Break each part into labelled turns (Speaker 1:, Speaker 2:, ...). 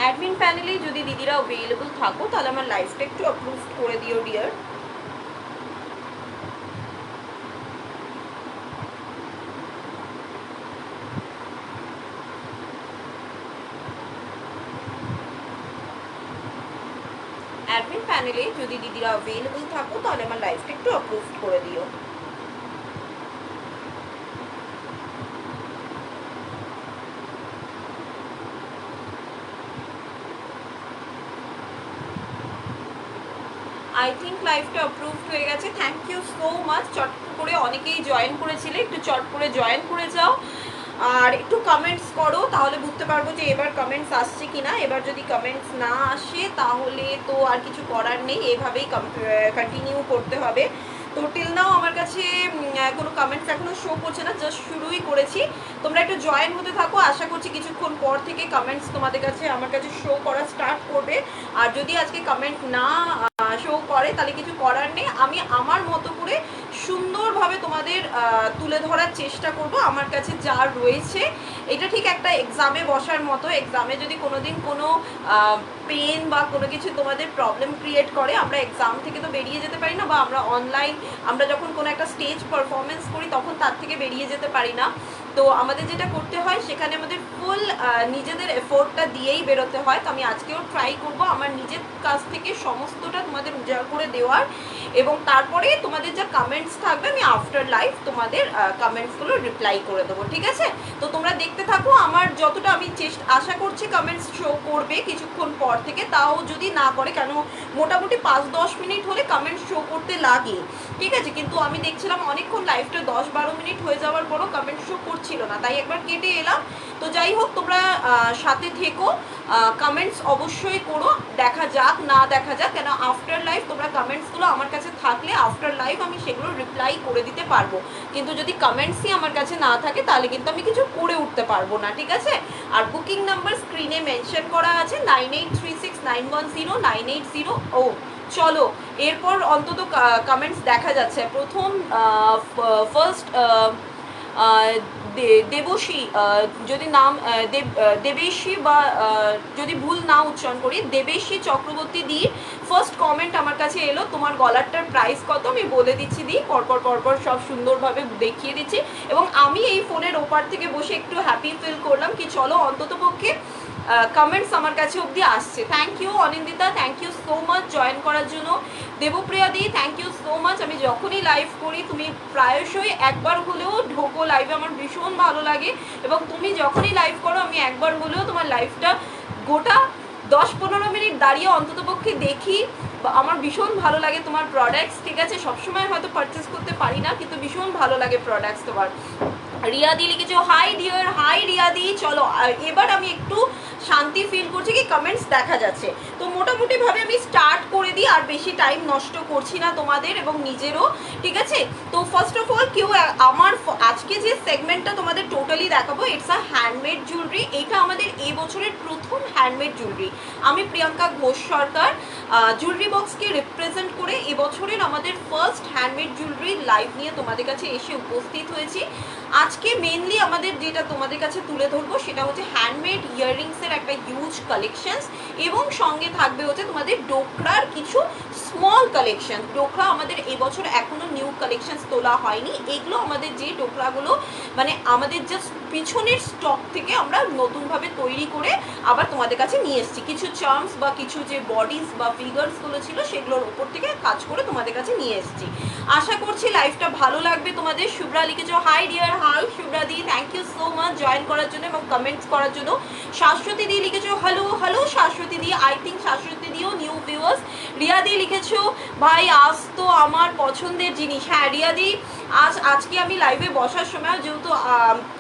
Speaker 1: Admin প্যানেলে যদি দিদিরা অ্যাভেলেবল থাকো তাহলে আমার লাইভটা একটু অ্যাপ্রুভ করে দিও ডিয়ার। অ্যাডমিন প্যানেলে যদি দিদিরা অ্যাভেলেবল থাকো তাহলে আমার লাইভটা একটু অ্যাপ্রুভ করে দিও। আই থিঙ্ক লাইভটা অ্যাপ্রুভড হয়ে গেছে। Thank you so much. চট করে অনেকেই জয়েন করেছিলে, একটু চট করে জয়েন করে যাও আর একটু কমেন্টস করো, তাহলে বুঝতে পারবো যে এবার কমেন্টস আসছে কিনা। এবার যদি কমেন্টস না আসে তাহলে তো আর কিছু করার নেই, এভাবেই কন্টিনিউ করতে হবে। তো টিল নাও আমার কাছে কোনো কমেন্টস এখনো শো করছে না, জাস্ট শুরুই করেছি। তোমরা একটু জয়েন হতে থাকো, আশা করছি কিছুক্ষণ পর থেকে কমেন্টস তোমাদের কাছে আমার কাছে শো করা স্টার্ট করবে। আর যদি আজকে কমেন্ট না শো করে তাহলে কিছু করার নেই, আমি আমার মতো করে সুন্দরভাবে তোমাদের তুলে ধরার চেষ্টা করব আমার কাছে যা রয়েছে। এটা ঠিক একটা এক্সামে বসার মতো। এক্সামে যদি কোনোদিন কোনো পেন বা কোনো কিছু তোমাদের প্রবলেম ক্রিয়েট করে, আমরা এক্সাম থেকে তো বেরিয়ে যেতে পারি না, বা আমরা অনলাইন আমরা যখন কোনো একটা স্টেজ পারফরমেন্স করি তখন তার থেকে বেরিয়ে যেতে পারি না। তো আমাদের যেটা করতে হয় সেখানে আমাদের ফুল নিজেদের এফোর্টটা দিয়েই বেরোতে হয়। তো আমি আজকেও ট্রাই করব আমার নিজের কাছ থেকে সমস্তটা তোমাদের উজাড় করে দেওয়ার, এবং তারপরে তোমাদের যা কমেন্টস থাকবে আমি আফটার লাইভ তোমাদের কমেন্টসগুলো রিপ্লাই করে দেবো, ঠিক আছে? তো তোমরা দেখতে থাকো, আমার যতটা আমি আশা করছি কমেন্টস শো করবে কিছুক্ষণ পর থেকে। তাও যদি না করে, কেন মোটামুটি 5-10 মিনিট হলে কমেন্টস শো করতে লাগে, ঠিক আছে? কিন্তু আমি দেখছিলাম অনেকক্ষণ লাইভটা 10-12 মিনিট হয়ে যাওয়ার পরও কমেন্ট শো করছিল না, তাই একবার কেটে এলাম। তো যাই হোক, তোমরা সাথে থেকো, কমেন্টস অবশ্যই করো, দেখা যাক না দেখা যাক, কেন আফটার লাইভ তোমরা কমেন্টসগুলো আমার কাছে থাকলে আফটার লাইভ আমি সেগুলো রিপ্লাই করে দিতে পারবো। কিন্তু যদি কমেন্টসই আমার কাছে না থাকে তাহলে কিন্তু আমি কিছু করে উঠতে পারবো না, ঠিক আছে? আর বুকিং নাম্বার স্ক্রিনে মেনশন করা আছে 9836910980। ও চলো, এরপর অন্তত কমেন্টস দেখা যাচ্ছে। প্রথম ফার্স্ট দেবশী, যদি নাম দেবেশী, বা যদি ভুল না উচ্চারণ করি, দেবেশী চক্রবর্তী দি ফার্স্ট কমেন্ট আমার কাছে এলো। তোমার গলারটার প্রাইস কত আমি বলে দিচ্ছি দি, পরপর সব সুন্দরভাবে দেখিয়ে দিচ্ছি। এবং আমি এই ফোনের ওপার থেকে বসে একটু হ্যাপি ফিল করলাম কি চলো অন্তত পক্ষে কমেন্টস আমার কাছে অবধি আসছে। Thank you Anindita, thank you so much join করার জন্য। Debpriya di, thank you so much. আমি যখনই লাইভ করি তুমি প্রায়শই একবার হলেও ঢোকো লাইভে, আমার ভীষণ ভালো লাগে। এবং তুমি যখনই লাইভ করো আমি একবার হলেও তোমার লাইভটা গোটা 10-15 মিনিট দাঁড়িয়ে অন্ততপক্ষে দেখি। আমার ভীষণ ভালো লাগে তোমার প্রোডাক্টস, ঠিক আছে? সবসময় হয়তো পারচেস করতে পারি না, কিন্তু ভীষণ ভালো লাগে প্রোডাক্টস তোমার। রিয়াদি লিখেছো হাই ডিয়ার, হাই রিয়াদি। চলো এবার আমি একটু শান্তি ফিল করছি কি কমেন্টস দেখা যাচ্ছে। তো মোটামুটিভাবে আমি স্টার্ট করে দিই, আর বেশি টাইম নষ্ট করছি না তোমাদের এবং নিজেরও, ঠিক আছে? তো ফার্স্ট অফ অল কেউ আমার আজকে যে সেগমেন্টটা তোমাদের টোটালি দেখাবো, ইটস আ হ্যান্ডমেড জুয়েলারি। এটা আমাদের এই বছরের প্রথম হ্যান্ডমেড জুয়েলারি। আমি প্রিয়াঙ্কা ঘোষ সরকার জুয়েলারি বক্সকে রিপ্রেজেন্ট করে এবছরের আমাদের ফার্স্ট হ্যান্ডমেড জুয়েলারি লাইভ নিয়ে তোমাদের কাছে এসে উপস্থিত হয়েছি। আজকে মেনলি আমাদের যেটা তোমাদের কাছে তুলে ধরবো সেটা হচ্ছে হ্যান্ডমেড ইয়াররিংসের একটা হিউজ কালেকশনস, এবং সঙ্গে থাকবে হচ্ছে তোমাদের ডোকরার কিছু স্মল কালেকশন। ডোকরা আমাদের এবছর এখনো নিউ কালেকশনস তোলা হয়নি, এগুলো আমাদের যে ডোকরাগুলো মানে আমাদের জাস্ট পিছনের স্টক থেকে আমরা নতুনভাবে তৈরি করে আবার তোমাদের কাছে নিয়ে এসেছি। কিছু চার্মস বা কিছু যে বডিস বা ফিগার্সগুলো ছিল সেগুলোর উপর থেকে কাজ করে তোমাদের কাছে নিয়ে এসেছি। আশা করছি লাইভটা ভালো লাগবে তোমাদের। শুভ্রা লিখেছো hi dear, hi Shubhra di, thank you so much join করার জন্য এবং কমেন্টস করার জন্য। শাশ্বতী দি লিখেছো hello hello Shashwati di, I think Shashwati দিও নিউ ভিউয়ার্স। রিয়া দি লিখেছো ভাই আজ তো আমার পছন্দের জিনিস। হ্যাঁ রিয়া দি, আজকে আমি লাইভে বসার সময় যেহেতু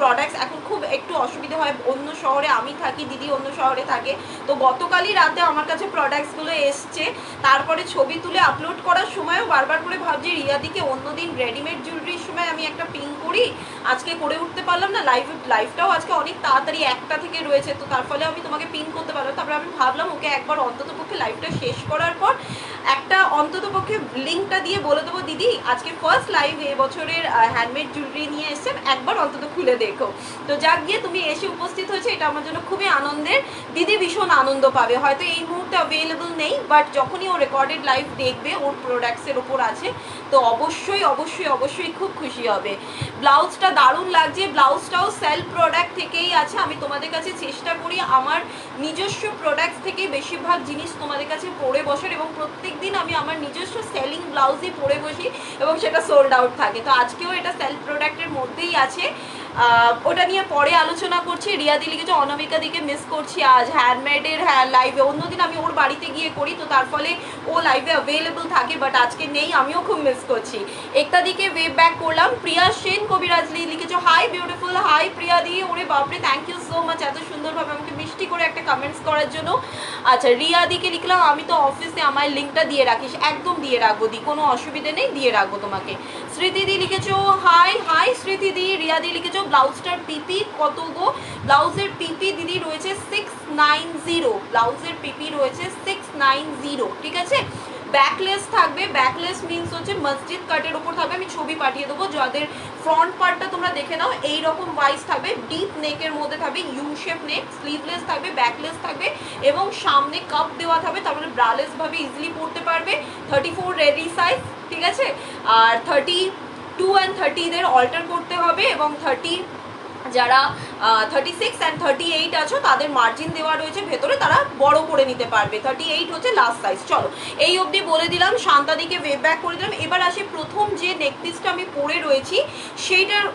Speaker 1: প্রোডাক্টস এখন খুব একটু অসুবিধা হয়, অন্য শহরে আমি থাকি, দিদি অন্য শহরে থাকে, তো গতকালই রাতে আমার কাছে প্রোডাক্টসগুলো এসছে। তারপরে ছবি তুলে আপলোড করার সময়ও বারবার করে ভাবছি রিয়াদিকে অন্যদিন রেডিমেড জুয়েলারির সময় আমি একটা পিং করি, আজকে করে উঠতে পারলাম না। লাইভটাও আজকে অনেক তাড়াতাড়ি 1টা থেকে রয়েছে, তো তার ফলে আমি তোমাকে পিং করতে পারলাম। তারপরে আমি ভাবলাম ওকে একবার অন্তত পক্ষে লাইভটা শেষ করার পর একটা অন্তত অন্ততপক্ষে লিঙ্কটা দিয়ে বলে দেবো দিদি আজকে ফার্স্ট লাইভ এবছরের হ্যান্ডমেড জুয়েলারি নিয়ে এসেছেন, একবার অন্তত খুলে দেখো। তো যাক গিয়ে তুমি এসে উপস্থিত হয়েছে, এটা আমার জন্য খুবই আনন্দের। দিদি ভীষণ আনন্দ পাবে, হয়তো এই মুহূর্তে অ্যাভেলেবল নেই, বাট যখনই ও রেকর্ডেড লাইভ দেখবে ওর প্রোডাক্টসের ওপর আছে, তো অবশ্যই অবশ্যই অবশ্যই খুব খুশি হবে। ব্লাউজটা দারুণ লাগছে, ব্লাউজটাও সেলফ প্রোডাক্ট থেকেই আছে। আমি তোমাদের কাছে চেষ্টা করি আমার নিজস্ব প্রোডাক্টস থেকে বেশিরভাগ জিনিস তোমাদের কাছে পরে বসার, এবং প্রত্যেক দিন আমি আমার নিজস্ব সেলিং ব্লাউজই পরে বসি এবং সেটা সোল্ড আউট থাকে। তো আজকেও এটা সেলফ প্রোডাক্টের মধ্যেই আছে, ওটা নিয়ে পরে আলোচনা করছি। রিয়াদি লিখেছে অনামিকা দিকে মিস করছি আজ হ্যান্ডমেডের লাইভে, অন্যদিন আমি ওর বাড়িতে গিয়ে করি, তো তার ফলে ও লাইভে অ্যাভেলেবল থাকে, বাট আজকে নেই, আমিও খুব মিস করছি। একটা দিকে ওয়েব ব্যাক করলাম। প্রিয়া সেন কবিরাজলি লিখেছো হাই বিউটিফুল, হাই প্রিয়া দি, ওরে বাপরে থ্যাংক ইউ সো মাচ এত সুন্দরভাবে আমাকে মিষ্টি করে একটা কমেন্টস করার জন্য। আচ্ছা রিয়া দিকে লিখলাম আমি তো অফিসে, আমার লিঙ্কটা দিয়ে রাখিস, একদম দিয়ে রাখবো দি, কোনো অসুবিধে নেই, দিয়ে রাখবো তোমাকে। স্মৃতিদি লিখেছো হাই হাই স্মৃতিদি। রিয়াদি লিখেছো ব্লাউজটার পিপি কত গো? ব্লাউজের পিপি দিদি রয়েছে 690, ব্লাউজের পিপি রয়েছে 690, ঠিক আছে। ব্যাকলেস থাকবে, ব্যাকলেস মিনস হচ্ছে মসজিদ কাটের উপর থাকবে, আমি ছবি পাঠিয়ে দেবো। যাদের ফ্রন্ট পার্টটা তোমরা দেখে নাও, এইরকম ওয়াইজ থাকবে, ডিপ নেকের মধ্যে থাকবে, ইউ শেপ নেক, স্লিভলেস থাকবে, ব্যাকলেস থাকবে এবং সামনে কাপ দেওয়া থাকবে, তারপরে ব্রালেস ভাবে ইজিলি পরতে পারবে। 34 রেডি সাইজ, ঠিক আছে। আর 32 অ্যান্ড 30 অল্টার করতে হবে, এবং 30 যারা 36 অ্যান্ড 38 আছো তাদের মার্জিন দেওয়া রয়েছে ভেতরে, তারা বড় করে নিতে পারবে। 38 হচ্ছে লাস্ট সাইজ। চলো এই অবধি বলে দিলাম, শান্তাদিকে ওয়েব ব্যাক করে দিলাম। এবার আসি প্রথম যে নেক পিসটা আমি পরে রয়েছি সেইটার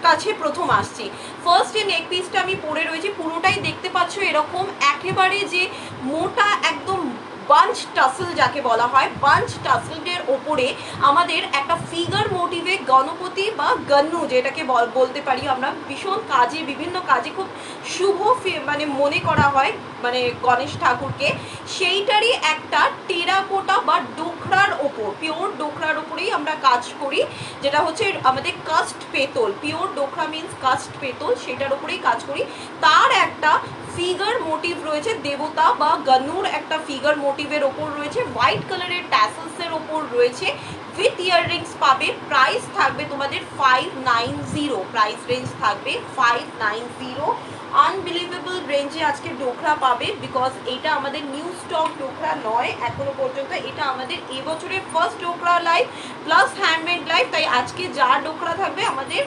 Speaker 1: কাছে প্রথম আসছি। ফার্স্ট যে নেক পিসটা আমি পরে রয়েছি পুরোটাই দেখতে পাচ্ছ এরকম একেবারে যে মোটা একদম বাঞ্চ টাসেল যাকে বলা হয়, বাঞ্চ টাসেলের ওপরে আমাদের একটা ফিগার মোটিভে গণপতি বা গন্নু যেটাকে বলতে পারি আমরা, ভীষণ কাজে বিভিন্ন কাজে খুব শুভ মানে মনে করা হয় মানে গণেশ ঠাকুরকে, সেইটারই একটা টেরাকোটা বা ডোকরার ওপর, পিওর ডোকরার ওপরেই আমরা কাজ করি, যেটা হচ্ছে আমাদের কাস্ট পেতল, পিওর ডোকরা মিন্স কাস্ট পেতল, সেটার ওপরেই কাজ করি। তার একটা ফিগার মোটিভ রয়েছে, দেবতা বা গনুর একটা ফিগার মোটিভের ওপর রয়েছে, হোয়াইট কালারের ট্যাসেলসের ওপর রয়েছে, উইথ ইয়াররিংস পাবে। প্রাইস থাকবে তোমাদের 590, প্রাইস রেঞ্জ থাকবে 590। আনবিলিভেবল রেঞ্জে আজকে ডোকরা পাবে, বিকজ এটা আমাদের নিউ স্টক ডোকরা নয় এখনো পর্যন্ত, এটা আমাদের এবছরের ফার্স্ট ডোকরা লাইভ প্লাস হ্যান্ডমেড লাইভ। তাই আজকে যা ডোকরা থাকবে আমাদের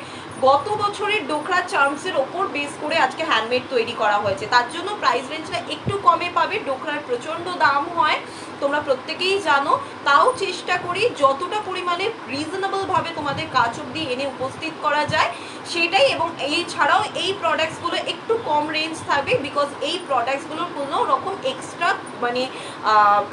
Speaker 1: গত বছরের ডোকরা চার্মসের ওপর বেস করে আজকে হ্যান্ডমেড তৈরি করা হয়েছে, তার জন্য প্রাইস রেঞ্জটা একটু কমে পাবে। ডোকরার প্রচণ্ড দাম হয় তোমরা প্রত্যেকেই জানো, তাও চেষ্টা করি যতটা পরিমাণে রিজনেবলভাবে তোমাদের কাজ অবধি এনে উপস্থিত করা যায় সেটাই। এবং এই ছাড়াও এই প্রোডাক্টসগুলো একটু কম রেঞ্জ থাকবে, বিকজ এই প্রোডাক্টসগুলোর কোনো রকম এক্সট্রা মানে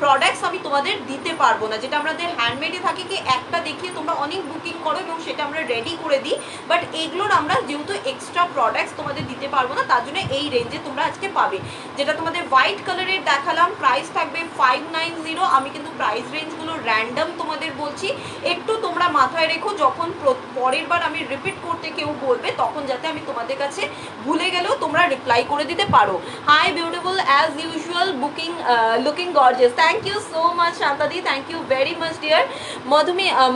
Speaker 1: প্রোডাক্টস আমি তোমাদের দিতে পারবো না, যেটা আমাদের হ্যান্ডমেডে থাকে কি একটা দেখিয়ে তোমরা অনেক বুকিং করো এবং সেটা আমরা রেডি করে দিই, বাট এগুলোর আমরা যেহেতু এক্সট্রা প্রোডাক্টস তোমাদের দিতে পারবো না, তার জন্য এই রেঞ্জে তোমরা আজকে পাবে। যেটা তোমাদের হোয়াইট কালারের দেখালাম, প্রাইস থাকবে 590। আমি কিন্তু প্রাইস রেঞ্জগুলো র্যান্ডম তোমাদের বলছি, একটু তোমরা মাথায় রেখো, যখন পরের বার আমি রিপিট করতে কেউ বলবে তখন যাতে আমি তোমাদের কাছে ভুলে গেলেও তোমরা রিপ্লাই করে দিতে পারো। Hi beautiful as usual, booking looking gorgeous, thank you so much শান্তাদি, thank you very much dear.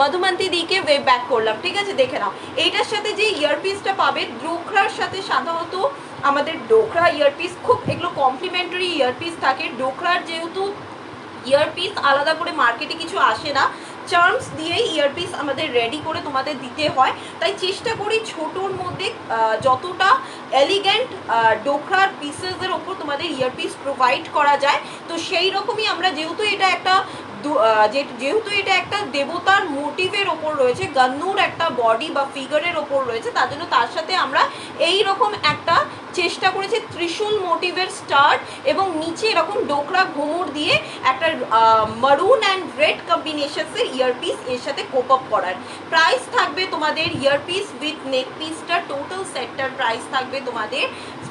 Speaker 1: Madhumanti দিকে ওয়েব ব্যাক করলাম, ঠিক আছে। দেখে নাও এইটার সাথে যে ইয়ারপিসটা পাবে, ডোকরার সাথে সাধারণত আমাদের ডোকরা ইয়ারপিস খুব এগুলো কমপ্লিমেন্টারি ইয়ারপিস থাকে। ডোকরার যেহেতু ইয়ারপিস আলাদা করে মার্কেটে কিছু আসে না, চার্মস দিয়েই ইয়ারপিস আমাদের রেডি করে তোমাদের দিতে হয়, তাই চেষ্টা করি ছোটোর মধ্যে যতটা এলিগেন্ট ডোকরার পিসেসের ওপর তোমাদের ইয়ারপিস প্রোভাইড করা যায়। তো সেই রকমই আমরা যেহেতু এটা একটা দেবতার মোটিভের ওপর রয়েছে, গন্নুর একটা বডি বা ফিগারের ওপর রয়েছে, তার জন্য তার সাথে আমরা এই রকম একটা চেষ্টা করেছি ত্রিশূল মোটিভের স্টার্ট, এবং নিচে এরকম ডোকরা ঘুমুর দিয়ে একটা মারুন অ্যান্ড রেড কম্বিনেশনসের ইয়ারপিস এর সাথে কোপ আপ করার। প্রাইস থাকবে তোমাদের ইয়ারপিস উইথ নেক পিসটার টোটাল সেটটার প্রাইস থাকবে তোমাদের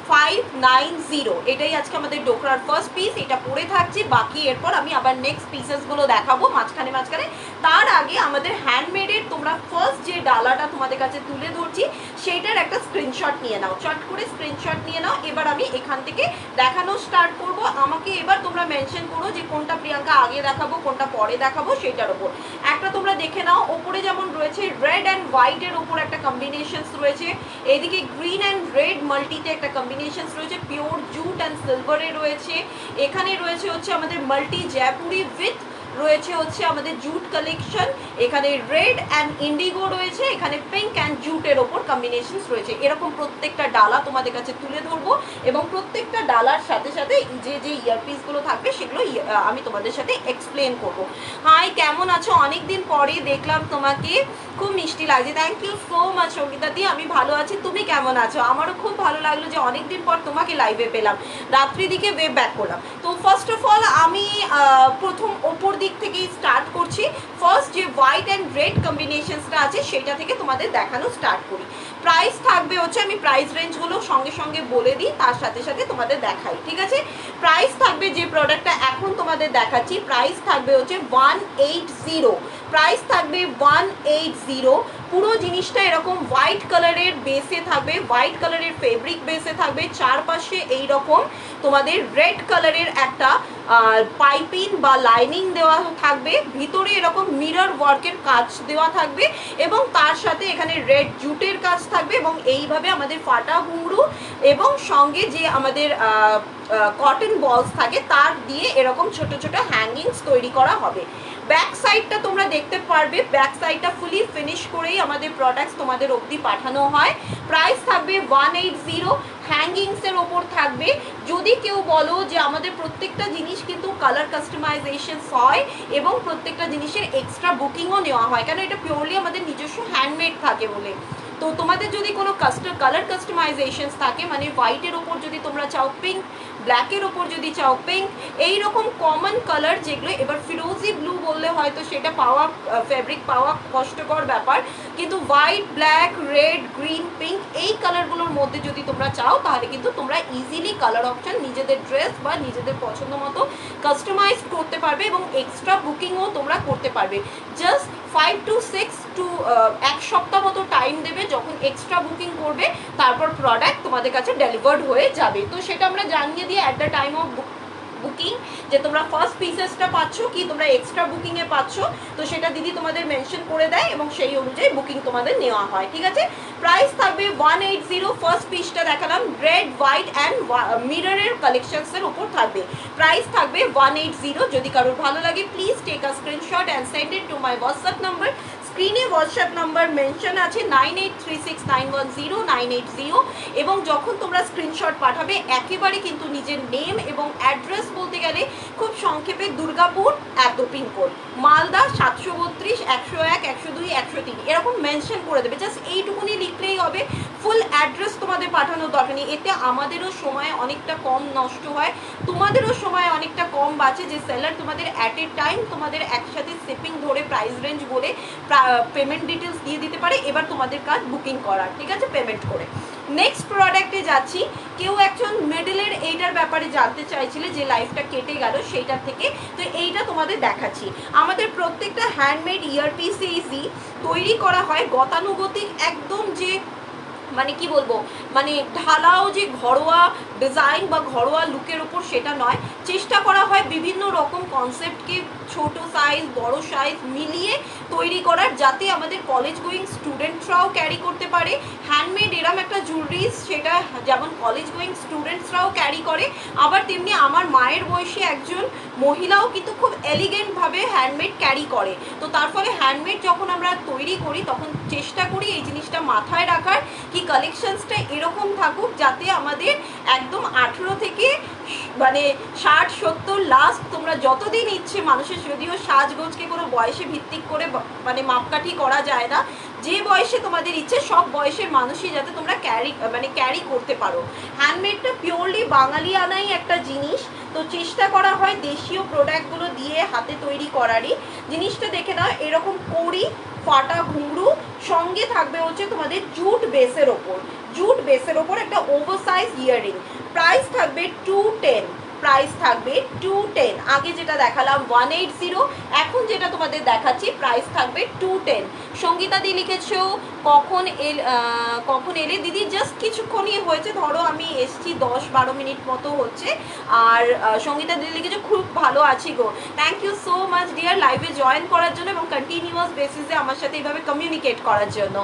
Speaker 1: 590। এটাই আজকে আমাদের ডোকরার ফার্স্ট পিস, এটা পরে থাকছে। বাকি এরপর আমি আবার নেক্সট পিসেসগুলো দেখাবো মাঝখানে। তার আগে আমাদের হ্যান্ডমেডের তোমরা তোমরা ফার্স্ট যে ডালাটা তোমাদের কাছে তুলে ধরছি সেইটার একটা স্ক্রিনশট নিয়ে নাও, চট করে স্ক্রিনশট নিয়ে নাও। এবার আমি এখান থেকে দেখানো স্টার্ট করব। আমাকে এবার তোমরা মেনশন করো যে কোনটা প্রিয়াঙ্কা আগে দেখাবো কোনটা পরে দেখাবো সেটার ওপর। একটা তোমরা দেখে নাও, ওপরে যেমন রয়েছে রেড অ্যান্ড হোয়াইটের ওপর একটা কম্বিনেশনস রয়েছে, এইদিকে গ্রিন অ্যান্ড রেড মাল্টিতে একটা কম্বিনেশনস রয়েছে, পিওর জুট অ্যান্ড সিলভারে রয়েছে, এখানে রয়েছে হচ্ছে আমাদের মাল্টি জয়পুরি উইথ রয়েছে হচ্ছে আমাদের জুট কালেকশন, এখানে রেড অ্যান্ড ইন্ডিগো রয়েছে, এখানে পিঙ্ক অ্যান্ড জুটের ওপর কম্বিনেশনস রয়েছে। এরকম প্রত্যেকটা ডালা তোমাদের কাছে তুলে ধরবো এবং প্রত্যেকটা ডালার সাথে সাথে যে যে ইয়ারপিসগুলো থাকবে সেগুলো আমি তোমাদের সাথে এক্সপ্লেন করবো। হাই, কেমন আছো? অনেকদিন পরে দেখলাম তোমাকে, খুব মিষ্টি লাগছে। Thank you so much Sangeeta di, আমি ভালো আছি, তুমি কেমন আছো? আমারও খুব ভালো লাগলো যে অনেকদিন পর তোমাকে লাইভে পেলাম, রাত্রি দিকে ওয়েব ব্যাক করলাম। তো ফার্স্ট অফ অল আমি প্রথম ওপর দিক থেকেই স্টার্ট করছি। ফার্স্ট যে হোয়াইট অ্যান্ড রেড কম্বিনেশনসটা আছে সেটা থেকে তোমাদের দেখানো স্টার্ট করি। প্রাইস থাকবে হচ্ছে, আমি প্রাইস রেঞ্জগুলো সঙ্গে সঙ্গে বলে দিই, তার সাথে সাথে তোমাদের দেখাই, ঠিক আছে? প্রাইস থাকবে, যে প্রোডাক্টটা এখন তোমাদের দেখাচ্ছি প্রাইস থাকবে হচ্ছে 180, প্রাইস থাকবে 180। পুরো জিনিসটা এরকম হোয়াইট কালারের বেসে থাকবে, হোয়াইট কালারের ফেব্রিক বেসে থাকবে, চারপাশে এইরকম তোমাদের রেড কালারের একটা পাইপিং বা লাইনিং দেওয়া থাকবে, ভিতরে এরকম মিরর ওয়ার্কের কাজ দেওয়া থাকবে এবং তার সাথে এখানে রেড জুটের কাজ থাকবে এবং এইভাবে আমাদের ফাটা ঘুংরু এবং সঙ্গে যে আমাদের কটন বলস থাকে তার দিয়ে এরকম ছোট ছোট হ্যাঙ্গিংস তৈরি করা হবে। ব্যাক সাইডটা তোমরা দেখতে পারবে, ব্যাক সাইডটা ফুলি ফিনিশ করেই আমাদের প্রোডাক্টস তোমাদের অবধি পাঠানো হয়। প্রাইস থাকবে 180, হ্যাঙ্গিংসের ওপর থাকবে। যদি কেউ বলো যে আমাদের প্রত্যেকটা জিনিস কিন্তু কালার কাস্টমাইজেশন হয় এবং প্রত্যেকটা জিনিসের এক্সট্রা বুকিংও নেওয়া হয়, কেন এটা পিওরলি আমাদের নিজস্ব হ্যান্ডমেড থাকে বলে। তো তোমাদের যদি কোনো কালার কাস্টমাইজেশনস থাকে, মানে হোয়াইটের ওপর যদি তোমরা চাও পিঙ্ক, ব্ল্যাকের ওপর যদি চাও পিঙ্ক, এইরকম কমন কালার যেগুলো, এবার ফিরোজি ব্লু বললে হয়তো সেটা পাওয়া, ফেব্রিক পাওয়া কষ্টকর ব্যাপার, কিন্তু white, black, red, green, pink এই কালারগুলোর মধ্যে যদি তোমরা চাও তাহলে কিন্তু তোমরা ইজিলি কালার অপশান নিজেদের ড্রেস বা নিজেদের পছন্দ মতো কাস্টমাইজ করতে পারবে এবং এক্সট্রা বুকিংও তোমরা করতে পারবে। জাস্ট 5 to 6 to 1 সপ্তাহ মতো টাইম দেবে, যখন এক্সট্রা বুকিং করবে তারপর প্রোডাক্ট তোমাদের কাছে ডেলিভার্ড হয়ে যাবে। তো সেটা আমরা জানিয়ে দিই at the time of booking যে তোমরা ফার্স্ট পিসেসটা পাচ্ছ কি তোমরা এক্সট্রা বুকিংয়ে পাচ্ছ, তো সেটা দিদি তোমাদের মেনশন করে দেয় এবং সেই অনুযায়ী বুকিং তোমাদের নেওয়া হয়, ঠিক আছে? প্রাইস থাকবে 180, ফার্স্ট পিসটা দেখালাম রেড, হোয়াইট অ্যান্ড মিররের কালেকশনসের উপর থাকবে। প্রাইস থাকবে 180। যদি কারোর ভালো লাগে please take a screenshot and send it to my WhatsApp number. স্ক্রিনে হোয়াটসঅ্যাপ নাম্বার মেনশন আছে 9836910980 এবং যখন তোমরা স্ক্রিনশট পাঠাবে একেবারে কিন্তু নিজের নেম এবং অ্যাড্রেস বলতে গেলে খুব সংক্ষেপে দুর্গাপুর এত পিনকোড, মালদা 732 101 102 103 এরকম মেনশন করে দেবে। জাস্ট এইটুকুনি লিখলেই হবে, ফুল অ্যাড্রেস তোমাদের পাঠানোর দরকার নেই। এতে আমাদেরও সময় অনেকটা কম নষ্ট হয়, তোমাদেরও সময় অনেকটা কম বাঁচে যে সেলার তোমাদের অ্যাট এ টাইম তোমাদের একসাথে শিপিং ধরে প্রাইস রেঞ্জ বলে পেমেন্ট ডিটেলস দিয়ে দিতে পারে। এবার তোমাদের কাজ বুকিং করার, ঠিক আছে, পেমেন্ট করে। নেক্সট প্রোডাক্টে যাচ্ছি। কেউ একজন মিডলের এইটার ব্যাপারে জানতে চাইছিলে যে লাইফটা কেটে গেল সেইটার থেকে, তো এইটা তোমাদের দেখাচ্ছি। আমাদের প্রত্যেকটা হ্যান্ডমেড ইয়ারপিসেই তৈরি করা হয় গতানুগতিক, একদম যে মানে কি বলবো, মানে ঢালাও যে ঘরোয়া ডিজাইন বা ঘরোয়া লুকের ওপর সেটা নয়, চেষ্টা করা হয় বিভিন্ন রকম কনসেপ্টকে ছোট সাইজ বড় সাইজ মিলিয়ে তৈরি করার, যাতে আমাদের কলেজ গোয়িং স্টুডেন্টসরাও ক্যারি করতে পারে। হ্যান্ডমেড এরম একটা জুয়েলারিজ সেটা যেমন কলেজ গোয়িং স্টুডেন্টসরাও ক্যারি করে, আবার তেমনি আমার মায়ের বয়সী একজন মহিলাও কিন্তু খুব এলিগেন্টভাবে হ্যান্ডমেড ক্যারি করে। তো তার ফলে হ্যান্ডমেড যখন আমরা তৈরি করি তখন চেষ্টা করি এই জিনিসটা মাথায় রাখার কি কালেকশনসটা এরকম থাকুক যাতে আমাদের একদম 18 থেকে মানে 60-70 লাস্ট তোমরা যতদিন ইচ্ছে, মানুষের যদিও সাজগোজকে কোনো বয়সে ভিত্তিক করে মানে মাপকাঠি করা যায় না, যে বয়সে তোমাদের ইচ্ছে সব বয়সের মানুষই যাতে তোমরা ক্যারি করতে পারো। হ্যান্ডমেডটা পিওরলি বাঙালিয়ানাই একটা জিনিস, তো চেষ্টা করা হয় দেশীয় প্রোডাক্টগুলো দিয়ে হাতে তৈরি করারই। জিনিসটা দেখে নাও, এরকম কড়ি ফাটা ঘুংরু, সঙ্গে থাকবে হচ্ছে তোমাদের জুট বেসের ওপর একটা ওভারসাইজ ইয়াররিং। প্রাইস থাকবে 210, প্রাইস থাকবে 210। আগে যেটা দেখালাম 180, এখন যেটা তোমাদের দেখাচ্ছি প্রাইস থাকবে 210। সঙ্গীতা দি লিখেছো কখন এলে দিদি? জাস্ট কিছুক্ষণই হয়েছে, ধরো আমি এসছি 10-12 মিনিট মতো হচ্ছে। আর সঙ্গীতা দি লিখেছো খুব ভালো আছি গো। Thank you so much dear লাইভে জয়েন করার জন্য এবং কন্টিনিউয়াস বেসিসে আমার সাথে এইভাবে কমিউনিকেট করার জন্য।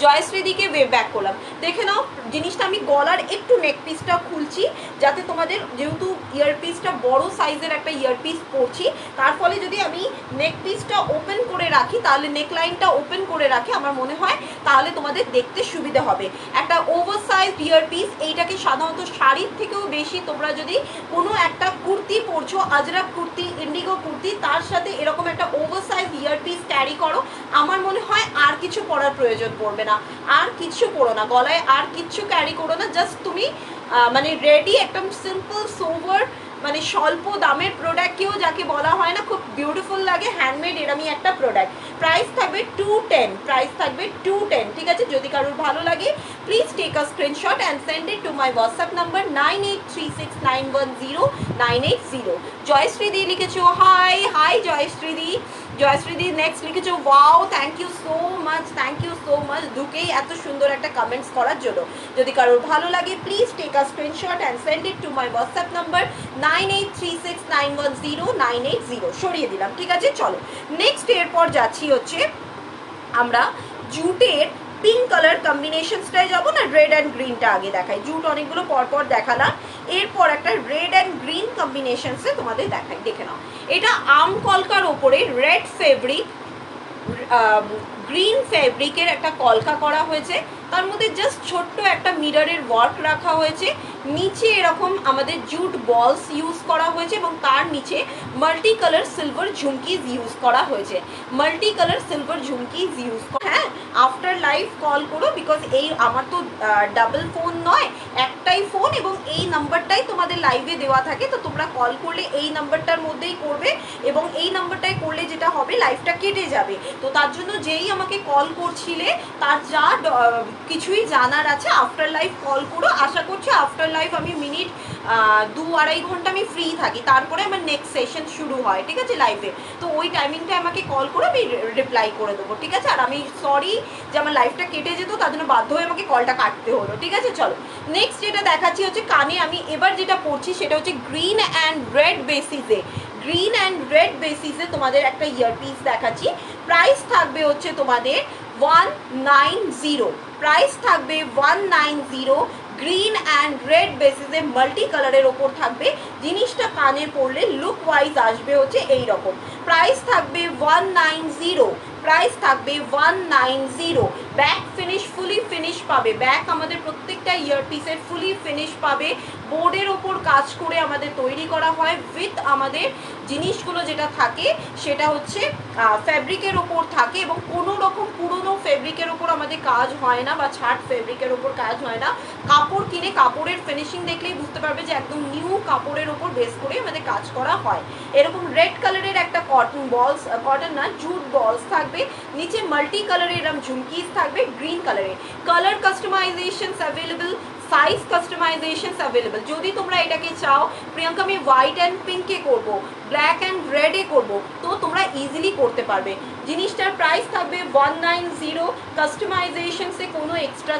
Speaker 1: জয়শ্রী দিকে ওয়ে ব্যাক করলাম। দেখে নাও জিনিসটা আমি গলার একটু নেক পিসটা খুলছি, যাতে তোমাদের, যেহেতু ইয়ারপিসটা বড় সাইজের একটা ইয়ারপিস পরছি, তার ফলে যদি আমি নেক পিসটা ওপেন করে রাখি, তাহলে নেক লাইনটা ওপেন করে রাখি, আমার মনে হয় তাহলে তোমাদের দেখতে সুবিধা হবে। একটা ওভার সাইজ ইয়ারপিস, এইটাকে সাধারণত শাড়ির থেকেও বেশি তোমরা যদি কোনো একটা কুর্তি পরছো, আজরাক কুর্তি, ইন্ডিগো কুর্তি, তার সাথে এরকম একটা ওভার সাইজ ইয়ারপিস ক্যারি করো, আমার মনে হয় আর কিছু পরার প্রয়োজন পড়বে না। আর কিচ্ছু পরো না, গলায় আর কিচ্ছু ক্যারি করো না, জাস্ট তুমি মানে রেডি, একদম সিম্পল সোভার, মানে স্বল্প দামের প্রোডাক্টকেও যাকে বলা হয় না খুব বিউটিফুল লাগে, হ্যান্ডমেড এরমই একটা প্রোডাক্ট। প্রাইস থাকবে 210, প্রাইস থাকবে 210, ঠিক আছে? যদি কারোর ভালো লাগে please take a screenshot and send it to my WhatsApp number 9836910980। Jayashree di লিখেছো hi hi Jayashree di. Jayashree di next লিখেছো wow, thank you so much, thank you so much ঢুকেই এত সুন্দর একটা কমেন্টস করার জন্য। যদি কারোর ভালো লাগে please take a screenshot and send it to my WhatsApp number 9836910980। সরিয়ে দিলাম, ঠিক আছে? চলো নেক্সট এরপর যাচ্ছি হচ্ছে আমরা জুটের পিঙ্ক কালার কম্বিনেশনসটাই যাবো না, রেড অ্যান্ড গ্রিনটা আগে দেখাই। জুট অনেকগুলো পরপর দেখালাম, এরপর একটা রেড অ্যান্ড গ্রিন কম্বিনেশনসে তোমাদের দেখাই। দেখে নাও, এটা আম কলকার ওপরে রেড ফেব্রিক, গ্রিন ফেব্রিকের একটা কলকা করা হয়েছে, তার মধ্যে জাস্ট ছোট্ট একটা মিররের ওয়ার্ক রাখা হয়েছে, নিচে এরকম আমাদের জুট বলস ইউজ করা হয়েছে এবং তার নিচে মাল্টি কালার সিলভার ঝুমকিজ ইউজ করা হয়েছে, মাল্টি কালার সিলভার ঝুমকিজ ইউজ। হ্যাঁ, আফটার লাইভ কল করো, বিকজ এই আমার তো ডাবল ফোন নয়, একটাই ফোন এবং এই নাম্বারটাই তোমাদের লাইভে দেওয়া থাকে, তো তোমরা কল করলে এই নাম্বারটার মধ্যেই করবে এবং এই নাম্বারটায় করলে যেটা হবে লাইভটা কেটে যাবে। তো তার জন্য যেই আমাকে কল করছিলে তার যা কিছুই জানার আছে আফটার লাইভ কল করো। আশা করছি আফটার লাইভ আমি মিনিট 2-2.5 ঘন্টা আমি ফ্রি থাকি, তারপরে আমার নেক্সট সেশন শুরু হয়, ঠিক আছে, লাইভে। তো ওই টাইমিংটা আমাকে কল করে আমি রিপ্লাই করে দেবো, ঠিক আছে? আর আমি সরি যে আমার লাইভটা কেটে যেত, তার জন্য বাধ্য হয়ে আমাকে কলটা কাটতে হলো, ঠিক আছে? চলো নেক্সট যেটা দেখাচ্ছি হচ্ছে কানে আমি এবার যেটা পরছি সেটা হচ্ছে গ্রিন অ্যান্ড রেড বেসিসে, গ্রিন অ্যান্ড রেড বেসিসে তোমাদের একটা ইয়ারপিস দেখাচ্ছি। প্রাইস থাকবে হচ্ছে তোমাদের 190, প্রাইস থাকবে 190, গ্রিন অ্যান্ড রেড বেসিসে মাল্টি কালারের ওপর থাকবে। জিনিসটা কানে পরলে লুক ওয়াইজ আসবে হচ্ছে এই রকম। প্রাইস থাকবে 190, প্রাইস থাকবে 190। ব্যাক ফিনিশ, ফুলি ফিনিশ পাবে, ব্যাক আমাদের প্রত্যেকটা ইয়ারপিসের ফুলি ফিনিশ পাবে, বোর্ডের ওপর কাজ করে আমাদের তৈরি করা হয়, উইথ আমাদের জিনিসগুলো যেটা থাকে সেটা হচ্ছে ফ্যাব্রিকের ওপর থাকে এবং কোনো রকম পুরনো ফেব্রিকের ওপর আমাদের কাজ হয় না বা ছাট ফেব্রিকের ওপর কাজ হয় না। কাপড় কিনে কাপড়ের ফিনিশিং দেখলেই বুঝতে পারবে যে একদম নিউ কাপড়ের ওপর বেস করে আমাদের কাজ করা হয়। এরকম রেড কালারের একটা কটন বলস, কটন না জুট বলস থাকবে, নিচে মাল্টি কালারের এরকম ঝুমকিস থাকবে গ্রিন কালারে। Colour customisations available, size customisations available. যদি তোমরা এটাকে চাও প্রিয়াঙ্কা আমি হোয়াইট অ্যান্ড পিঙ্কে করবো, ব্ল্যাক অ্যান্ড রেডে করবো, তো তোমরা ইজিলি করতে পারবে। জিনিসটার প্রাইস থাকবে 190, কাস্টমাইজেশনসে কোনো এক্সট্রা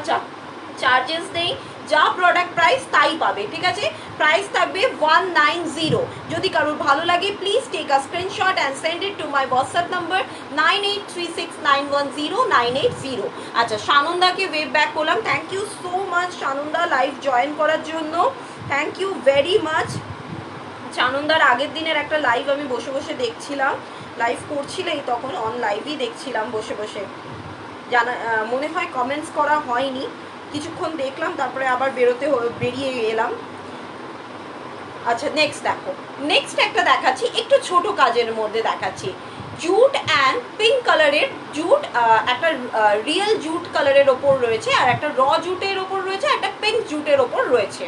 Speaker 1: চার্জেস নেই, যা প্রোডাক্ট প্রাইস তাই পাবে, ঠিক আছে? প্রাইস থাকবে 190। যদি কারোর ভালো লাগে please take a screenshot and send it to my WhatsApp number 9836910980। আচ্ছা, সানন্দাকে ওয়েব ব্যাক করলাম, thank you so much Sananda live join করার জন্য, থ্যাংক ইউ ভেরি মাচ। সানন্দার আগের দিনের একটা লাইভ আমি বসে বসে দেখছিলাম, লাইভ করছিলেই তখন অন লাইভই দেখছিলাম বসে বসে, জানা মনে হয় কমেন্টস করা হয়নি, কিছুক্ষণ দেখলাম তারপরে আবার বেরিয়ে এলাম। আচ্ছা নেক্সট দেখো, নেক্সট একটা দেখাচ্ছি একটু ছোট কাজের মধ্যে দেখাচ্ছি, জুট অ্যান্ড পিঙ্ক কালারের জুট, একটা রিয়েল জুট কালারের ওপর রয়েছে আর একটা র জুটের ওপর রয়েছে, একটা পিঙ্ক জুটের ওপর রয়েছে।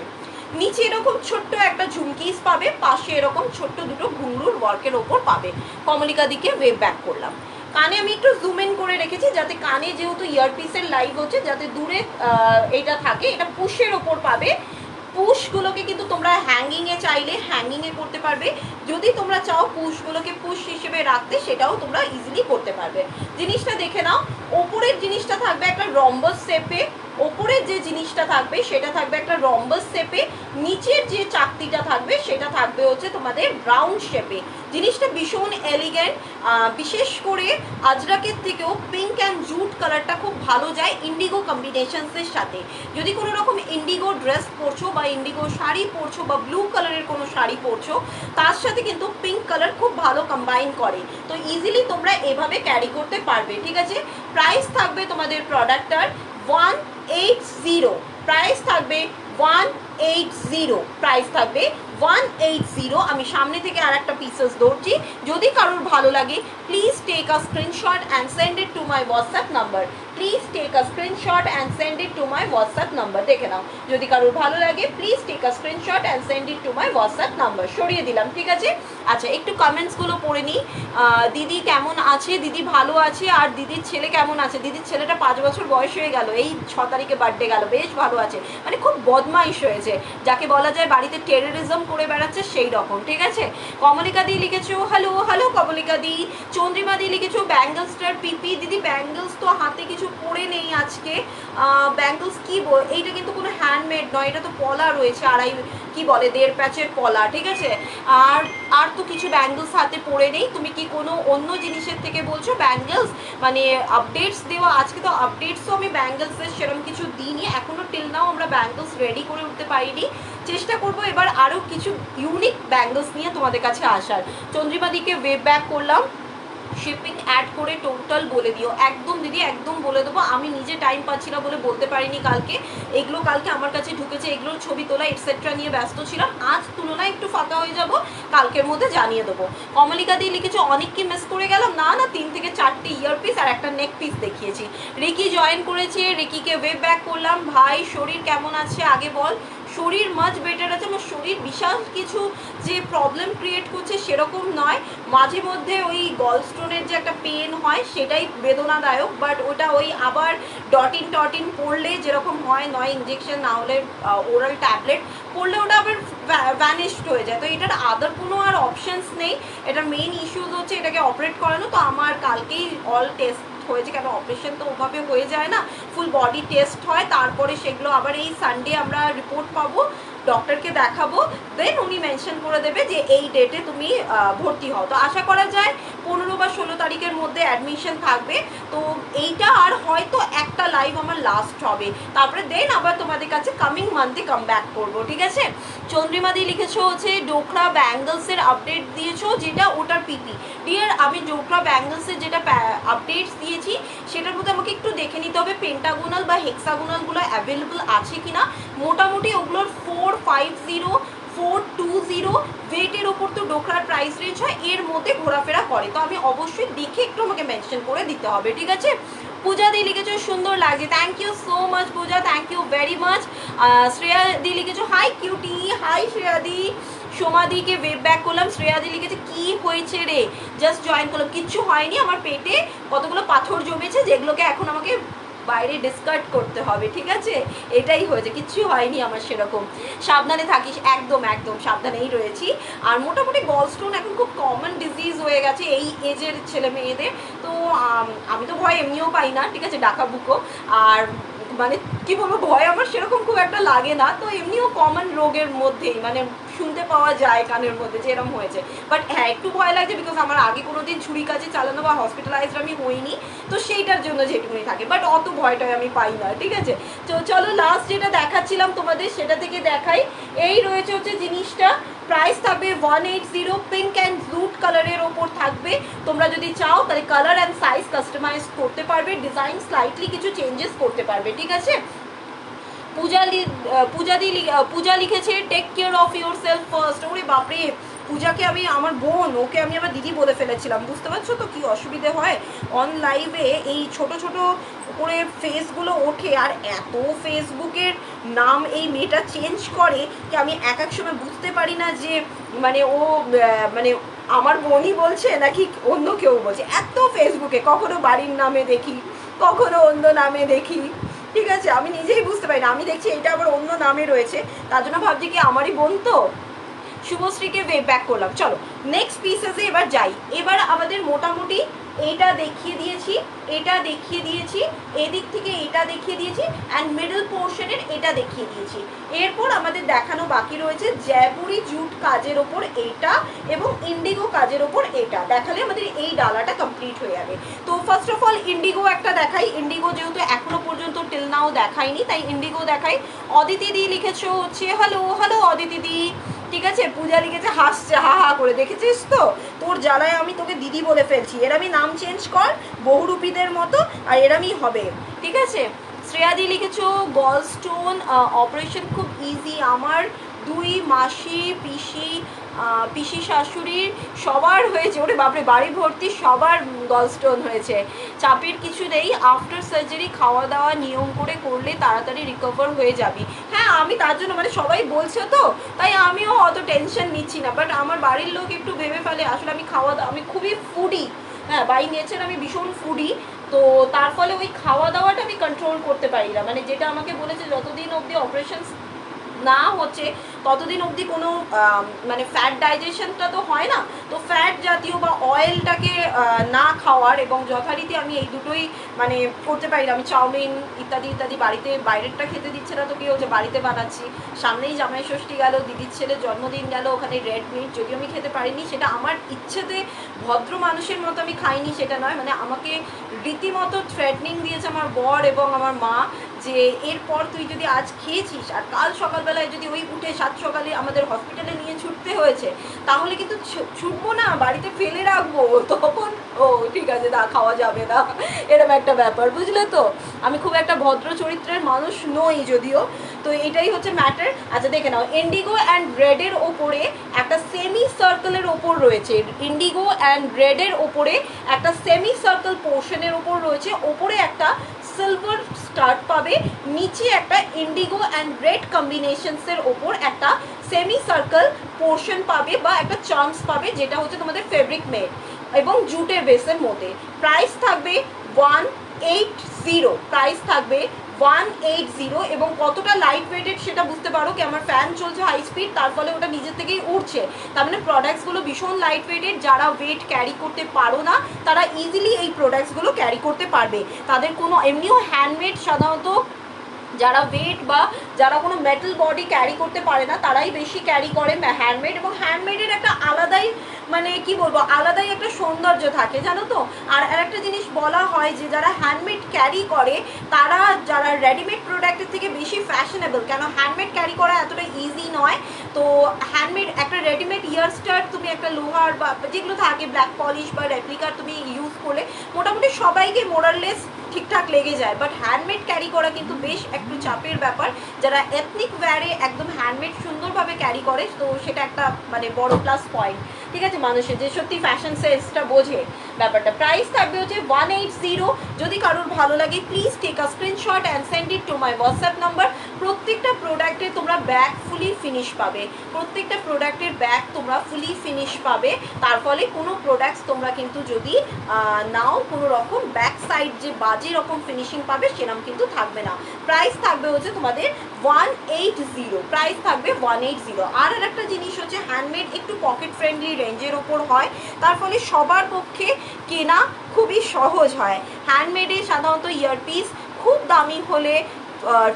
Speaker 1: নিচে এরকম ছোট্ট একটা ঝুমকিস পাবে, পাশে এরকম ছোট্ট দুটো ঘুংরুর ওয়ার্কের ওপর পাবে। কমলিকা দিকে ওয়েব ব্যাক করলাম। কানে আমি একটু জুম ইন করে রেখেছি যাতে কানে যেহেতু ইয়ারপিসের লাইভ হচ্ছে যাতে দূরে এটা থাকে, এটা পুশের ওপর পাবে, পুশগুলোকে কিন্তু তোমরা হ্যাঙ্গিংয়ে চাইলে হ্যাঙ্গিংয়ে করতে পারবে, যদি তোমরা চাও পুশগুলোকে পুশ হিসেবে রাখতে সেটাও তোমরা ইজিলি করতে পারবে। জিনিসটা দেখে নাও, ওপরের জিনিসটা থাকবে একটা রম্বাস শেপে, ওপরের যে জিনিসটা থাকবে সেটা থাকবে একটা রম্বাস শেপে, নিচের যে চাকতিটা থাকবে সেটা থাকবে হচ্ছে তোমাদের রাউন্ড শেপে। জিনিসটা ভীষণ এলিগেন্ট, বিশেষ করে আজরাকের থেকেও পিঙ্ক অ্যান্ড জুট কালারটা খুব ভালো যায় ইন্ডিগো কম্বিনেশনসের সাথে। যদি কোনো রকম ইন্ডিগো ড্রেস পরছো বা ইন্ডিগো শাড়ি পরছো বা ব্লু কালারের কোনো শাড়ি পরছো, তার সাথে কিন্তু পিঙ্ক কালার খুব ভালো কম্বাইন করে, তো ইজিলি তোমরা এভাবে ক্যারি করতে পারবে। ঠিক আছে, প্রাইস থাকবে তোমাদের প্রোডাক্টটার 180, প্রাইস থাকবে 180, প্রাইস থাকবে 180। আমি সামনে থেকে আর একটা পিসেস ধরছি, যদি কারোর ভালো লাগে please take a screenshot and send it to my WhatsApp number, please take a screenshot and send it to my WhatsApp number. দেখে নাও, যদি কারোর ভালো লাগে please take a screenshot and send it to my WhatsApp number. সরিয়ে দিলাম, ঠিক আছে। আচ্ছা, একটু কমেন্টসগুলো পড়ে নিই। দিদি কেমন আছে? দিদি ভালো আছে। আর দিদির ছেলে কেমন আছে? দিদির ছেলেটা 5 বছর বয়স হয়ে গেল, এই 6 তারিখে বার্থডে গেল, বেশ ভালো আছে, মানে খুব বদমাইশ হয়েছে, যাকে বলা যায় বাড়িতে টেররিজম করে বেড়াচ্ছে সেই রকম। ঠিক আছে, কমলিকা দি লিখেছো হ্যালো হ্যালো কমলিকা দি। চন্দ্রিমা দি লিখেছো ব্যাঙ্গল স্টার পিপি। দিদি ব্যাঙ্গলস তো হাতে কিছু পরে নেই আজকে, ব্যাঙ্গলস কি এইটা কিন্তু কোনো হ্যান্ডমেড নয়, এটা তো পলা রয়েছে, কি বলে 1.5 প্যাচের পলা। ঠিক আছে, আর তো কিছু ব্যাঙ্গলস হাতে পরে নেই। তুমি কি কোনো অন্য জিনিসের থেকে বলছো ব্যাঙ্গলস, মানে আপডেটস দেওয়া? আজকে তো আপডেটসও আমি ব্যাঙ্গলসের সেরকম কিছু দিইনি এখনও, টিল নাও আমরা ব্যাঙ্গলস রেডি করে উঠতে পারিনি। চেষ্টা করবো এবার আরও কিছু ইউনিক ব্যাঙ্গলস নিয়ে তোমাদের কাছে আসার। চন্দ্রিমাদিকে ওয়েব ব্যাক করলাম, শিপিং অ্যাড করে টোটাল বলে দিও। একদম দিদি, একদম বলে দেবো। আমি নিজে টাইম পাচ্ছি না বলে বলতে পারিনি কালকে, এগুলো কালকে আমার কাছে ঢুকেছে, এগুলোর ছবি তোলা এটসেট্রা নিয়ে ব্যস্ত ছিলাম। আজ তুলনায় একটু ফাঁকা হয়ে যাব, কালকের মধ্যে জানিয়ে দেবো। কমলিকা দিয়ে লিখেছো অনেক কি মিস করে গেলাম? না না, 3 থেকে 4টে ইয়ার পিস আর একটা নেক পিস দেখিয়েছি। রিকি জয়েন করেছে, রিকিকে ওয়েব ব্যাক করলাম। ভাই শরীর কেমন আছে আগে বল। শরীর মাছ বেটার আছে, আমার শরীর বিশাল কিছু যে প্রবলেম ক্রিয়েট করছে সেরকম নয়, মাঝে মধ্যে ওই গল স্টোনের যে একটা পেন হয় সেটাই বেদনাদায়ক, বাট ওটা ওই আবার ডটিন পড়লে যেরকম হয়, নয় ইঞ্জেকশন না হলে ওরাল ট্যাবলেট পড়লে ওটা আবার ভ্যানিশড হয়ে যায়, তো এটার আদার কোনো আর অপশানস নেই। এটার মেইন ইস্যুজ হচ্ছে এটাকে অপারেট করানো, তো আমার কালকেই অল টেস্ট হয়েছে, কেন অপারেশন তো ওভাবে হয়ে যায় না, ফুল বডি টেস্ট হয়, তারপরে সেগুলো আবার এই সানডে আমরা রিপোর্ট পাবো, ডক্টরকে দেখাবো, দেন উনি মেনশন করে দেবে যে এই ডেটে তুমি ভর্তি হও। তো আশা করা যায় 15 বা 16 তারিখের মধ্যে অ্যাডমিশন থাকবে। তো এইটা আর হয়তো একটা লাইভ আমার লাস্ট হবে, তারপরে দেন আবার তোমাদের কাছে কামিং মান্থে কাম ব্যাক করবো। ঠিক আছে, চন্দ্রিমাদি লিখেছো হচ্ছে ডোকরা ব্যাঙ্গলসের আপডেট দিয়েছো, যেটা ওটার পিপি। ডিয়ার, আমি ডোকরা ব্যাঙ্গলসের যেটা আপডেটস দিয়েছি সেটার মধ্যে আমাকে একটু দেখে নিতে হবে পেন্টাগোনাল বা হেক্সাগোনালগুলো অ্যাভেলেবল আছে কিনা। মোটামুটি ওগুলোর 450 420 ওয়েটের ওপর তো ডোকরার প্রাইস রেঞ্জ হয়, এর মধ্যে ঘোরাফেরা করে, তো আমি অবশ্যই দেখে একটু আমাকে মেনশন করে দিতে হবে। ঠিক আছে, পূজা দি লিখেছো সুন্দর লাগছে, thank you so much Puja, thank you very much. Shreya di লিখেছো hi cutie, hi Shreya di. সোমাদিকে ওয়েব ব্যাক করলাম। শ্রেয়া দি লিখেছে কি হয়েছে রে, জাস্ট জয়েন করলাম, কিচ্ছু হয়নি, আমার পেটে কতগুলো পাথর জমেছে যেগুলোকে এখন আমাকে বাইরে ডিসকার্ড করতে হবে। ঠিক আছে, এটাই হয়েছে, কিচ্ছু হয়নি আমার সেরকম। সাবধানে থাকিস, একদম একদম সাবধানেই রয়েছি। আর মোটামুটি গলস্টোন এখন খুব কমন ডিজিজ হয়ে গেছে এই এজের ছেলে মেয়েদের, তো আমি তো ভয় এমনিও পাই না, ঠিক আছে, ডাকা বুকো। আর মানে কি বলবো, ভয় আমার সেরকম খুব একটা লাগে না, তো এমনিও কমন রোগের মধ্যেই মানে শুনতে পাওয়া যায় কানের মধ্যে যে এরকম হয়েছে। বাট হ্যাঁ, একটু ভয় লাগছে বিকজ আমার আগে কোনো দিন ছুরি কাজে চালানো বা হসপিটালাইজড আমি হইনি, তো সেইটার জন্য যেটুকুনি থাকে, বাট অত ভয়টাই আমি পাই না। ঠিক আছে, তো চলো লাস্ট যেটা দেখাচ্ছিলাম তোমাদের সেটা থেকে দেখাই। এই রয়েছে হচ্ছে জিনিসটা, প্রাইস থাকবে 180, পিঙ্ক অ্যান্ড জুট কালারের ওপর থাকবে। তোমরা যদি চাও তাহলে কালার অ্যান্ড সাইজ কাস্টমাইজ করতে পারবে, ডিজাইন স্লাইটলি কিছু চেঞ্জেস করতে পারবে। ঠিক আছে, পূজা লিখেছে take care of yourself first. ওরে বাপরে, পূজাকে আমি আমার বোন, ওকে আমি আমার দিদি বলে ফেলেছিলাম, বুঝতে পারছো তো কি অসুবিধে হয়। অন লাইভে এই ছোট ছোট করে ফেসগুলো ওঠে, আর এত ফেসবুকের নাম এই মেয়েটা চেঞ্জ করে কি আমি এক এক সময় বুঝতে পারি না যে মানে ও মানে আমার বোনই বলছে নাকি অন্য কেউ বলছে। এত ফেসবুকে কখনো বাড়ির নামে দেখি, কখনো অন্য নামে দেখি, ঠিক আছে, আমি নিজেই বুঝতে পারি না, আমি দেখছি এটা আবার অন্য নামে রয়েছে, তার জন্য ভাবছি কি আমারই বোন তো। শুভশ্রীকে ব্যাক করলাম। চলো নেক্সট পিসেসে এবার যাই। এবার আমাদের মোটামুটি এটা দেখিয়ে দিয়েছি, এটা দেখিয়ে দিয়েছি, এদিক থেকে এটা দেখিয়ে দিয়েছি, অ্যান্ড মিডল পোর্শনের এটা দেখিয়ে দিয়েছি। এরপর আমাদের দেখানো বাকি রয়েছে জয়পুরি জুট কাজের ওপর এটা এবং ইন্ডিগো কাজের ওপর এটা। দেখালে আমাদের এই ডালাটা কমপ্লিট হয়ে যাবে। তো ফার্স্ট অফ অল ইন্ডিগো একটা দেখাই। ইন্ডিগো যেহেতু এখনো পর্যন্ত টিল নাও দেখাইনি, তাই ইন্ডিগো দেখাই। অদিতি দি লিখেছো হচ্ছে হ্যালো হ্যালো অদিতি দি, ঠিক আছে। পূজা লিখেছে হাসছে হা হা করে, দেখেছিস তো, তোর জ্বালায় আমি তোকে দিদি বলে ফেলছি। এরমই নাম চেঞ্জ কর বহুরূপীদের মতো, আর এরমই হবে, ঠিক আছে। শ্রেয়াদি লিখেছো গল স্টোন অপারেশন খুব ইজি, আমার 2 মাসি পিসি শাশুড়ির সবার হয়েছে। ওরে বাপরে, বাড়ি ভর্তি সবার গলস্টোন হয়েছে। চাপের কিছু নেই, আফটার সার্জারি খাওয়া দাওয়া নিয়ম করে করলে তাড়াতাড়ি রিকভার হয়ে যাবি। হ্যাঁ, আমি তার জন্য মানে সবাই বলছে তো, তাই আমিও অত টেনশন নিচ্ছি না। বাট আমার বাড়ির লোক একটু ভেবে ফেলে, আসলে আমি খাওয়া দাওয়া, আমি খুবই ফুডি, হ্যাঁ বাই নেচার আমি ভীষণ ফুডি। তো তার ফলে ওই খাওয়া দাওয়াটা আমি কন্ট্রোল করতে পারি না। মানে যেটা আমাকে বলেছে যতদিন অবধি অপারেশন না হচ্ছে ততদিন অবধি কোনো মানে ফ্যাট ডাইজেশনটা তো হয় না। তো ফ্যাট জাতীয় বা অয়েলটাকে না খাওয়ার, এবং যথারীতি আমি এই দুটোই মানে করতে পারি না। আমি চাউমিন ইত্যাদি ইত্যাদি বাড়িতে, বাইরেরটা খেতে দিচ্ছে না তো কী হচ্ছে, বাড়িতে বানাচ্ছি। সামনেই জামাই ষষ্ঠী গেল, দিদির ছেলের জন্মদিন গেল, ওখানে রেড মিট যদিও আমি খেতে পারিনি, সেটা আমার ইচ্ছেতে, ভদ্র মানুষের মতো আমি খাইনি সেটা নয়। মানে আমাকে রীতিমতো থ্রেটনিং দিয়েছে আমার বর এবং আমার মা, যে এরপর তুই যদি আজ খেয়েছিস আর কাল সকালবেলায় যদি ওই উঠে 7 সকালে আমাদের হসপিটালে নিয়ে ছুটতে হয়েছে, তাহলে কিন্তু ছুটবো না, বাড়িতে ফেলে রাখবো, তখন ও ঠিক আছে দা খাওয়া যাবে না, এরকম একটা ব্যাপার, বুঝলে তো। আমি খুব একটা ভদ্র চরিত্রের মানুষ নই যদিও, তো এটাই হচ্ছে ম্যাটার। আচ্ছা দেখে নাও, ইন্ডিগো অ্যান্ড রেডের ওপরে একটা সেমি সার্কেলের ওপর রয়েছে, ইন্ডিগো অ্যান্ড রেডের ওপরে একটা সেমি সার্কেল পোর্শনের ওপর রয়েছে, ওপরে একটা সিলভার স্টার্ট পাবে, নিচে একটা ইন্ডিগো অ্যান্ড রেড কম্বিনেশনসের ওপর একটা সেমি সার্কেল পোর্শন পাবে বা একটা চান্স পাবে, যেটা হচ্ছে তোমাদের ফেব্রিক মেড এবং জুটের বেসের মধ্যে। প্রাইস থাকবে 180, প্রাইস থাকবে 180। এবং কতটা লাইট ওয়েটেড সেটা বুঝতে পারো কি, আমার ফ্যান চলছে হাই স্পিড, তার ফলে ওটা নিজের থেকেই উঠছে। তার মানে প্রোডাক্টসগুলো ভীষণ লাইট ওয়েটেড। যারা ওয়েট ক্যারি করতে পারো না তারা ইজিলি এই প্রোডাক্টসগুলো ক্যারি করতে পারবে। তাদের কোনো এমনিও হ্যান্ডমেড, সাধারণত যারা ওয়েট বা যারা কোনো মেটাল বডি ক্যারি করতে পারে না তারাই বেশি ক্যারি করে হ্যান্ডমেড, এবং হ্যান্ডমেডের একটা আলাদাই মানে কি বলবো, আলাদাই একটা সৌন্দর্য থাকে জানো তো। আর একটা জিনিস বলা হয় যে যারা হ্যান্ডমেড ক্যারি করে তারা, যারা রেডিমেড প্রোডাক্টের থেকে বেশি ফ্যাশনেবল, কেন হ্যান্ডমেড ক্যারি করা এতটা ইজি নয়। তো হ্যান্ডমেড একটা রেডিমেড ইয়ারস্টার তুমি একটা লোহার বা যেগুলো থাকে ব্ল্যাক পলিশ বা রেপ্লিকার তুমি ইউজ করলে মোটামুটি সবাইকে মোরাললেস ঠিকঠাক লেগে যায়। বাট হ্যান্ডমেড ক্যারি করা কিন্তু বেশ একটু চাপের ব্যাপার। যারা এথনিক ওয়্যারে একদম হ্যান্ডমেড সুন্দরভাবে ক্যারি করে, তো সেটা একটা মানে বড় প্লাস পয়েন্ট, ঠিক আছে, মানুষের যে সত্যি ফ্যাশন সেন্সটা বোঝে ব্যাপারটা। প্রাইস থাকবে হচ্ছে 180। যদি কারোর ভালো লাগে please take a screenshot and send it to my WhatsApp number. প্রত্যেকটা প্রোডাক্টে তোমরা ব্যাগ ফুলি ফিনিশ পাবে, প্রত্যেকটা প্রোডাক্টের ব্যাগ তোমরা ফুলি ফিনিশ পাবে। তার ফলে কোনো প্রোডাক্টস তোমরা কিন্তু যদি নাও কোনো রকম ব্যাক সাইড যে বাজে রকম ফিনিশিং পাবে সেরকম কিন্তু থাকবে না। প্রাইস থাকবে হচ্ছে তোমাদের 180, প্রাইস থাকবে 180। আর একটা জিনিস হচ্ছে হ্যান্ডমেড একটু পকেট ফ্রেন্ডলি রেঞ্জের ওপর হয়, তার ফলে সবার পক্ষে কেনা খুবই সহজ হয়। হ্যান্ডমেডে সাধারণত ইয়ারপিস খুব দামি হলে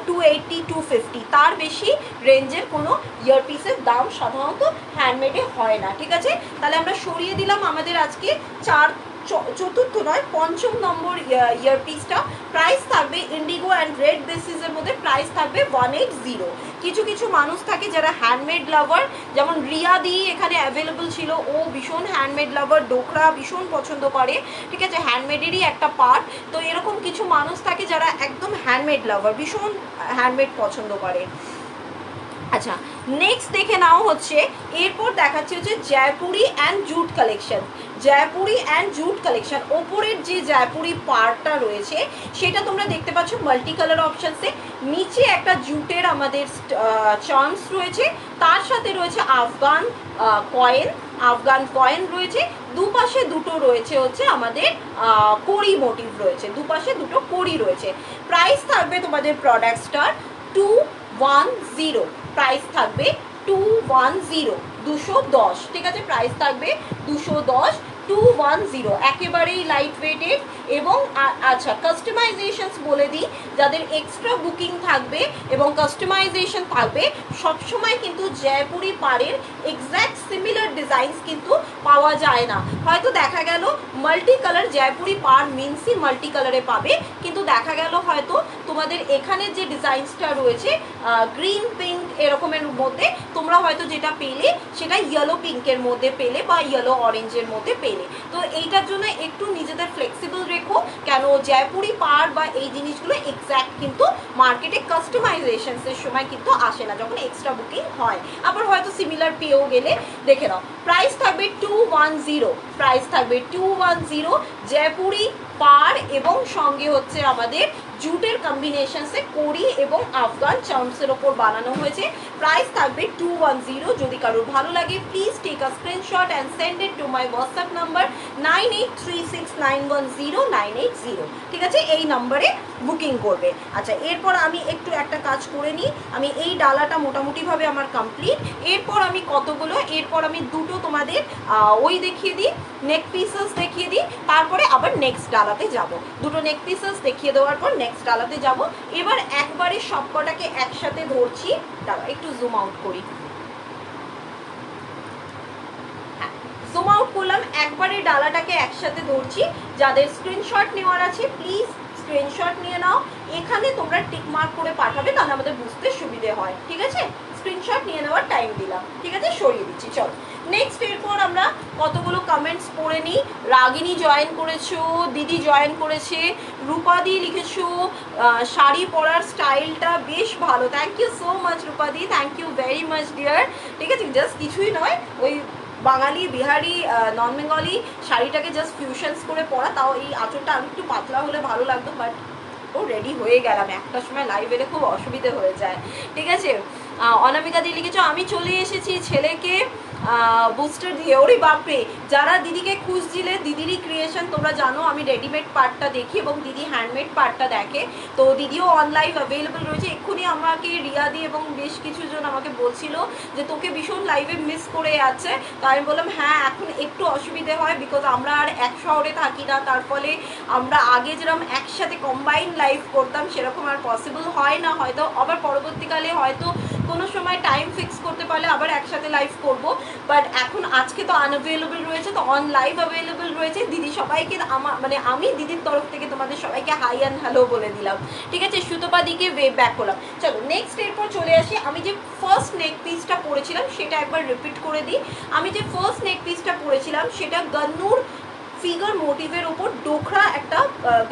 Speaker 1: 280 250, তার বেশি রেঞ্জের কোনো ইয়ারপিসের দাম সাধারণত হ্যান্ডমেডে হয় না, ঠিক আছে। তাহলে আমরা সরিয়ে দিলাম আমাদের আজকে চতুর্থ নয় 5ম নম্বর ইয়ারপিসটা। প্রাইস থাকবে ইন্ডিগো অ্যান্ড রেড বেসিসের মধ্যে, প্রাইস থাকবে 180। কিছু কিছু মানুষ থাকে যারা হ্যান্ডমেড লাভার, যেমন রিয়া দি এখানে অ্যাভেলেবল ছিল, ও ভীষণ হ্যান্ডমেড লাভার, ডোকরা ভীষণ পছন্দ করে, ঠিক আছে, হ্যান্ডমেডেরই একটা পার্ট। তো এরকম কিছু মানুষ থাকে যারা একদম হ্যান্ডমেড লাভার, ভীষণ হ্যান্ডমেড পছন্দ করে। আচ্ছা নেক্সট দেখে নাও হচ্ছে, এরপর দেখাচ্ছে হচ্ছে Jaipuri and jute collection. Jaipuri and jute collection, ওপরের যে জয়পুরি পার্টটা রয়েছে সেটা তোমরা দেখতে পাচ্ছ মাল্টি কালার অপশানসে। নিচে একটা জুটের আমাদের চার্মস রয়েছে, তার সাথে রয়েছে আফগান কয়েন, আফগান কয়েন রয়েছে, দুপাশে দুটো রয়েছে হচ্ছে আমাদের কড়ি মোটিভ রয়েছে, দুপাশে দুটো কড়ি রয়েছে। প্রাইস থাকবে তোমাদের প্রোডাক্টসটার 210, প্রাইস থাকবে 210, 210, ঠিক আছে, প্রাইস থাকবে 210, 210, একেবারেই লাইট ওয়েটেড। এবং আচ্ছা কাস্টমাইজেশনস বলে দিই, যাদের এক্সট্রা বুকিং থাকবে এবং কাস্টমাইজেশন থাকবে, সবসময় কিন্তু জয়পুরি পাড়ের এক্স্যাক্ট সিমিলার ডিজাইনস কিন্তু পাওয়া যায় না। হয়তো দেখা গেল মাল্টি কালার, জয়পুরি পাড় মিন্সই মাল্টি কালারে পাবে, কিন্তু দেখা গেল হয়তো তোমাদের এখানে যে ডিজাইনসটা রয়েছে গ্রিন পিঙ্ক এরকমের মধ্যে, তোমরা হয়তো যেটা পেলে সেটা ইয়েলো পিঙ্কের মধ্যে পেলে বা ইয়েলো অরেঞ্জের মধ্যে পেলে। তো এইটার জন্য একটু নিজেদের ফ্লেক্সিবল রেখো, কেন জয়পুরি পাড় বা এই জিনিসগুলো এক্স্যাক্ট কিন্তু মার্কেটে কাস্টমাইজেশনসের সময় কিন্তু আসে না, যখন এক্সট্রা বুকিং হয়। আবার হয়তো সিমিলার পেয়েও গেলে দেখে নাও। প্রাইস থাকবে 210, প্রাইস থাকবে 210, জয়পুরি পাড় এবং সঙ্গে হচ্ছে আমাদের জুটের কম্বিনেশনসে কড়ি এবং আফগান চার্মসের ওপর বানানো হয়েছে। প্রাইস থাকবে 210। যদি কারোর ভালো লাগে please take a screenshot and send it to my WhatsApp number 9836910980, ঠিক আছে, এই নাম্বারে বুকিং করবে। আচ্ছা, এরপর আমি একটু একটা কাজ করে নিই, আমি এই ডালাটা মোটামুটিভাবে আমার কমপ্লিট। এরপর আমি কতগুলো, এরপর আমি দুটো তোমাদের ওই দেখিয়ে দিই, নেক পিসেস দেখিয়ে দিই, তারপরে আবার নেক্সট ডালাতে যাব। দুটো নেক পিসেস দেখিয়ে দেওয়ার পর নেক্সট ডালাতে যাব। এবার একবারে সবকটাকে একসাথে ধরছি, দাঁড়া একটু জুম আউট করি, জুম আউট করলাম, একবারে ডালাটাকে একসাথে ধরছি। যাদের স্ক্রিনশট নেওয়ার আছে প্লিজ স্ক্রিনশট নিয়ে নাও, এখানে তোমরা টিক মার্ক করে পাঠাবে, তাহলে আমাদের বুঝতে সুবিধে হয়, ঠিক আছে। স্ক্রিনশট নিয়ে নেওয়ার টাইম দিলাম, ঠিক আছে, সরিয়ে দিচ্ছি। চল নেক্সট, এরপর আমরা কতগুলো কমেন্টস পড়ে নিই। রাগিনী জয়েন করেছো, দিদি জয়েন করেছে, রূপাদি লিখেছো শাড়ি পরার স্টাইলটা বেশ ভালো, থ্যাংক ইউ সো মাচ রূপাদি, thank you very much dear, ঠিক আছে। জাস্ট কিছুই নয়, ওই বাঙালি বিহারি নন বেঙ্গলি শাড়িটাকে জাস্ট ফিউশনস করে পরা, তাও এই আঁচলটা আর একটু পাতলা হলে ভালো লাগতো, বাট ও রেডি হয়ে গেলাম, একটা সময় লাইভ এলে খুব অসুবিধে হয়ে যায়, ঠিক আছে। অনামিকা দি লিখেছো আমি চলে এসেছি ছেলেকে বুস্টার দিয়ে। ওরে বাপরে, যারা দিদিকে খুঁজছিলে, দিদিরই ক্রিয়েশন, তোমরা জানো আমি রেডিমেড পার্টটা দেখি এবং দিদি হ্যান্ডমেড পার্টটা দেখে, তো দিদিও অনলাইভ অ্যাভেলেবল রয়েছে। এক্ষুনি আমাকে রিয়াদি এবং বেশ কিছু জন আমাকে বলছিল যে তোকে ভীষণ লাইভে মিস করে যাচ্ছে, তো আমি বললাম হ্যাঁ এখন একটু অসুবিধে হয়, বিকজ আমরা আর এক শহরে থাকি না, তার ফলে আমরা আগে যেরকম একসাথে কম্বাইন লাইভ করতাম সেরকম আর পসিবল হয় না, হয়তো আবার পরবর্তীকালে হয়তো কোনো সময় টাইম ফিক্স করতে পারলে আবার একসাথে লাইভ করব, বাট এখন আজকে তো আনঅ্যাভেলেবল রয়েছে, তো অন লাইভ অ্যাভেলেবল রয়েছে। দিদি সবাইকে মানে আমি দিদির তরফ থেকে তোমাদের সবাইকে হাই অ্যান্ড হ্যালো বলে দিলাম, ঠিক আছে। সুতপা দিকে ওয়ে ব্যাক করলাম। চলো নেক্সট, এরপর চলে আসি। আমি যে ফার্স্ট নেক পিসটা পরেছিলাম সেটা একবার রিপিট করে দিই। আমি যে ফার্স্ট নেক পিসটা পরেছিলাম সেটা গান্নুর ফিগার মোটিভের ওপর ডোকরা, একটা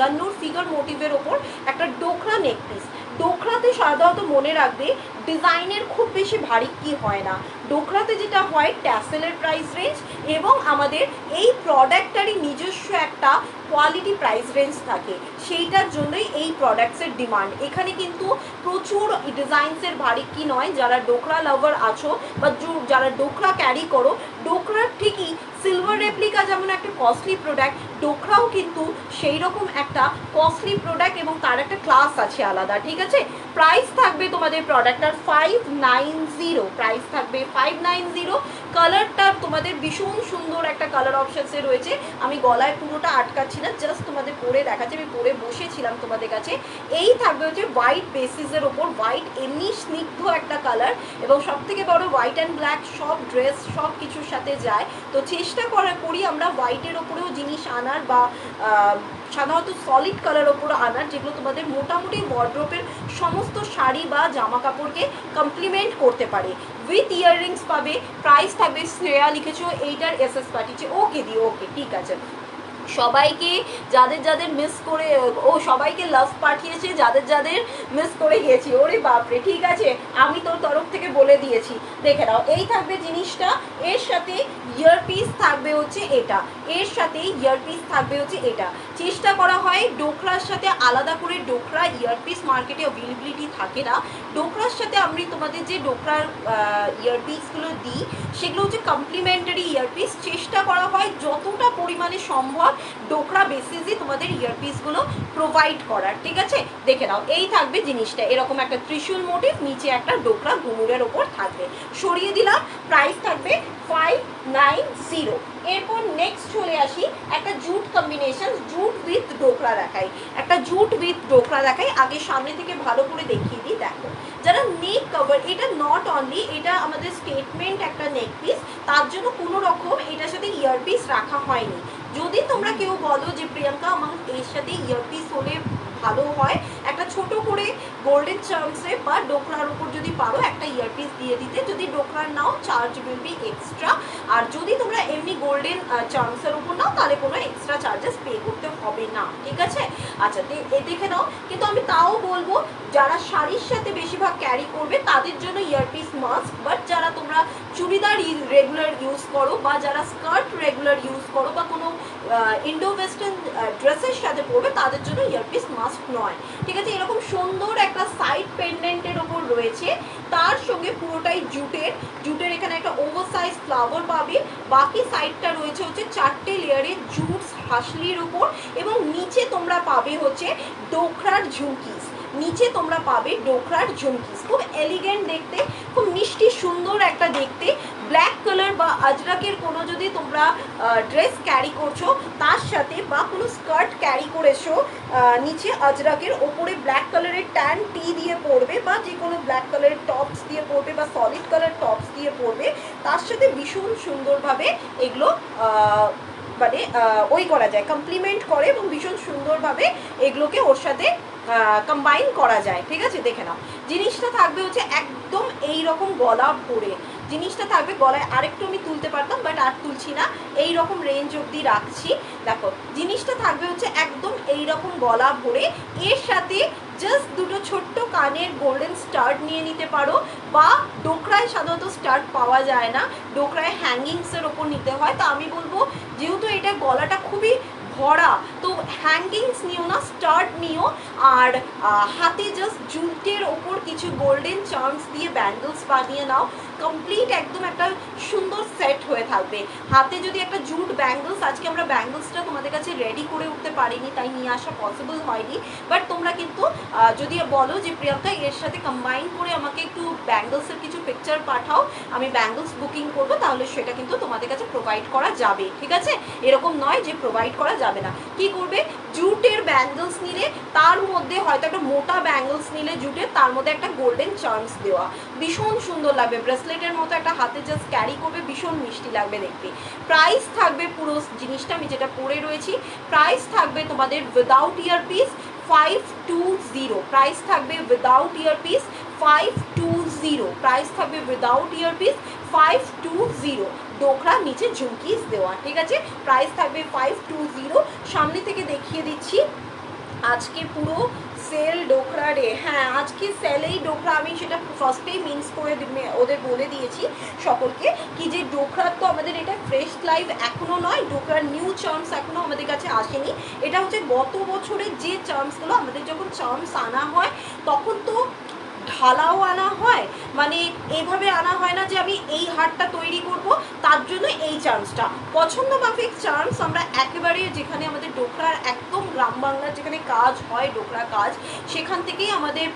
Speaker 1: গান্নুর ফিগার মোটিভের ওপর একটা ডোকরা নেক পিস। ডোকরাতে সাধারণত মনে রাখবে ডিজাইনের খুব বেশি ভারী কি হয় না, ডোকরাতে যেটা হয় ট্যাসেলের প্রাইস রেঞ্জ এবং আমাদের এই প্রোডাক্টটারই নিজস্ব একটা কোয়ালিটি প্রাইস রেঞ্জ থাকে, সেইটার জন্যই এই প্রোডাক্টসের ডিমান্ড। এখানে কিন্তু প্রচুর ডিজাইনসের ভারী কি নয়, যারা ডোকরা লাভার আছো বা যারা ডোকরা ক্যারি করো, ডোকরার ঠিকই সিলভার রেপ্লিকা যেমন একটা কস্টলি প্রোডাক্ট, ডোকরাও কিন্তু সেই রকম একটা কস্টলি প্রোডাক্ট এবং তার একটা ক্লাস আছে আলাদা, ঠিক আছে। প্রাইস থাকবে তোমাদের প্রোডাক্টটার 590, প্রাইস থাকবে 590। কালারটা তোমাদের ভীষণ সুন্দর একটা কালার অপশানসে রয়েছে, আমি গলায় পুরোটা আটকাচ্ছি না, জাস্ট তোমাদের পরে দেখাচ্ছি, আমি পরে বসেছিলাম তোমাদের কাছে। এই থাকবে হচ্ছে হোয়াইট বেসিসের ওপর, হোয়াইট এমনি স্নিগ্ধ একটা কালার, এবং সব থেকে বড় হোয়াইট অ্যান্ড ব্ল্যাক সব ড্রেস সব কিছুর সাথে যায়, তো চেষ্টা করি আমরা হোয়াইটের ওপরেও জিনিস আনার বা সাধারণত সলিড কালার ওপরে আনার, যেগুলো তোমাদের মোটামুটি ওয়ার্ড্রোপের সমস্ত শাড়ি বা জামা কাপড়কে কমপ্লিমেন্ট করতে পারে। উইথ ইয়াররিংস পাবে। প্রাইস থাকবে, শ্রেয়া লিখেছো এইটার এসএস পাঠিয়েছে, ওকে দি ওকে ঠিক আছে। সবাইকে যাদের যাদের মিস করে, ও সবাইকে লাভ পাঠিয়েছে যাদের যাদের মিস করে গিয়েছি। ওরে বাপরে, ঠিক আছে, আমি তোর তরফ থেকে বলে দিয়েছি। দেখে নাও, এই থাকবে জিনিসটা, এর সাথে ইয়ারপিস থাকবে হচ্ছে এটা, এর সাথে ইয়ারপিস থাকবে হচ্ছে এটা। চেষ্টা করা হয় ডোকরার সাথে আলাদা করে, ডোকরা ইয়ারপিস মার্কেটে অ্যাভেলেবিলিটি থাকে না। ডোকরার সাথে আমি তোমাদের যে ডোকরার ইয়ারপিসগুলো দিই সেগুলো হচ্ছে কমপ্লিমেন্টারি ইয়ারপিস। চেষ্টা করা হয় যতটা পরিমাণে সম্ভব ডোকরা বেসিসে তোমাদের ইয়ারপিসগুলো প্রোভাইড করার, ঠিক আছে। দেখে নাও, এই থাকবে জিনিসটা, এরকম একটা ত্রিশূল মোটিভ, নিচে একটা ডোকরা ঘুঙুরের ওপর থাকবে। সরিয়ে দিলাম, প্রাইস থাকবে 590। এরপর নেক্সট চলে আসি, একটা জুট কম্বিনেশন, জুট উইথ ডোকরা দেখাই, একটা জুট উইথ ডোকরা দেখাই। আগে সামনে থেকে ভালো করে দেখিয়ে দিই। দেখো, যারা নেক কভার, এটা নট অনলি, এটা আমাদের স্টেটমেন্ট একটা নেক পিস, তার জন্য কোনো রকম এটার সাথে ইয়ারপিস রাখা হয়নি। যদি তোমরা কেউ বলো যে প্রিয়াঙ্কা আমার এর সাথে ইয়ারপিস হলে ভালো হয়, একটা ছোট করে গোল্ডেন চার্মসে বা ডোকরার উপর যদি পারো একটা ইয়ারপিস দিয়ে দিতে, যদি ডোকরার নাও চার্জ উইল বি এক্সট্রা, আর যদি তোমরা এমনি গোল্ডেন চার্মসের উপর নাও তাহলে কোনো এক্সট্রা চার্জেস পে করতে হবে না, ঠিক আছে। আচ্ছা, দেখে নাও, কিন্তু আমি তাও বলবো যারা শাড়ির সাথে বেশিরভাগ ক্যারি করবে তাদের জন্য ইয়ারপিস মাস্ট, বাট যারা তোমরা চুড়িদার রেগুলার ইউজ করো বা যারা স্কার্ট রেগুলার ইউজ করো বা কোনো ইন্ডো ওয়েস্টার্ন ড্রেসের সাথে পরবে তাদের জন্য ইয়ারপিস মাস্ট নয়, ঠিক আছে। এরকম সুন্দর একটা সাইড পেন্ডেন্টের ওপর রয়েছে, তার সঙ্গে পুরোটাই জুটের, জুটের এখানে একটা ওভার সাইজ ফ্লাওয়ার পাবে, বাকি সাইডটা রয়েছে হচ্ছে 4টে লেয়ারের জুট হাসলির উপর, এবং নিচে তোমরা পাবে হচ্ছে ডোকরার ঝুমকিস, নিচে তোমরা পাবে ডোকরার ঝুমকিস। খুব এলিগেন্ট দেখতে, খুব মিষ্টি সুন্দর একটা দেখতে। ব্ল্যাক কালার বা আজরাকের কোনো যদি তোমরা ড্রেস ক্যারি করছো তার সাথে, বা কোনো স্কার্ট ক্যারি করেছো নিচে আজরাকের, ওপরে ব্ল্যাক কালারের ট্যান টি দিয়ে পরবে, বা যে কোনো ব্ল্যাক কালারের টপস দিয়ে পরবে বা সলিড কালার টপস দিয়ে পরবে, তার সাথে ভীষণ সুন্দরভাবে এগুলো মানে ওই করা যায়, কমপ্লিমেন্ট করে এবং ভীষণ সুন্দরভাবে এগুলোকে ওর সাথে কম্বাইন করা যায়, ঠিক আছে। দেখে নাও, জিনিসটা থাকবে হচ্ছে একদম এই রকম গলা ভরে, জিনিসটা থাকবে গলায়, আরেকটু আমি তুলতে পারতাম বাট আর তুলছি না, এই রকম রেঞ্জ অবধি রাখছি। দেখো, জিনিসটা থাকবে হচ্ছে একদম এই রকম গলা ভরে, এর সাথে জাস্ট দুটো ছোট্ট কানের গোল্ডেন স্টার্ট নিয়ে নিতে পারো, বা ডোকরায় সাধারণত স্টার্ট পাওয়া যায় না, ডোকরায় হ্যাঙ্গিংসের ওপর নিতে হয়। তো আমি বলবো যেহেতু এটা গলাটা খুবই ভরা, তো হ্যাঙ্গিংস নিও না, স্টার্ট নিও, আর হাতে জাস্ট জুটের ওপর কিছু গোল্ডেন চার্মস দিয়ে ব্যাঙ্গলস বানিয়ে নাও, কমপ্লিট একদম একটা সুন্দর সেট হয়ে থাকবে। হাতে যদি একটা জুট ব্যাঙ্গলস, আজকে আমরা ব্যাঙ্গলসটা তোমাদের কাছে রেডি করে উঠতে পারিনি তাই নিয়ে আসা পসিবল হয়নি, বাট তোমরা কিন্তু যদি বলো যে প্রিয়াঙ্কা এর সাথে কম্বাইন করে আমাকে একটু ব্যাঙ্গলসের কিছু পিকচার পাঠাও, আমি ব্যাঙ্গলস বুকিং করবো, তাহলে সেটা কিন্তু তোমাদের কাছে প্রোভাইড করা যাবে, ঠিক আছে। এরকম নয় যে প্রোভাইড করা যাবে না। কি করবে, জুটের ব্যাঙ্গলস নিলে তার মধ্যে হয়তো একটা মোটা ব্যাঙ্গলস নিলে জুটের, তার মধ্যে একটা গোল্ডেন চার্মস দেওয়া, ভীষণ সুন্দর লাগবে, ব্রেসলেটের মতো একটা হাতে জাস্ট ক্যারি করবে, ভীষণ মিষ্টি লাগবে দেখতে। প্রাইস থাকবে পুরো জিনিসটা আমি যেটা পরে রয়েছি, প্রাইস থাকবে তোমাদের উইদাউট ইয়ারপিস 520, প্রাইস থাকবে উইদাউট ইয়ারপিস 520, প্রাইস থাকবে উইদাউট ইয়ারপিস 520, ডোকরা নিচে ঝুমকিস দেওয়া, ঠিক আছে। প্রাইস থাকবে 520। সামনে থেকে দেখিয়ে দিচ্ছি, আজকে পুরো সেল ডোকরা রে, হ্যাঁ আজকে সেলেই ডোকরা, আমি সেটা ফার্স্টেই মিন্স করে ওদের বলে দিয়েছি সকলকে কি যে ডোকরার তো আমাদের এটা ফ্রেশ লাইভ এখনও নয়, ডোকরার নিউ চার্মস এখনও আমাদের কাছে আসেনি, এটা হচ্ছে গত বছরের যে চার্মসগুলো, আমাদের যখন চার্মস আনা হয় তখন তো ঢালাও আনা হয়, মানে এইভাবে আনা হয় না যে আমি এই হারটা তৈরি করব, তার জন্য এই চার্মসটা পছন্দ মাফিক চার্মস আমরা একেবারে যেখানে আমাদের ডোকরার একদম গ্রাম বাংলার যেখানে কাজ হয় ডোকরা কাজ, সেখান থেকেই আমাদের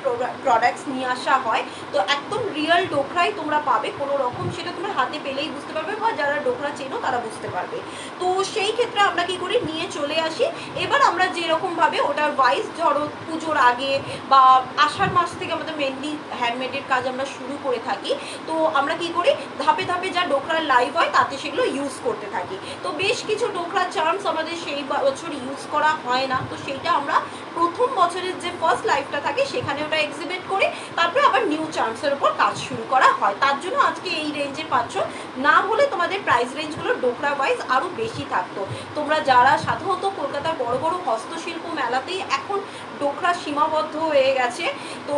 Speaker 1: প্রোডাক্টস নিয়ে আসা হয়। তো একদম রিয়েল ডোকরাই তোমরা পাবে, কোনো রকম সেটা তোমরা হাতে পেলেই বুঝতে পারবে, বা যারা ডোকরা চেনো তারা বুঝতে পারবে। তো সেই ক্ষেত্রে আমরা কি করি, নিয়ে চলে আসি। এবার আমরা যেরকমভাবে ওটার ওয়াইজ, ধরো পুজোর আগে বা আষাঢ় মাস থেকে আমাদের মেন হ্যান্ডমেডলি হ্যান্ডমেডের কাজ আমরা শুরু করে থাকি। তো আমরা কি করি, ধাপে ধাপে যা ডোকরার লাইভ হয় তাতে সেগুলো ইউজ করতে থাকি। তো বেশ কিছু ডোকরার চার্মস আমাদের সেই বছর ইউজ করা হয় না, তো সেইটা আমরা প্রথম বছরের যে ফার্স্ট লাইফটা থাকে সেখানে ওটা এক্সিবিট করে তারপরে আবার নিউ চার্মসের উপর কাজ শুরু করা হয়। তার জন্য আজকে এই রেঞ্জে পাচ্ছ, না হলে তোমাদের প্রাইস রেঞ্জগুলো ডোকরা ওয়াইজ আরও বেশি থাকতো। তোমরা যারা সাধারণত কলকাতার বড় বড় হস্তশিল্প মেলাতেই এখন ডোকরা সীমাবদ্ধ হয়ে গেছে, তো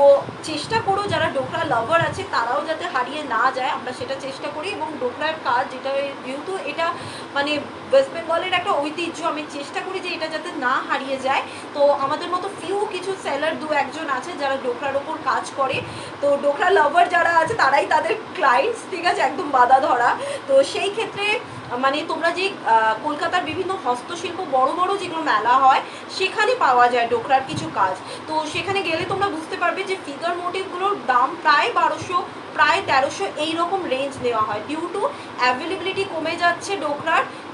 Speaker 1: চেষ্টা করো যারা ডোকরা লাভার আছে তারাও যাতে হারিয়ে না যায়, আমরা সেটা চেষ্টা করি। এবং ডোকরার কাজ যেটা যেহেতু এটা মানে ওয়েস্ট বেঙ্গলের একটা ঐতিহ্য, আমি চেষ্টা করি যে এটা যাতে না হারিয়ে যায়। তো আমাদের মতো ফিউ কিছু সেলার দু একজন আছে যারা ডোকরার ওপর কাজ করে, তো ডোকরা লাভার যারা আছে তারাই তাদের ক্লায়েন্টস, ঠিক আছে, একদম বাধা ধরা। তো সেই ক্ষেত্রে মানে তোমরা যে কলকাতার বিভিন্ন হস্তশিল্প বড় বড় যেগুলো মেলা হয় সেখানে পাওয়া যায় ডোকরার কিছু কাজ। তো সেখানে গেলে তোমরা বুঝতে পারবে যে ফিগার মোটিভগুলোর দাম প্রায় 1200 প্রায় 1300 এইরকম রেঞ্জ নেওয়া হয়, ডিউ টু অ্যাভেলেবিলিটি কমে যাচ্ছে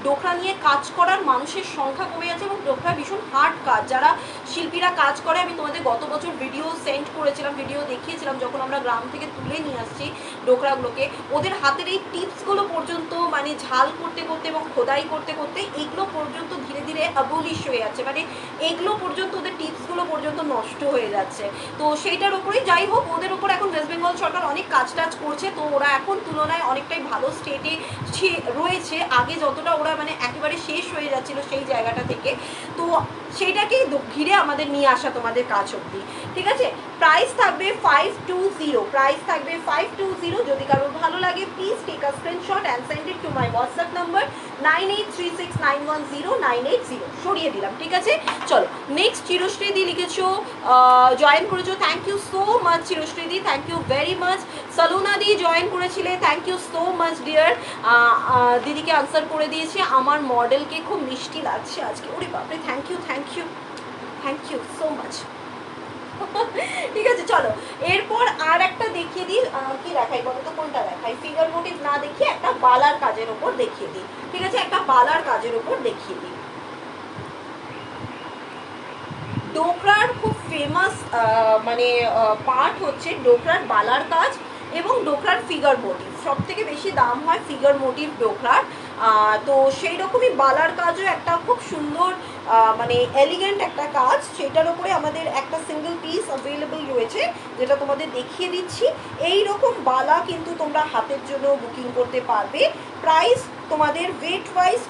Speaker 1: ডোকরা নিয়ে কাজ করার মানুষের সংখ্যা কমে যাচ্ছে। এবং ডোকরা ভীষণ হার্ড কাজ, যারা শিল্পীরা কাজ করে, আমি তোমাদের গত বছর ভিডিও সেন্ড করেছিলাম, ভিডিও দেখিয়েছিলাম যখন আমরা গ্রাম থেকে তুলে নিয়ে আসছি ডোকরাগুলোকে, ওদের হাতের এই টিপসগুলো পর্যন্ত মানে ঝাল করতে করতে এবং খোদাই করতে করতে এগুলো পর্যন্ত ধীরে ধীরে অ্যাবলিশ হয়ে যাচ্ছে, মানে এগুলো পর্যন্ত ওদের টিপসগুলো পর্যন্ত নষ্ট হয়ে যাচ্ছে। তো সেইটার ওপরেই যাই হোক, ওদের ওপর এখন ওয়েস্ট বেঙ্গল সরকার অনেক কাজ টাজ করছে, তো ওরা এখন তুলনায় অনেকটাই ভালো স্টেটে রয়েছে। আগে যতটা ওরা মানে একেবারে শেষ হয়ে যাচ্ছিল সেই জায়গাটা থেকে, তো সেইটাকেই ঘিরে আমাদের নিয়ে আসা তোমাদের কাজ অবধি, ঠিক আছে। প্রাইস থাকবে 520, প্রাইস থাকবে 520। যদি কারোর ভালো লাগে please take a screenshot and send it to my WhatsApp number 9836910980। সরিয়ে দিলাম, ঠিক আছে। চলো নেক্সট চিরশ্রীদি লিখেছো, জয়েন করেছো, থ্যাংক ইউ সো মাচ চিরশ্রীদি, thank you very much. Salona di join করেছিলে, thank you so much dear. দিদিকে আনসার করে দিয়েছি, আমার মডেলকে খুব মিষ্টি লাগছে আজকে, ওরে বাপরে, thank you thank you thank you so much. ঠিক আছে, চলো এরপর আর একটা দেখিয়ে দিই, কি দেখাই বলো তো, কোনটা দেখাই? ফিগার মোটিভ না দেখিয়ে একটা বালার কাজের ওপর দেখিয়ে দিই, ঠিক আছে, একটা বালার কাজের ওপর দেখিয়ে দিই। ডোকরার খুব ফেমাস মানে পার্ট হচ্ছে ডোকরার বালার কাজ এবং ডোকরার ফিগার মোটিভ। সব থেকে বেশি দাম হয় ফিগার মোটিভ ডোকরার। তো সেই রকমই বালার কাজও একটা খুব সুন্দর মানে এলিগেন্ট একটা কাজ, সেটার উপরে আমাদের একটা সিঙ্গেল পিস অ্যাভেলেবল রয়েছে যেটা তোমাদের দেখিয়ে দিচ্ছি। এই রকম বালা কিন্তু তোমরা হাতের জন্য বুকিং করতে পারবে। প্রাইস তোমাদের ওয়েট ওয়াইজ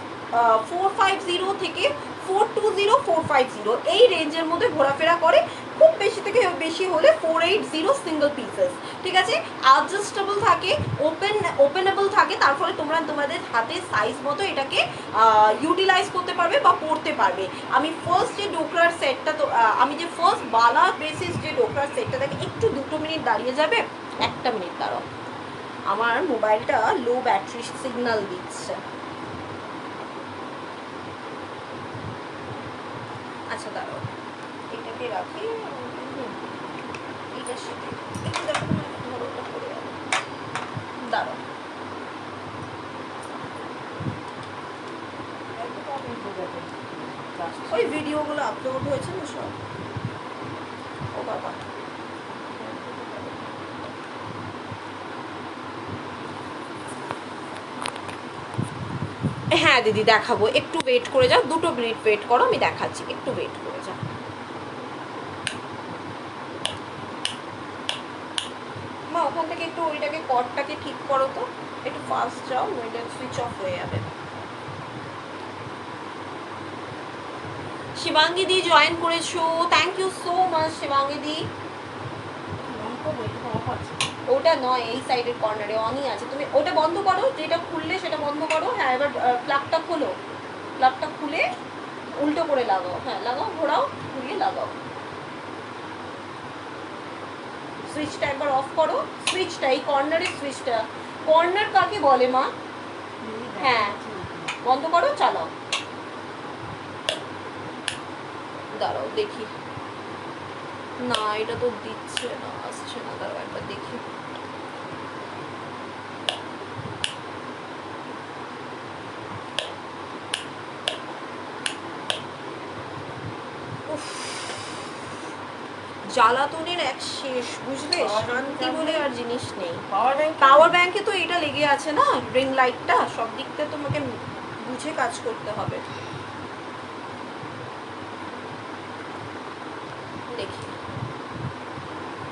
Speaker 1: 450 থেকে 420 450 এই রেঞ্জের মধ্যে ঘোরাফেরা করে, খুব বেশি থেকে বেশি হলে 480 সিঙ্গেল পিসেস, ঠিক আছে। অ্যাডজাস্টেবল থাকে, ওপেনেবল থাকে, তার ফলে তোমরা তোমাদের হাতের সাইজ মতো এটাকে ইউটিলাইজ করতে পারবে বা পরতে পারবে। আমি ফার্স্ট যে ডোকরার সেটটা, তো আমি যে ফার্স্ট বালা বেসিস যে ডোকরার সেটটা দেখে, একটু 2 মিনিট দাঁড়িয়ে যাবে, 1 মিনিট দাঁড়াও, আমার মোবাইলটা লো ব্যাটারি সিগন্যাল দিচ্ছে। আচ্ছা দাঁড়াও, এটাকে রাখি, এইটার সাথে একটু দেখো, ধরো ওটা পড়ে যাবে, দাঁড়াও। ওই ভিডিওগুলো আপলোড হয়েছে না সব, ও বাবা। হ্যাঁ দিদি দেখাবো, একটু ওয়েট করে যাও, 2 মিনিট ওয়েট করো, আমি দেখাচ্ছি, একটু ওয়েট করে যাও। মা ওখান থেকে একটু ওইটাকে কর্ডটাকে ঠিক করো তো, একটু ফাস্ট যাও, ওইটা সুইচ অফ হয়ে যাবে। শিবাঙ্গী দি জয়েন করেছো, thank you so much Shivangi di. ওটা নয়, এই সাইডের কর্নারে অনই আছে, তুমি ওটা বন্ধ করো, যেটা খুললে সেটা বন্ধ করো। হ্যাঁ এবার প্লাগটা খোলো, প্লাগটা খুলে উল্টো করে লাগাও, হ্যাঁ লাগাও, ঘোরাও, ঘুরিয়ে লাগাও। সুইচটা একবার অফ করো, সুইচটা এই কর্নারের সুইচটা, কর্নার কাকে বলে মা? হ্যাঁ বন্ধ করো, চালাও, দাঁড়াও দেখি, না এটা তো দিচ্ছে না, আসছে না, দাঁড়াও একবার দেখি। জ্বালাতনের এক শেষ, বুঝলে, শান্তি বলে আর জিনিস নেই।
Speaker 2: পাওয়ার
Speaker 1: পাওয়ার ব্যাংকে তো এটা লেগে আছে না, রিং লাইটটা, সব দিক থেকে তোমাকে বুঝে কাজ করতে হবে। দেখি,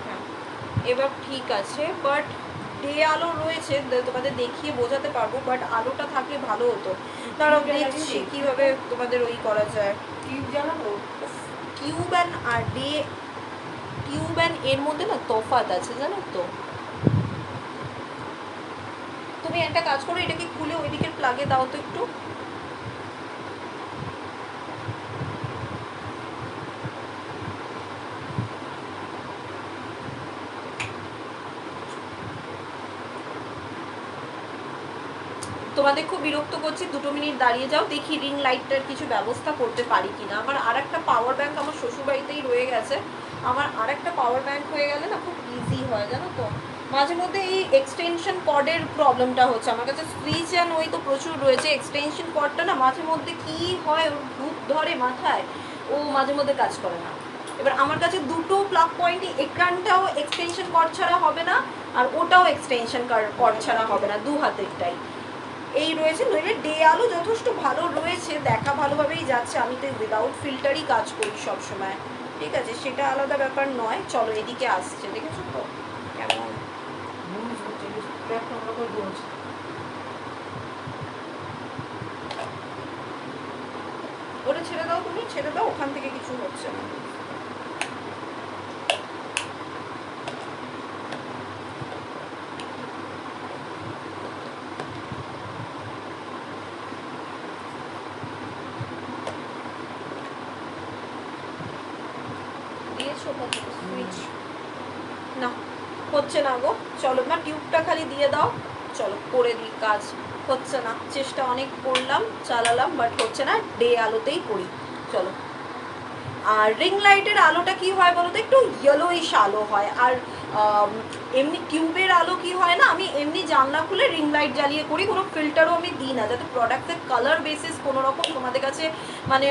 Speaker 1: হ্যাঁ এবার ঠিক আছে, বাট ডে আলো রয়েছে, তোমাদের দেখিয়ে বোঝাতে পারবো, বাট আলোটা থাকলে ভালো হতো। তারাও দেখছি কিভাবে তোমাদের ওই করা যায়।
Speaker 2: টিউব জ্বালাবো,
Speaker 1: টিউব অ্যান্ড আর ডে, টিউব অ্যান্ড এর মধ্যে না তফাৎ আছে, জানো তো। তুমি একটা কাজ করো, এটাকে খুলে ওই দিকের প্লাগে দাও তো একটু। তোমাদের খুব বিরক্ত করছি, 2 মিনিট দাঁড়িয়ে যাও, দেখি রিং লাইটটার কিছু ব্যবস্থা করতে পারি কিনা। আমার আর একটা পাওয়ার ব্যাংক আমার শ্বশুরবাড়িতেই রয়ে গেছে, আমার আর একটা পাওয়ার ব্যাংক হয়ে গেলে না খুব ইজি হয়, জানো তো। মাঝে মধ্যে এই এক্সটেনশন কর্ডের প্রবলেমটা হচ্ছে আমার কাছে, সুইচ অ্যান্ড ওই তো প্রচুর রয়েছে, এক্সটেনশন কর্ডটা না মাঝে মধ্যে কি হয়, ওর ভূত ধরে মাথায়, ও মাঝে মধ্যে কাজ করে না। এবার আমার কাছে দুটো প্লাগ পয়েন্টই, এখানটাও এক্সটেনশন কর্ড ছাড়া হবে না, আর ওটাও এক্সটেনশন কর্ড ছাড়া হবে না, দু হাতেরটাই এই রয়েছে। নইলে ডে আলো যথেষ্ট ভালো রয়েছে, দেখা ভালোভাবেই যাচ্ছে। আমি তো উইদাউট ফিল্টারই কাজ করি সবসময়, ঠিক আছে, সেটা আলাদা ব্যাপার নয়। চলো এদিকে আসছে, দেখেছো তো কেমন ওটা ছেড়ে দাও, তুমি ছেড়ে দাও, ওখান থেকে কিছু হচ্ছে না। দিয়েছো সুইচ? না হচ্ছে না গো, চলো না টিউবটা খালি দিয়ে দাও, চলো করে দিই কাজ। হচ্ছে না, চেষ্টা অনেক করলাম, চালালাম, বাট হচ্ছে না, ডে আলোতেই করি। চলো। আর রিং লাইটের আলোটা কি হয় বলো তো, একটু ইয়েলোইশ আলো হয়। আর এমনি টিউবের আলো কি হয় না, আমি এমনি জানলা খুলে রিং লাইট জ্বালিয়ে করি, কোনো ফিল্টারও আমি দিই না, যাতে প্রোডাক্টের কালার বেসিস কোনো রকম তোমাদের কাছে মানে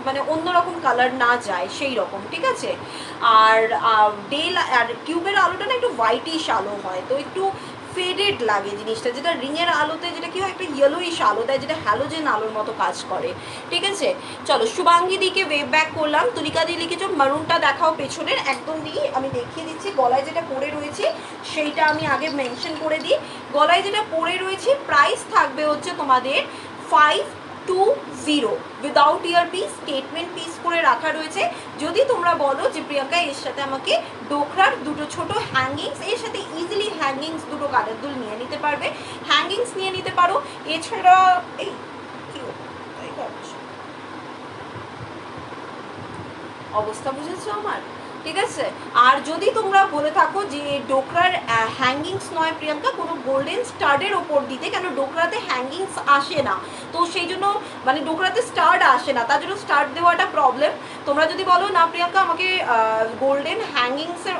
Speaker 1: মানে অন্যরকম কালার না যায় সেই রকম, ঠিক আছে। আর ডে আর টিউবের আলোটা না একটু হোয়াইটিশ আলো হয়, তো একটু ফেডেড লাগে জিনিসটা, যেটা রিংয়ের আলোতে যেটা কি হয় একটা ইয়েলোইশ আলো দেয়, যেটা হ্যালোজেন আলোর মতো কাজ করে, ঠিক আছে। চলো শুভাঙ্গী দিকে ওয়েব ব্যাক করলাম, তুলিকা দিয়ে লিখেছো মারুনটা দেখাও পেছনের একদম দিয়ে, আমি দেখিয়ে দিচ্ছি। গলায় যেটা পরে রয়েছে সেইটা আমি আগে মেনশন করে দিই। গলায় যেটা পরে রয়েছে প্রাইস থাকবে হচ্ছে তোমাদের 520 উইদাউট ইয়ার পিস, স্টেটমেন্ট পিস করে রাখা রয়েছে। যদি তোমরা বলো যে প্রিয়াঙ্কা এর সাথে আমাকে ডোকরার দুটো ছোট হ্যাঙ্গিংস, এর সাথে ইজিলি হ্যাঙ্গিংস দুটো কানের দুল নিয়ে নিতে পারবে, হ্যাঙ্গিংস নিয়ে নিতে পারো। এছাড়া এই অবস্থা বুঝেছো আমার, ঠিক আছে। আর যদি তোমরা বলে থাকো যে ডোকরার হ্যাঙ্গিংস নয় প্রিয়াঙ্কা, কোনো গোল্ডেন স্টাডের ওপর দিতে, কেন ডোকরাতে হ্যাঙ্গিংস আসে না, তো সেই জন্য মানে ডোকরাতে স্টাড আসে না, তার জন্য স্টাড দেওয়াটা প্রবলেম। তোমরা যদি বলো না প্রিয়াঙ্কা আমাকে গোল্ডেন হ্যাঙ্গিংসের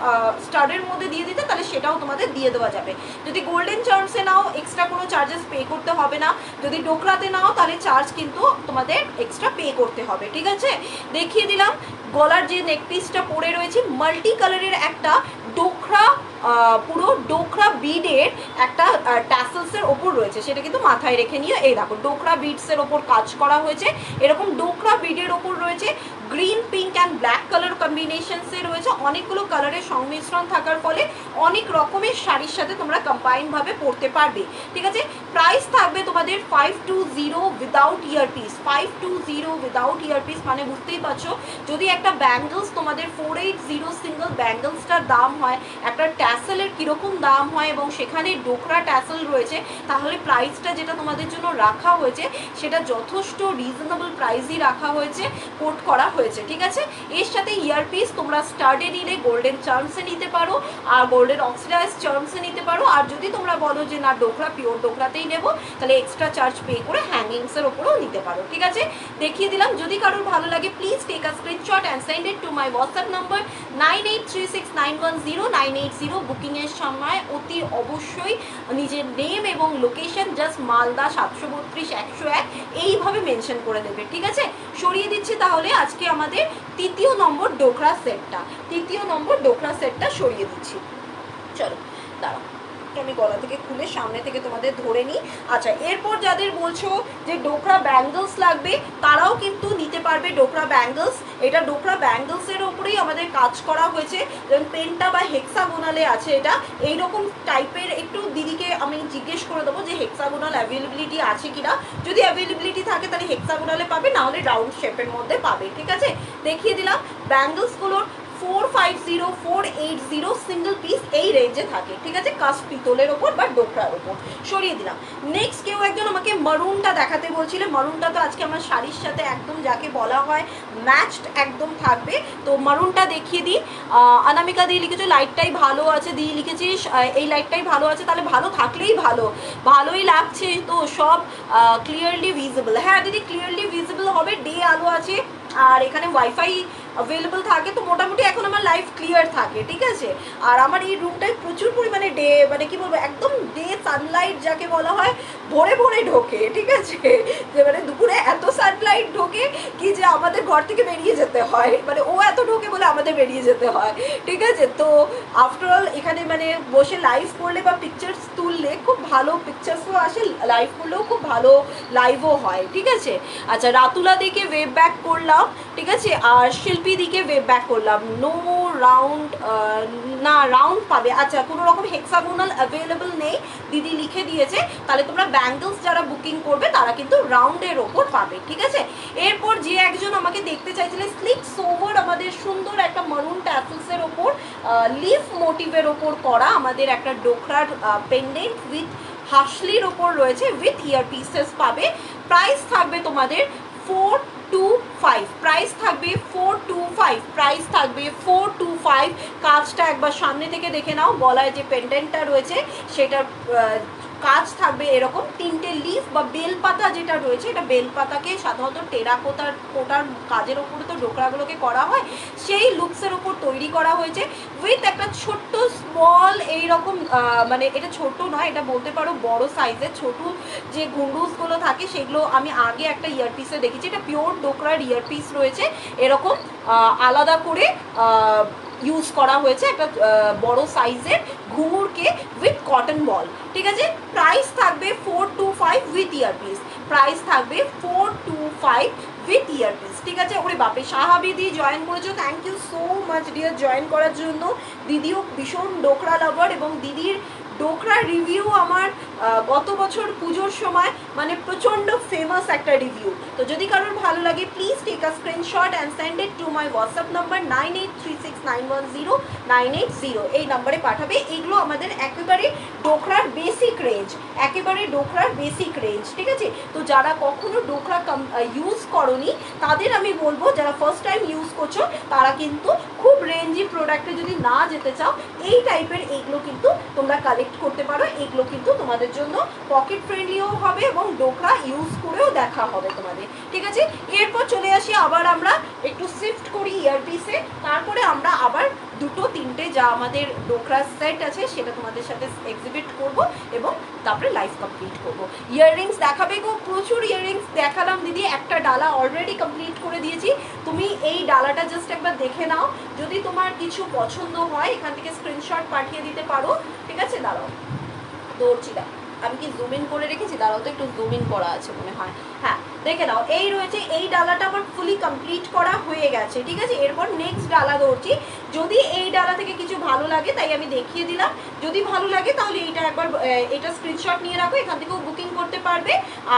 Speaker 1: স্টাডের মধ্যে দিয়ে দিতে, তাহলে সেটাও তোমাদের দিয়ে দেওয়া যাবে। যদি গোল্ডেন চার্মসে নাও এক্সট্রা কোনো চার্জেস পে করতে হবে না, যদি ডোকরাতে নাও তাহলে চার্জ কিন্তু তোমাদের এক্সট্রা পে করতে হবে, ঠিক আছে। দেখিয়ে দিলাম গলার যে নেকপিসটা পরে রয়েছে মাল্টি কালারের একটা ডোকরা, পুরো ডোকরা বিডের একটা ট্যাসেলসের ওপর রয়েছে, সেটা কিন্তু মাথায় রেখে নিয়ে এই দেখো ডোকরা বিডসের ওপর কাজ করা হয়েছে, এরকম ডোকরা বিডের ওপর রয়েছে green pink and black colour কম্বিনেশনসে রয়েছে, অনেকগুলো কালারের সংমিশ্রণ থাকার ফলে অনেক রকমের শাড়ির সাথে তোমরা কম্বাইনভাবে পরতে পারবে, ঠিক আছে। প্রাইস থাকবে তোমাদের 520 উইদাউট ইয়ারপিস, 520 উইদাউট ইয়ারপিস, মানে বুঝতেই পারছো যদি একটা ব্যাঙ্গলস তোমাদের 480 সিঙ্গল ব্যাঙ্গলসটার দাম হয়, একটা ট্যাসেলের কীরকম দাম হয়, এবং সেখানে ডোকরা ট্যাসেল রয়েছে, তাহলে প্রাইসটা যেটা তোমাদের জন্য রাখা হয়েছে সেটা যথেষ্ট রিজনেবল প্রাইসই রাখা হয়েছে, কোট করা হয়েছে, ঠিক আছে। এর সাথে ইয়ারপিস তোমরা স্টাডে নিলে গোল্ডেন চার্মসে নিতে পারো, আর গোল্ডেন অক্সিডাইজ চার্মসে নিতে পারো। আর যদি তোমরা বলো যে না ডোকরা পিওর ডোকরাতেই নেবো, তাহলে এক্সট্রা চার্জ পে করে হ্যাঙ্গিংসের ওপরেও নিতে পারো, ঠিক আছে। দেখিয়ে দিলাম, যদি কারোর ভালো লাগে please take a screenshot and send it to my WhatsApp number 9836910980। বুকিংয়ের সময় অতি অবশ্যই নিজের নেম এবং লোকেশন জাস্ট মালদা 732 101 এইভাবে মেনশন করে দেবে, ঠিক আছে। সরিয়ে দিচ্ছি তাহলে আজকে আমাদের তৃতীয় নম্বর ডোকরা সেটটা সরিয়ে দিচ্ছি। চলো দাঁড়াও, আমি গলা থেকে খুলে সামনে থেকে তোমাদের ধরে নিই। আচ্ছা, এরপর যাদের বলছো যে ডোকরা ব্যাঙ্গলস লাগবে তারাও কিন্তু নিতে পারবে ডোকরা ব্যাঙ্গলস। এটা ডোকরা ব্যাঙ্গলসের ওপরেই আমাদের কাজ করা হয়েছে, যেমন পেন্টা বা হেক্সাগোনালে আছে। এটা এইরকম টাইপের, একটু দিদিকে আমি জিজ্ঞেস করে দেবো যে হেক্সাগোনাল অ্যাভেলেবিলিটি আছে কিনা। যদি অ্যাভেলেবিলিটি থাকে তাহলে হেক্সাগোনালে পাবে, নাহলে রাউন্ড শেপের মধ্যে পাবে। ঠিক আছে, দেখিয়ে দিলাম। ব্যাঙ্গলসগুলোর 450 480 সিঙ্গেল পিস এই রেঞ্জে থাকে। ঠিক আছে, কাস্ট পিতলের ওপর বা ডোকরার ওপর। সরিয়ে দিলাম। নেক্সট কেউ একজন আমাকে মারুনটা দেখাতে বলছিল। মারুনটা তো আজকে আমার শাড়ির সাথে একদম যাকে বলা হয় ম্যাচড একদম থাকবে, তো মারুনটা দেখিয়ে দিই। অনামিকা দিয়ে লিখেছো লাইটটাই ভালো আছে, দিয়ে লিখেছিস এই লাইটটাই ভালো আছে, তাহলে ভালো থাকলেই ভালোই লাগছে তো, সব ক্লিয়ারলি ভিজিবল। হ্যাঁ দিদি, ক্লিয়ারলি ভিজিবল হবে, ডে আলো আছে আর এখানে ওয়াইফাই অ্যাভেলেবল থাকে, তো মোটামুটি এখন আমার লাইফ ক্লিয়ার থাকে। ঠিক আছে, আর আমার এই রুমটায় প্রচুর পরিমাণে ডে, মানে কি বলবো, একদম ডে সানলাইট যাকে বলা হয় ভোরে ভোরে ঢোকে। ঠিক আছে, যে মানে দুপুরে এত সানলাইট ঢোকে কি যে আমাদের ঘর থেকে বেরিয়ে যেতে হয়, মানে ও এত ঢোকে বলে আমাদের বেরিয়ে যেতে হয়। ঠিক আছে, তো আফটারঅল এখানে মানে বসে লাইভ করলে বা পিকচার্স তুললে খুব ভালো পিকচার্সও আসে, লাইভ করলেও খুব ভালো লাইভও হয়। ঠিক আছে, আচ্ছা রাতুলা দিকে ওয়েব ব্যাক করলাম। ঠিক আছে, আর শিল্পী দিকে ওয়েব ব্যাক করলাম। নো রাউন্ড, না রাউন্ড পাবে। আচ্ছা, কোনো রকম হেক্সাগোনাল অ্যাভেলেবল নেই, দিদি লিখে দিয়েছে। তাহলে তোমরা ব্যাঙ্গলস যারা বুকিং করবে তারা কিন্তু রাউন্ডের ওপর পাবে। ঠিক আছে, এরপর যে একজন আমাকে দেখতে চাইছিলে স্লিক সোভার, আমাদের সুন্দর একটা মারুন ট্যাসেলসের ওপর লিফ মোটিভের ওপর করা আমাদের একটা ডোকরার পেন্ডেন্ট উইথ হাসলির ওপর রয়েছে, উইথ ইয়ার পিসেস পাবে। প্রাইস থাকবে তোমাদের 425, প্রাইস থাকবে 425, প্রাইস থাকবে 425। কাজটা একবার সামনে থেকে দেখে নাও, গলায় যে পেন্ডেন্টটা রয়েছে সেটার কাজ থাকবে এরকম। তিনটে লিফ বা বেলপাতা যেটা রয়েছে, এটা বেলপাতাকে সাধারণত টেরাকোটার কাজের ওপরে তো ডোকরাগুলোকে করা হয়, সেই লুকসের ওপর তৈরি করা হয়েছে, উইথ একটা ছোট্ট স্মল এইরকম, মানে এটা ছোট নয়, এটা বলতে পারো বড় সাইজের ছোট যে ঘুন্ডুসগুলো থাকে সেগুলো আমি আগে একটা ইয়ারপিসে দেখেছি। এটা পিওর ডোকরার ইয়ারপিস রয়েছে, এরকম আলাদা করে ইউজ করা হয়েছে একটা বড় সাইজের ঘুঙুরকে উইথ কটন বল। ঠিক আছে, প্রাইস থাকবে 425 উইথ ইয়ারপিস, প্রাইস থাকবে 425 উইথ ইয়ারপিস। ঠিক আছে, ওরে বাপে সাহাবিদি জয়েন করেছো, thank you so much dear join করার জন্য। দিদিও ভীষণ ডোকরা লাভার এবং দিদির ডোকরার রিভিউ আমার গত বছর পুজোর সময় মানে প্রচণ্ড ফেমাস একটা রিভিউ। তো যদি কারোর ভালো লাগে please take a screenshot and send it to my WhatsApp number 9836910980, এই নাম্বারে পাঠাবে। এইগুলো আমাদের একেবারে ডোকরার বেসিক রেঞ্জ, একেবারে ডোকরার বেসিক রেঞ্জ। ঠিক আছে, তো যারা কখনো ডোকরা ইউজ করনি তাদের আমি বলবো, যারা ফার্স্ট টাইম ইউজ করছো তারা কিন্তু খুব রেঞ্জি প্রোডাক্টে যদি না যেতে চাও, এই টাইপের এইগুলো কিন্তু তোমরা কালেক্ট করতে পারো। এগুলো কিন্তু তোমাদের জন্য পকেট ফ্রেন্ডলিও হবে এবং ডোকরা ইউজ করেও দেখা হবে তোমাদের। ঠিক আছে, এরপর চলে আসি আবার আমরা একটু শিফট করি ইয়ারপিসে, তারপরে আমরা আবার দুটো তিনটে যা আমাদের ডোকরা সেট আছে সেটা তোমাদের সাথে এক্সিবিট করব এবং তারপরে লাইভ কমপ্লিট করব। ইয়াররিংস দেখাবে গো, প্রচুর ইয়াররিংস দেখালাম দিদি, একটা ডালা অলরেডি কমপ্লিট করে দিয়েছি। তুমি এই ডালাটা জাস্ট একবার দেখে নাও, যদি তোমার কিছু পছন্দ হয় এখান থেকে স্ক্রিনশট পাঠিয়ে দিতে পারো। ঠিক আছে, দাঁড়াও দৌড়ছি, আমি কি জুম ইন করে রেখেছি, দাঁড়াও তো একটু জুম ইন করা আছে মনে হয়। হ্যাঁ দেখে নাও, এই রয়েছে, এই ডালাটা আমার ফুলি কমপ্লিট করা হয়ে গেছে। ঠিক আছে, এরপর নেক্সট ডালা ধরছি। যদি এই ডালা থেকে কিছু ভালো লাগে তাই আমি দেখিয়ে দিলাম, যদি ভালো লাগে তাহলে এইটা একবার এটা স্ক্রিনশট নিয়ে রাখো, এখান থেকেও বুকিং করতে পারবে।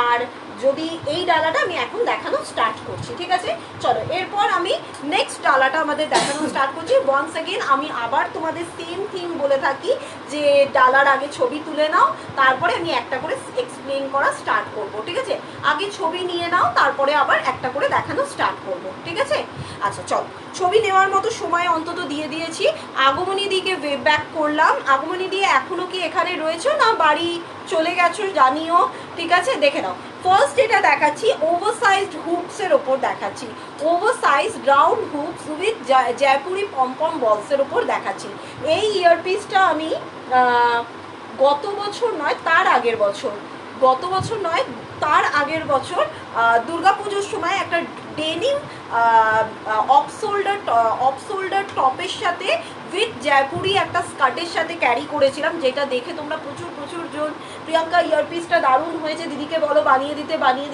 Speaker 1: আর যদি এই ডালাটা আমি এখন দেখানো স্টার্ট করছি। ঠিক আছে, চলো এরপর আমি নেক্সট ডালাটা আমাদের দেখানো স্টার্ট করছি। ওয়ান্স অ্যাগেন আমি আবার তোমাদের সেম থিং বলে থাকি যে ডালার আগে ছবি তুলে নাও, তারপরে আমি একটা করে এক্সপ্লেন করা স্টার্ট করব। ঠিক আছে, আগে ছবি নিয়ে নাও, তারপরে আবার একটা করে দেখানো স্টার্ট করব। ঠিক আছে, আচ্ছা চলো, ছবি নেওয়ার মতো সময় অন্তত দিয়ে দিয়েছি। আগমনী দিকে ওয়েব ব্যাক করলাম। আগমনী দিয়ে এখনো কি এখানে রয়েছো না বাড়ি চলে গেছো জানিও। ঠিক আছে, দেখে নাও। ফার্স্ট এটা দেখাচ্ছি ওভারসাইজড হুপসের ওপর দেখাচ্ছি, oversized round hoops with Jaipuri pompom বলসের ওপর দেখাচ্ছি। এই ইয়ারপিসটা আমি গত বছর নয় তার আগের বছর, গত বছর নয় তার আগের বছর দুর্গাপুজোর সময় একটা ডেনিম অফ শোল্ডার টপের সাথে উইথ জয়পুরি একটা স্কার্টের সাথে ক্যারি করেছিলাম, যেটা দেখে তোমরা প্রচুর জন প্রিয়াঙ্কা ইয়ারপিসটা দারুণ হয়েছে, দিদিকে বলো বানিয়ে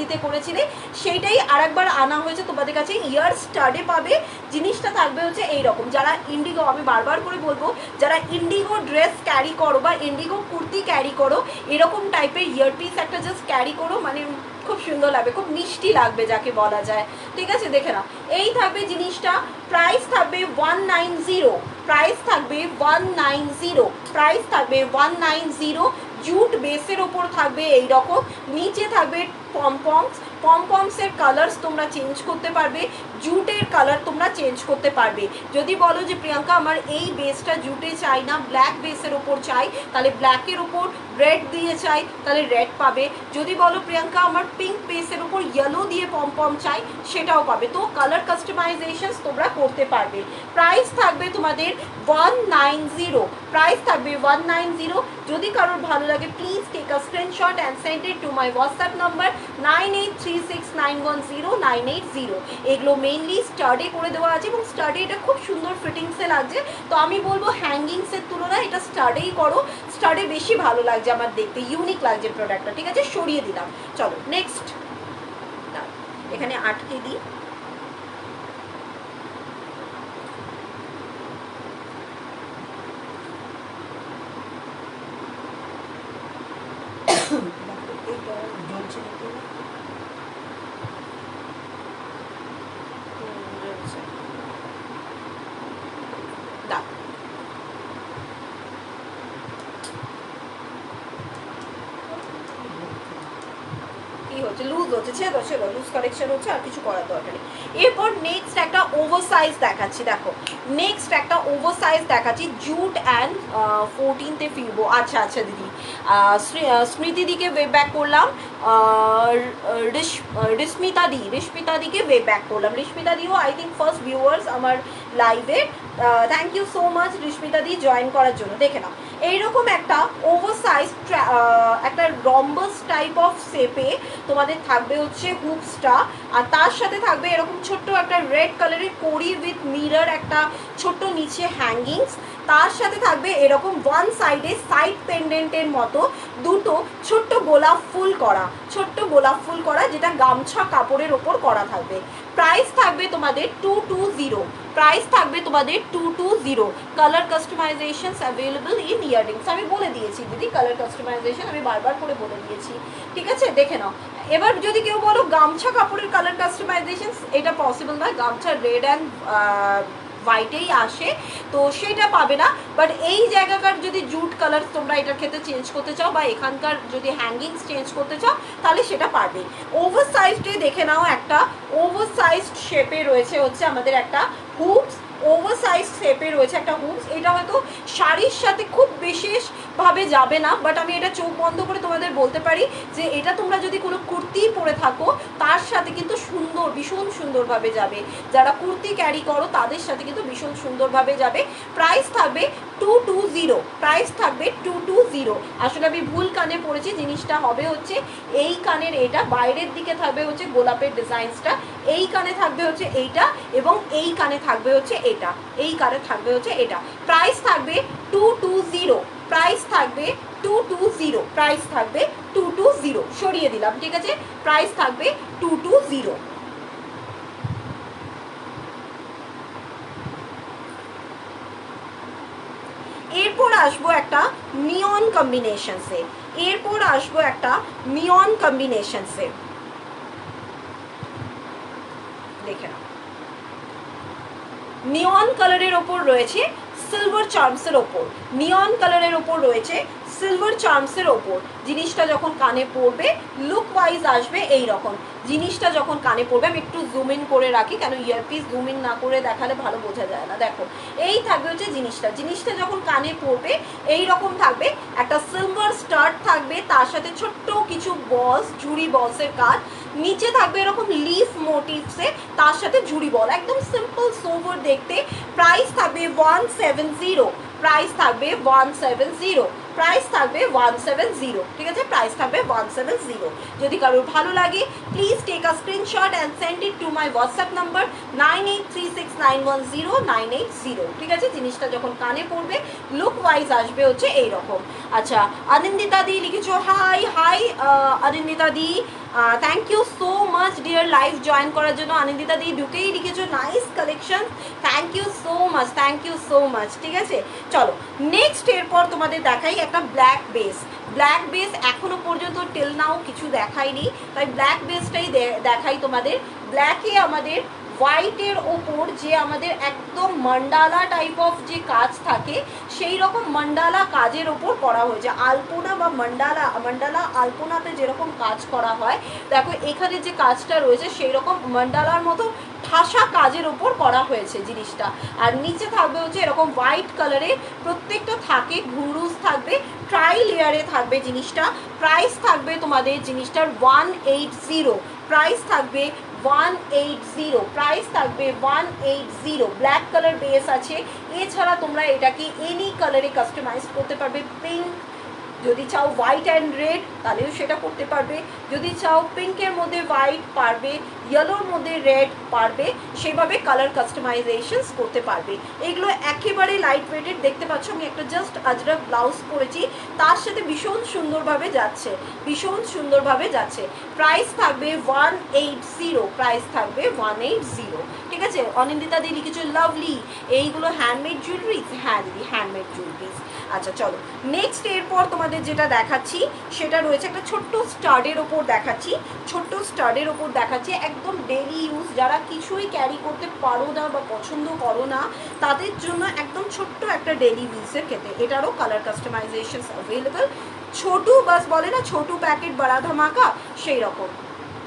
Speaker 1: দিতে করেছিলে, সেইটাই আরেকবার আনা হয়েছে তোমাদের কাছে। ইয়ার স্টাডে পাবে, জিনিসটা থাকবে হচ্ছে এইরকম। যারা ইন্ডিগো, আমি বারবার করে বলবো, যারা ইন্ডিগো ড্রেস ক্যারি করো বা ইন্ডিগো কুর্তি ক্যারি করো, এরকম টাইপের ইয়ারপিস একটা জাস্ট ক্যারি করো, মানে খুব সুন্দর লাগবে, খুব মিষ্টি লাগবে যাকে বলা যায়। ঠিক আছে, দেখে নাও, এই থাকবে জিনিসটা। প্রাইস থাকবে 190, প্রাইস থাকবে 190, প্রাইস থাকবে 190। জুট বেসের ওপর থাকবে এই রকম, নিচে থাকবে পমপমসের কালার্স তোমরা চেঞ্জ করতে পারবে, জুটের কালার তোমরা চেঞ্জ করতে পারবে। যদি বলো যে প্রিয়াঙ্কা আমার এই বেসটা জুটে চাই না, ব্ল্যাক বেসের ওপর চাই, তাহলে ব্ল্যাকের ওপর রেড দিয়ে চাই, তাহলে রেড পাবে। যদি বলো প্রিয়াঙ্কা আমার পিঙ্ক বেসের ওপর ইয়েলো দিয়ে পমপম চাই, সেটাও পাবে। তো কালার কাস্টমাইজেশন তোমরা করতে পারবে। প্রাইস থাকবে তোমাদের 190, প্রাইস থাকবে 190। যদি কারোর ভালো লাগে please take a screenshot and send it to my WhatsApp number 9836910980। এগুলো মেইনলি স্টাডে করে দেওয়া আছে এবং স্টাডে এটা খুব সুন্দর ফিটিংসে লাগছে। তো আমি বলবো হ্যাঙ্গিংসের তুলনায় এটা স্টাডেই করো, স্টাডে বেশি ভালো লাগছে আমার দেখতে, ইউনিক লাগছে প্রোডাক্টটা। ঠিক আছে, সরিয়ে দিলাম। চলো নেক্সট, এখানে আটকে দিই। লুজ হচ্ছে, ছেড়ে লুজ কালেকশন হচ্ছে, আর কিছু করার দরকার নেই। এরপর নেক্সট একটা ওভার সাইজ দেখাচ্ছি। দেখো নেক্সট একটা ওভার সাইজ দেখাচ্ছি, জুট অ্যান্ড 14th ফিরবো। আচ্ছা দিদি, স্মৃতিদিকে ওয়ে ব্যাক করলাম, রিস্মিতা দিকে ওয়ে ব্যাক করলাম। রিস্মিতা দিও আই থিঙ্ক ফার্স্ট ভিউয়ার্স আমার লাইভে। Thank you so much Rismita di join করার জন্য। দেখে নাও, এইরকম একটা ওভার সাইজ একটা রম্বাস টাইপ অফ শেপে তোমাদের থাকবে হচ্ছে হুপসটা, আর তার সাথে থাকবে এরকম ছোট্ট একটা রেড কালারের কড়ি উইথ মিরর, একটা ছোট্ট নিচে হ্যাঙ্গিংস, তার সাথে থাকবে এরকম ওয়ান সাইডে সাইড পেন্ডেন্টের মতো দুটো ছোট্ট গোলাপ ফুল করা, যেটা গামছা কাপড়ের ওপর করা থাকবে। প্রাইস থাকবে তোমাদের 220, প্রাইস থাকবে তোমাদের 220। Colour customisation available in earrings, আমি বলে দিয়েছি দিদি, কালার কাস্টমাইজেশন আমি বারবার করে বলে দিয়েছি। ঠিক আছে, দেখে নাও। এবার যদি কেউ বলো গামছা কাপড়ের কালার কাস্টমাইজেশন, এটা পসিবল নয়, গামছা রেড অ্যান্ড হোয়াইটেই আসে, তো সেটা পাবে না। বাট এই জায়গাকার যদি জুট কালার তোমরা এটার ক্ষেত্রে চেঞ্জ করতে চাও, বা এখানকার যদি হ্যাঙ্গিংস চেঞ্জ করতে চাও, তাহলে সেটা পারবে। ওভার সাইজডে দেখে নাও, একটা ওভার সাইজড শেপে রয়েছে হচ্ছে আমাদের একটা হুপস, ওভার সাইজ শেপে রয়েছে একটা হুপস। এটা হয়তো শাড়ির সাথে খুব বিশেষভাবে যাবে না, বাট আমি এটা চোখ বন্ধ করে তোমাদের বলতে পারি যে এটা তোমরা যদি কোনো কুর্তি পরে থাকো তার সাথে কিন্তু ভীষণ সুন্দরভাবে যাবে। যারা কুর্তি ক্যারি করো তাদের সাথে কিন্তু ভীষণ সুন্দরভাবে যাবে। প্রাইস থাকবে 220, প্রাইস থাকবে 220। আসলে আমি ভুল কানে পড়েছি, জিনিসটা হবে হচ্ছে এই কানের, এটা বাইরের দিকে থাকবে হচ্ছে গোলাপের ডিজাইনসটা, এই কানে থাকবে হচ্ছে এইটা, এবং এই কানে থাকবে হচ্ছে এটা, এই কানে থাকবে হচ্ছে এটা। প্রাইস থাকবে 220, প্রাইস থাকবে 220, প্রাইস থাকবে 220। সরিয়ে দিলাম, ঠিক আছে, প্রাইস থাকবে 220। এরপর আসবো একটা নিয়ন কম্বিনেশনসে, দেখে নাও। নিয়ন কালারের ওপর রয়েছে সিলভার চার্মসের ওপর, নিয়ন কালারের ওপর রয়েছে সিলভার চার্মসের ওপর। জিনিসটা যখন কানে পড়বে লুক ওয়াইজ আসবে এই রকম। জিনিসটা যখন কানে পড়বে, আমি একটু জুম ইন করে রাখি, কেন ইয়ারপিস জুম ইন না করে দেখালে ভালো বোঝা যায় না। দেখো এই থাকবে হচ্ছে জিনিসটা যখন কানে পড়বে এই রকম থাকবে, একটা সিলভার স্টার্ট থাকবে, তার সাথে ছোট্ট কিছু বলস, ঝুড়ি বলসের কাজ, নিচে থাকবে এরকম লিফ মোটিভসে, তার সাথে ঝুড়ি বল, একদম সিম্পল সোভার দেখতে। প্রাইস থাকবে 170, প্রাইস থাকবে 170, প্রাইস থাকবে 170, ঠিক আছে, প্রাইস থাকবে 170। যদি কারোর ভালো লাগে please take a screenshot and send it to my WhatsApp number 9836910980, ঠিক আছে। জিনিসটা যখন কানে পড়বে লুক ওয়াইজ আসবে হচ্ছে এইরকম। আচ্ছা, অনিন্দিতা দি লিখেছো hi hi Anindita di, thank you so much dear live join করার জন্য। অনিন্দিতা দি ঢুকেই লিখেছো nice collection, thank you so much, thank you so much, ঠিক আছে। চলো নেক্সট এরপর তোমাদের দেখাই একটা ব্ল্যাক বেস। ব্ল্যাক বেস এখনো পর্যন্ত টিল নাও কিছু দেখাইনি, তাই ব্ল্যাক বেসটাই দেখাই তোমাদের। ব্ল্যাকে আমাদের হোয়াইটের ওপর যে আমাদের একদম মান্ডালা টাইপ অফ যে কাজ থাকে সেই রকম মান্ডালা কাজের ওপর করা হয়েছে। আলপনা বা মান্ডালা আলপনাতে যেরকম কাজ করা হয়, দেখো এখানে যে কাজটা রয়েছে সেই রকম মান্ডালার মতো ঠাসা কাজের ওপর করা হয়েছে জিনিসটা। আর নিচে থাকবে হচ্ছে এরকম হোয়াইট কালারে, প্রত্যেকটা থাকে ঘুরুজ থাকবে, ট্রাই লেয়ারে থাকবে জিনিসটা। প্রাইস থাকবে তোমাদের জিনিসটার 180, প্রাইস থাকবে 180, প্রাইস থাকবে 180। ব্ল্যাক কালার বেস আছে, এছাড়া তোমরা এটাকে এনি কালারে কাস্টমাইজ করতে পারবে। পিঙ্ক, যদি চাও হোয়াইট অ্যান্ড রেড তাহলেও সেটা করতে পারবে, যদি চাও পিঙ্কের মধ্যে হোয়াইট পারবে, ইয়েলোর মধ্যে রেড পারবে, সেভাবে কালার কাস্টমাইজেশনস করতে পারবে। এগুলো একেবারে লাইট ওয়েটেড, দেখতে পাচ্ছ আমি একটা জাস্ট আজরাক ব্লাউজ পরেছি, তার সাথে ভীষণ সুন্দরভাবে যাচ্ছে, ভীষণ সুন্দরভাবে যাচ্ছে। প্রাইস থাকবে 180, প্রাইস থাকবে 180, ঠিক আছে। অনিন্দিতা দি লিখেছো লাভলি, এইগুলো হ্যান্ডমেড জুয়েলারি, হ্যাঁ দিদি হ্যান্ডমেড জুয়েলারিজ। আচ্ছা চলো নেক্সট এরপর তোমাদের যেটা দেখাচ্ছি সেটা রয়েছে একটা ছোট্ট স্টাডের ওপর দেখাচ্ছি, ছোট্ট স্টাডের ওপর দেখাচ্ছি, একদম ডেলি ইউজ, যারা কিছুই ক্যারি করতে পারো না বা পছন্দ করো না তাদের জন্য একদম ছোট্ট একটা ডেলি ইউজের ক্ষেত্রে এটারও কালার কাস্টমাইজেশন অ্যাভেলেবল। ছোটু বাস বলে না, ছোটু প্যাকেট বড়া ধামাকা, সেই রকম।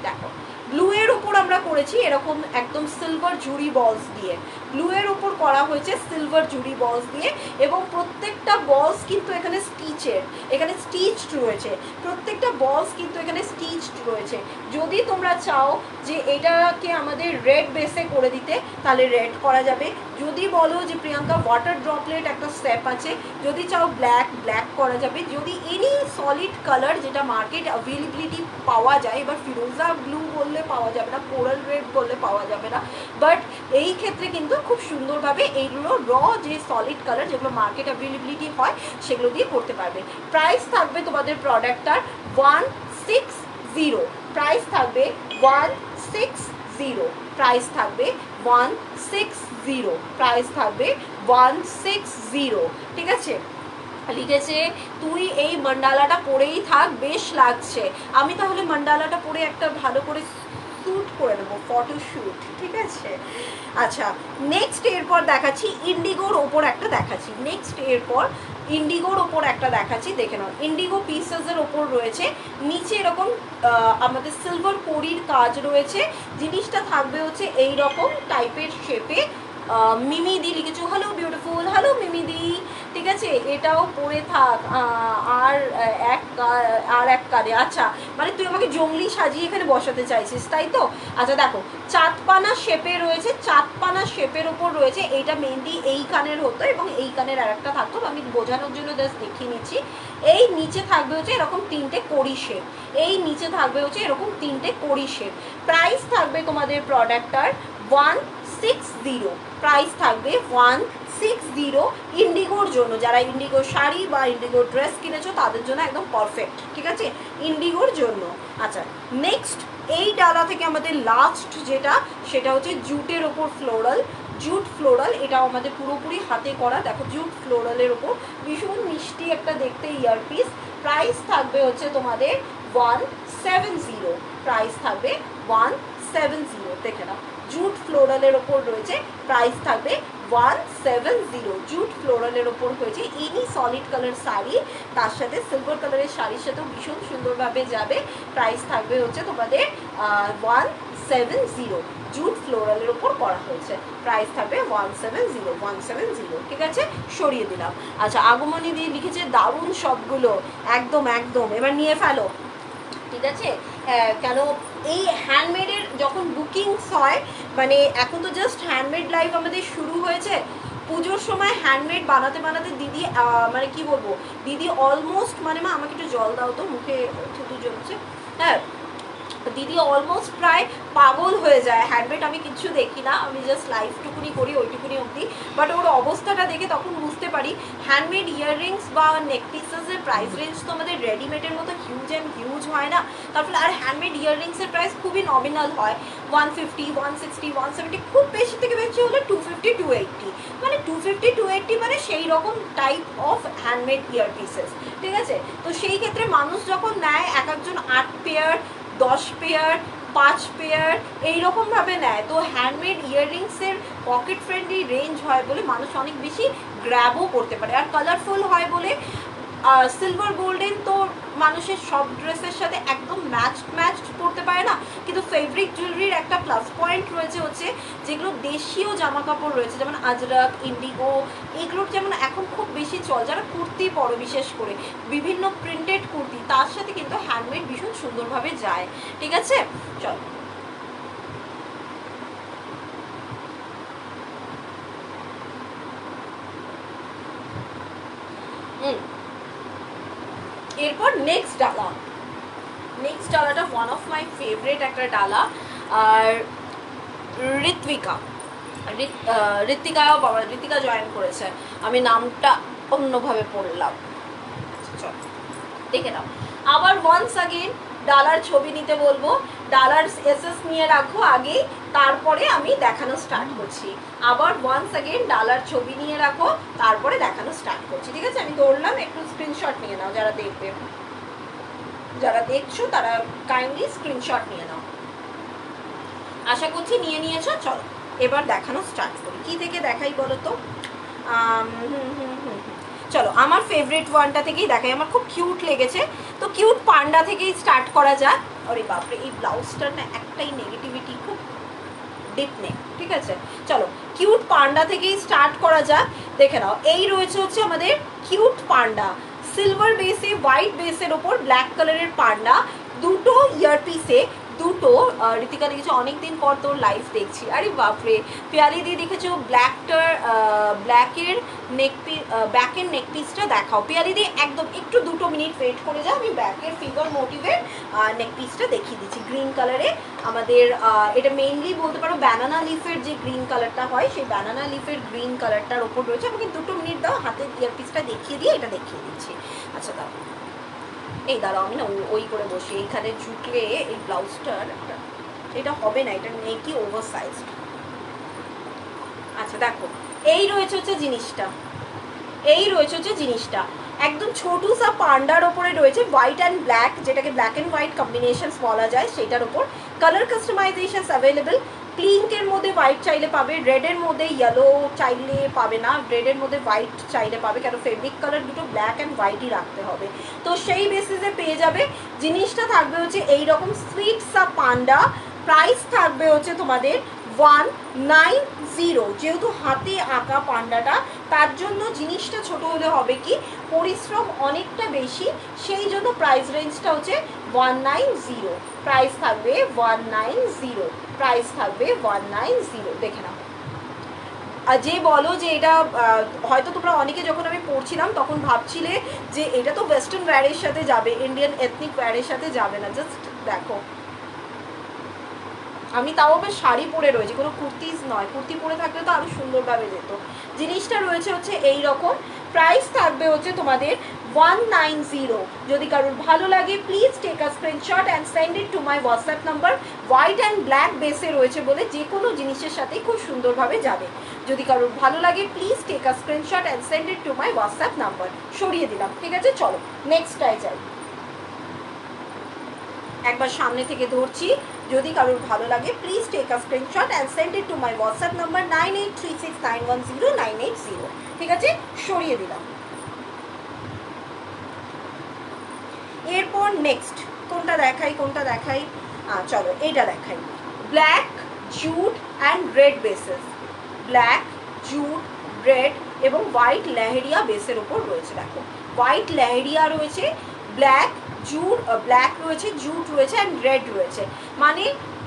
Speaker 1: দেখো ব্লু এর ওপর আমরা করেছি এরকম একদম সিলভার জুড়ি বলস দিয়ে, ব্লু এর ওপর করা হয়েছে সিলভার জুড়ি বলস দিয়ে, এবং প্রত্যেকটা বলস কিন্তু এখানে স্টিচের, এখানে স্টিচড রয়েছে, প্রত্যেকটা বলস কিন্তু এখানে স্টিচড রয়েছে। যদি তোমরা চাও যে এটাকে আমাদের রেড বেসে করে দিতে তাহলে রেড করা যাবে, যদি বলো যে প্রিয়াঙ্কা ওয়াটার ড্রপলেট একটা স্টেপ আছে, যদি চাও ব্ল্যাক ব্ল্যাক করা যাবে, যদি এনি সলিড কালার যেটা মার্কেট অ্যাভেলেবিলিটি পাওয়া যায়, এবার ফিরোজা ব্লু বললে পাওয়া যাবে না, কোরাল রেড বললে পাওয়া যাবে না, বাট এই ক্ষেত্রে কিন্তু খুব সুন্দরভাবে এইগুলো র যে সলিড কালার যেগুলো মার্কেট অ্যাভেলেবিলিটি হয় সেগুলো দিয়ে করতে পারবে। প্রাইস থাকবে তোমাদের প্রোডাক্টটার 160, প্রাইস থাকবে 160, প্রাইস থাকবে 160, প্রাইস থাকবে 160, ঠিক আছে। লিখেছে তুই এই মান্ডালাটা পরেই থাক, বেশ লাগছে। আমি তাহলে মান্ডালাটা পরে একটা ভালো করে শ্যুট করে নেবো, ফটো শ্যুট, ঠিক আছে। আচ্ছা নেক্সট এরপর দেখাচ্ছি ইন্ডিগোর ওপর একটা দেখাচ্ছি, নেক্সট এরপর ইন্ডিগোর ওপর একটা দেখাচ্ছি, দেখে নাও। ইন্ডিগো পিসেসের ওপর রয়েছে, নিচে এরকম আমাদের সিলভার কড়ির কাজ রয়েছে, জিনিসটা থাকবে হচ্ছে এই রকম টাইপের শেপে। মিমি দি লিখেছো হ্যালো বিউটিফুল, হ্যালো মিমি দি, ঠিক আছে। এটাও পরে থাক আর এক কারে, আচ্ছা মানে তুই আমাকে জঙ্গলি সাজিয়ে এখানে বসাতে চাইছিস তাই তো। আচ্ছা দেখো চাঁদপানা শেপে রয়েছে, চাঁদপানা শেপের ওপর রয়েছে, এইটা মেনলি এই কানের হতো এবং এই কানের আর একটা থাকতো, আমি বোঝানোর জন্য জাস্ট দেখিয়ে নিচ্ছি। এই নিচে থাকবে হচ্ছে এরকম তিনটে কড়ি শেপ, এই নিচে থাকবে হচ্ছে এরকম তিনটে কড়ি শেপ। প্রাইস থাকবে তোমাদের প্রোডাক্টটার 160, প্রাইস থাকবে 160 ইন্ডিগোর জন্য, যারা ইন্ডিগো শাড়ি বা ইন্ডিগো ড্রেস কিনেছো তাদের জন্য একদম পারফেক্ট, ঠিক আছে, ইন্ডিগোর জন্য। আচ্ছা নেক্সট এই ডালা থেকে আমাদের লাস্ট যেটা সেটা হচ্ছে জুটের ওপর ফ্লোরাল, জুট ফ্লোরাল, এটাও আমাদের পুরোপুরি হাতে করা, দেখো জুট ফ্লোরালের ওপর ভীষণ মিষ্টি একটা দেখতে ইয়ারপিস। প্রাইস থাকবে হচ্ছে তোমাদের 170, প্রাইস থাকবে 170, দেখে নাও জুট ফ্লোরালের ওপর রয়েছে, প্রাইস থাকবে 170, জুট ফ্লোরালের ওপর হয়েছে। এনি সলিড কালার শাড়ি তার সাথে সিলভার কালারের শাড়ির সাথেও ভীষণ সুন্দরভাবে যাবে। প্রাইস থাকবে হচ্ছে তোমাদের 170, জুট ফ্লোরালের ওপর করা হয়েছে, প্রাইস থাকবে 170, ঠিক আছে, সরিয়ে দিলাম। আচ্ছা আগমনী দিয়ে লিখেছে দারুণ সবগুলো, একদম একদম, এবার নিয়ে ফেলো, ঠিক আছে। কেন এই হ্যান্ডমেডের যখন বুকিংস হয়, মানে এখন তো জাস্ট হ্যান্ডমেড লাইভ আমাদের শুরু হয়েছে, পুজোর সময় হ্যান্ডমেড বানাতে বানাতে দিদি মানে কি বলবো, দিদি অলমোস্ট, মানে মা আমাকে একটু জল দাও তো, মুখে থুতু জ্বলছে। হ্যাঁ, দিদি অলমোস্ট প্রায় পাগল হয়ে যায়, হ্যান্ডমেড আমি কিচ্ছু দেখি না, আমি জাস্ট লাইভটুকুনি করি ওইটুকুনি অবধি, বাট ওর অবস্থাটা দেখে তখন বুঝতে পারি হ্যান্ডমেড ইয়াররিংস বা নেক পিসেসের প্রাইস রেঞ্জ তো আমাদের রেডিমেডের মতো হিউজ অ্যান্ড হিউজ হয় না, তারপরে আর হ্যান্ডমেড ইয়াররিংসের প্রাইস খুবই নমিনাল হয়, 150, 160, 170, খুব বেশি থেকে বেশি হলে 250, 280, মানে 250, 280 মানে সেই রকম type of handmade year pieces, ঠিক আছে। তো সেই ক্ষেত্রে মানুষ যখন নেয়, এক একজন 8 পেয়ার, 10 পেয়ার, 5 পেয়ার এইরকমভাবে নেয়, তো হ্যান্ডমেড ইয়াররিংসের পকেট ফ্রেন্ডলি রেঞ্জ হয় বলে মানুষ অনেক বেশি গ্র্যাবও করতে পারে, আর কালারফুল হয় বলে সিলভার গোল্ডেন তো মানুষের সব ড্রেসের সাথে একদম ম্যাচ করতে পারে না, কিন্তু ফেব্রিক জুয়েলারির একটা প্লাস পয়েন্ট রয়েছে হচ্ছে যেগুলো দেশীয় জামা কাপড় রয়েছে, যেমন আজরাক, ইন্ডিগো, এগুলোর যেমন এখন খুব বেশি চল, যারা কুর্তি পরো বিশেষ করে বিভিন্ন প্রিন্টেড কুর্তি, তার সাথে কিন্তু হ্যান্ডমেড ভীষণ সুন্দরভাবে যায়, ঠিক আছে। চল এরপর নেক্সট ডালাটা ওয়ান অফ মাই ফেভারিট একটা ডালা, আর ঋতিকা জয়েন করেছে, আমি নামটা অন্যভাবে পড়লাম, চল দেখে নাও। আবার ওয়ান্স আগেন ডালার ছবি নিতে বলবো, ডালার এসএস নিয়ে রাখো আগে, তারপরে আমি দেখানো স্টার্ট করছি। আবার ওয়ান্স আগেন ডালার ছবি নিয়ে রাখো, তারপরে দেখানো স্টার্ট করছি, ঠিক আছে। আমি ধরলাম, একটু স্ক্রিনশট নিয়ে নাও, যারা দেখবে, যারা দেখছো তারা কাইন্ডলি স্ক্রিনশট নিয়ে নাও, আশা করছি নিয়ে নিয়েছো। চলো এবার দেখানো স্টার্ট করি, কি থেকে দেখাই বলো তো, চলো আমার ফেভারিট ওয়ানটা থেকেই দেখাই, আমার খুব কিউট লেগেছে, তো কিউট পান্ডা থেকেই স্টার্ট করা যাক। আরে বাপরে, এই ব্লাউজটার না একটাই নেগেটিভিটি, খুব ডিপ নেক, ঠিক আছে। চলো কিউট পান্ডা থেকেই স্টার্ট করা যাক, দেখে নাও। এই রয়েছে হচ্ছে আমাদের কিউট পান্ডা, সিলভার বেসে হোয়াইট বেসের ওপর ব্ল্যাক কালারের পান্ডা, দুটো ইয়ারপিসে, দুটো ঋতিকা দেখেছো অনেকদিন পর তোর লাইভ দেখছি, আরে বাপরে পিয়ালি দিয়ে দেখেছো ব্ল্যাকের ব্যাকের নেক পিসটা দেখাও পিয়ালি দিয়ে, একদম একটু 2 মিনিট ওয়েট করে যাও, আমি ব্যাকের ফিগার মোটিভের নেক পিসটা দেখিয়ে দিচ্ছি, গ্রিন কালারে আমাদের এটা মেইনলি বলতে পারো ব্যানানা লিফের যে গ্রিন কালারটা হয়, সেই ব্যানানা লিফের গ্রিন কালারটার ওপর রয়েছে, আমাকে 2 মিনিট দাও, হাতের ইয়ার পিসটা দেখিয়ে দিয়ে এটা দেখিয়ে দিচ্ছি। আচ্ছা দাও, এই দাঁড়াও আমি না ওই করে বসি, এইখানে ঝুঁকলে এই ব্লাউজটার এটা হবে না, এটা নেই কি ওভার সাইজ। আচ্ছা দেখো, এই রয়েছে হচ্ছে জিনিসটা, একদম ছোটু সা পান্ডার ওপরে রয়েছে হোয়াইট অ্যান্ড ব্ল্যাক, যেটাকে ব্ল্যাক অ্যান্ড হোয়াইট কম্বিনেশনস বলা যায়, সেটার ওপর কালার কাস্টমাইজেশনস অ্যাভেলেবেল, পিঙ্কের মধ্যে হোয়াইট চাইলে পাবে, রেডের মধ্যে ইয়েলো চাইলে পাবে না, রেডের মধ্যে হোয়াইট চাইলে পাবে, কেন ফেব্রিক কালার দুটো ব্ল্যাক অ্যান্ড হোয়াইটই রাখতে হবে, তো সেই বেসিসে পেয়ে যাবে। জিনিসটা থাকবে হচ্ছে এইরকম সুইট সা পান্ডা, প্রাইস থাকবে হচ্ছে তোমাদের 190, যেহেতু হাতে আঁকা পান্ডাটা, তার জন্য জিনিসটা ছোট হলে হবে কি পরিশ্রম অনেকটা বেশি, সেই জন্য প্রাইস রেঞ্জটা হচ্ছে 190, প্রাইস থাকবে 190, প্রাইস থাকবে 190, দেখে নাও। যে বলো যে এটা হয়তো তোমরা অনেকে, যখন আমি পড়ছিলাম তখন ভাবছিলে যে এটা তো ওয়েস্টার্ন ওয়্যারের সাথে যাবে, ইন্ডিয়ান এথনিক ওয়্যারের সাথে যাবে না, জাস্ট দেখো আমি তাও আবার শাড়ি পরে রয়েছি, কোনো কুর্তিজ নয়, কুর্তি পরে থাকলে তো আরও সুন্দরভাবে যেত। জিনিসটা রয়েছে হচ্ছে এই রকম, প্রাইস থাকবে হচ্ছে তোমাদের 190, যদি কারোর ভালো লাগে please take a screenshot and send it to my WhatsApp number, white and black বেসে রয়েছে বলে যে কোনো জিনিসের সাথেই খুব সুন্দরভাবে যাবে, যদি কারোর ভালো লাগে please take a screenshot and send it to my WhatsApp number, সরিয়ে দিলাম, ঠিক আছে। চলো নেক্সটটাই যাই, একবার সামনে থেকে ধরছি, যদি কারোর ভালো লাগে please take a screenshot and send it to my WhatsApp number 9836910980, ঠিক আছে, সরিয়ে দিলাম। এরপর নেক্সট কোনটা দেখাই, চলো এইটা দেখাই, black jute and red bases, black jute red এবং হোয়াইট লেহেরিয়া বেসের ওপর রয়েছে, দেখো হোয়াইট লেহেরিয়া রয়েছে, ব্ল্যাক রয়েছে, জুট রয়েছে অ্যান্ড রেড রয়েছে, মানে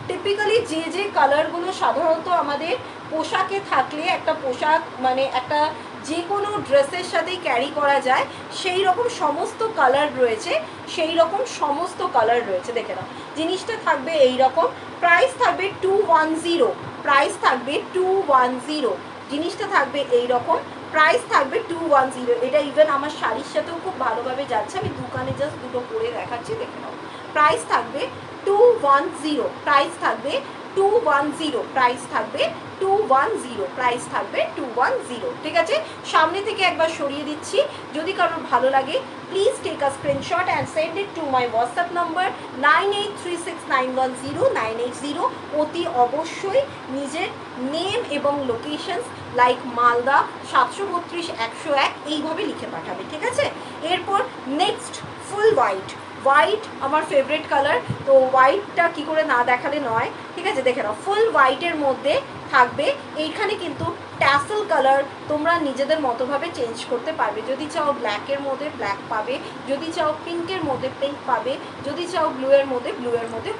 Speaker 1: টিপিক্যালি যে কালারগুলো সাধারণত আমাদের পোশাকে থাকলে একটা পোশাক মানে একটা যে কোনো ড্রেসের সাথেই ক্যারি করা যায় সেই রকম সমস্ত কালার রয়েছে, সেই রকম সমস্ত কালার রয়েছে। দেখে নাও, জিনিসটা থাকবে এই রকম, প্রাইস থাকবে 210, প্রাইস থাকবে 210, জিনিসটা থাকবে এই রকম, প্রাইস থাকবে 210। এটা ইভেন আমার শাড়ির সাথেও খুব ভালোভাবে যাচ্ছে, আমি দোকানে জাস্ট দুটো পরে দেখাচ্ছি, দেখে নাও। প্রাইস থাকবে 210, প্রাইস থাকবে 210, প্রাইস থাকবে 210, প্রাইস থাকবে 210। ঠিক আছে, সামনে থেকে একবার সরিয়ে দিচ্ছি। যদি কারোর ভালো লাগে please take a screenshot and send it to my WhatsApp number 9836910980। অতি অবশ্যই নিজের নেম এবং লোকেশনস লাইক মালদা 732-101 এইভাবে লিখে পাঠাবে। ঠিক আছে, এরপর নেক্সট ফুল হোয়াইট। হোয়াইট আমার ফেভারিট কালার, তো হোয়াইটটা কি করে না দেখালে নয়। ঠিক আছে, দেখে নাও, ফুল হোয়াইটের মধ্যে থাকবে এইখানে কিন্তু ট্যাসেল কালার তোমরা নিজেদের মতোভাবে চেঞ্জ করতে পারবে। যদি চাও ব্ল্যাকের মধ্যে ব্ল্যাক পাবে, যদি চাও পিঙ্কের মধ্যে পিঙ্ক পাবে, যদি চাও ব্লুয়ের মধ্যে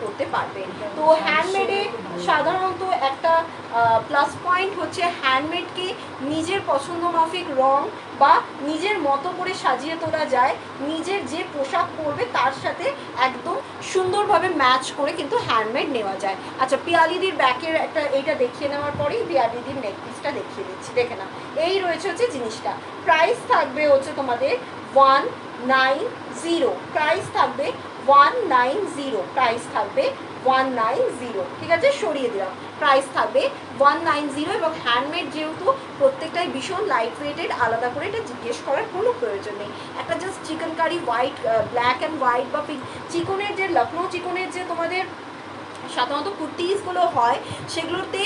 Speaker 1: করতে পারবে। তো হ্যান্ডমেডে সাধারণত একটা প্লাস পয়েন্ট হচ্ছে হ্যান্ডমেডকে নিজের পছন্দ মাফিক রং বা নিজের মতো করে সাজিয়ে তোলা যায়, নিজের যে পোশাক পরবে তার সাথে একদম সুন্দরভাবে ম্যাচ করে কিন্তু হ্যান্ডমেড নেওয়া যায়। আচ্ছা, পিয়ালিদির ব্যাকের একটা এইটা দেখিয়ে নেওয়ার পরেই পিয়ালিদির নেকপিসটা দেখিয়ে দিচ্ছি, দেখে না। এই রয়েছে হচ্ছে জিনিসটা, প্রাইস থাকবে হচ্ছে তোমাদের 190, প্রাইস থাকবে 190, প্রাইস থাকবে 190। ঠিক আছে, সরিয়ে দিলাম, প্রাইস থাকবে 190। এবং হ্যান্ডমেড যেহেতু প্রত্যেকটাই ভীষণ লাইট ওয়েটেড, আলাদা করে এটা জিজ্ঞেস করার কোনো প্রয়োজন নেই। একটা just chikankari white, black and white বা চিকনের যে লখনৌ চিকনের যে তোমাদের সাধারণত কুর্তিসগুলো হয় সেগুলোতে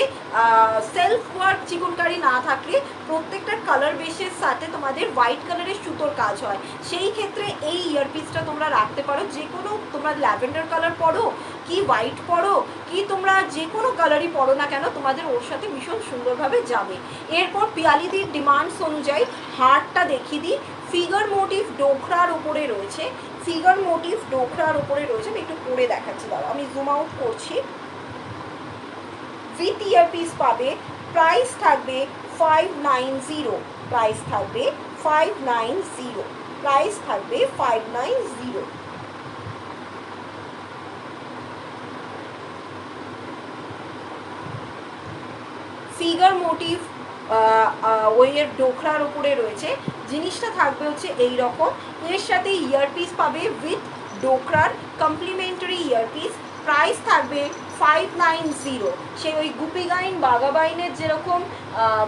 Speaker 1: সেলফ ওয়ার্ক চিকনকারি না থাকলে প্রত্যেকটা কালার বেসের সাথে তোমাদের হোয়াইট কালারের সুতোর কাজ হয়। সেই ক্ষেত্রে এই ইয়ারপিসটা তোমরা রাখতে পারো, যে কোনো তোমরা ল্যাভেন্ডার কালার পরো কি হোয়াইট পরো কি তোমরা যে কোনো কালারই পরো না কেন, তোমাদের ওর সাথে ভীষণ সুন্দরভাবে যাবে। এরপর পিয়ালিদির ডিমান্ডস অনুযায়ী হারটা দেখিয়ে দিই। ফিগার মোটিভ ডোকরার উপরে রয়েছে, ফিগার মোটিভ ডোকরার উপরে রয়েছে। আমি একটু পরে দেখাচ্ছি, দাও আমি জুম আউট করছি। উইথ ইয়ারপিস পাবে, প্রাইস থাকবে 590, প্রাইস থাকবে 590, প্রাইস থাকবে 590। ফিগার মোটিভ ওইয়ের ডোকরার উপরে রয়েছে, জিনিসটা থাকবে হচ্ছে এই রকম। এর সাথে ইয়ারপিস পাবে উইথ ডোকরার কমপ্লিমেন্টারি ইয়ারপিস, প্রাইস থাকবে 590। সে ওই গুপিগাইন বাগাবাইনের যেরকম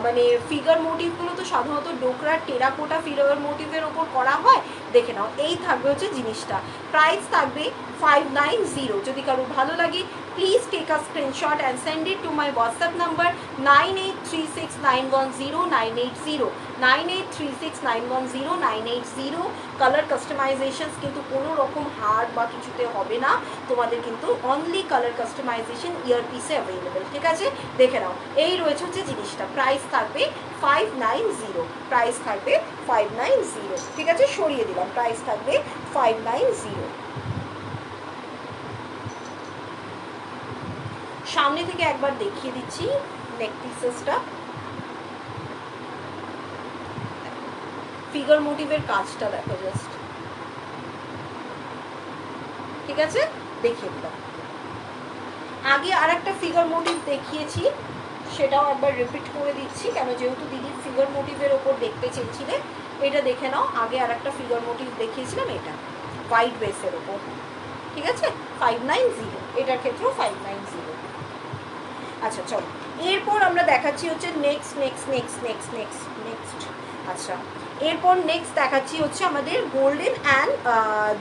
Speaker 1: মানে ফিগার মোটিভগুলো তো সাধারণত ডোকরার টেরাকোটা ফিগার মোটিভের ওপর করা হয়, দেখে নাও এই থাকবে হচ্ছে জিনিসটা, প্রাইস থাকবে 590। যদি কারো ভালো লাগে please take a screenshot and send it to my WhatsApp number 9836910980, 9836910980। Colour customisations কিন্তু কোনো রকম হার্ড বা কিছুতে হবে না, তোমাদের কিন্তু অনলি কালার কাস্টমাইজেশন ইয়ারপিসে অ্যাভেলেবেল। ঠিক আছে, দেখে নাও, এই রয়েছে হচ্ছে জিনিসটা, প্রাইস থাকবে 590, প্রাইস থাকবে 590। ঠিক আছে, সরিয়ে দিলাম, প্রাইস থাকবে 590। সামনে থেকে একবার দেখিয়ে দিচ্ছি নেক পিসেসটা, ফিগার মোটিভের কাজটা দেখো জাস্ট। ঠিক আছে, দেখিয়ে দিলাম। আগে আর একটা ফিগার মোটিভ দেখিয়েছি, সেটাও একবার রিপিট করে দিচ্ছি, কেন যেহেতু দিদি ফিগার মোটিভের ওপর দেখতে চেয়েছিলে। এটা দেখে নাও, আগে আর একটা ফিগার মোটিভ দেখিয়েছিলাম, এটা হোয়াইট বেসের ওপর। ঠিক আছে, 590, এটার ক্ষেত্রেও 590। আচ্ছা চলো, এরপর আমরা দেখাচ্ছি হচ্ছে নেক্সট। আচ্ছা, এরপর নেক্সট দেখাচ্ছি হচ্ছে আমাদের গোল্ডেন অ্যান্ড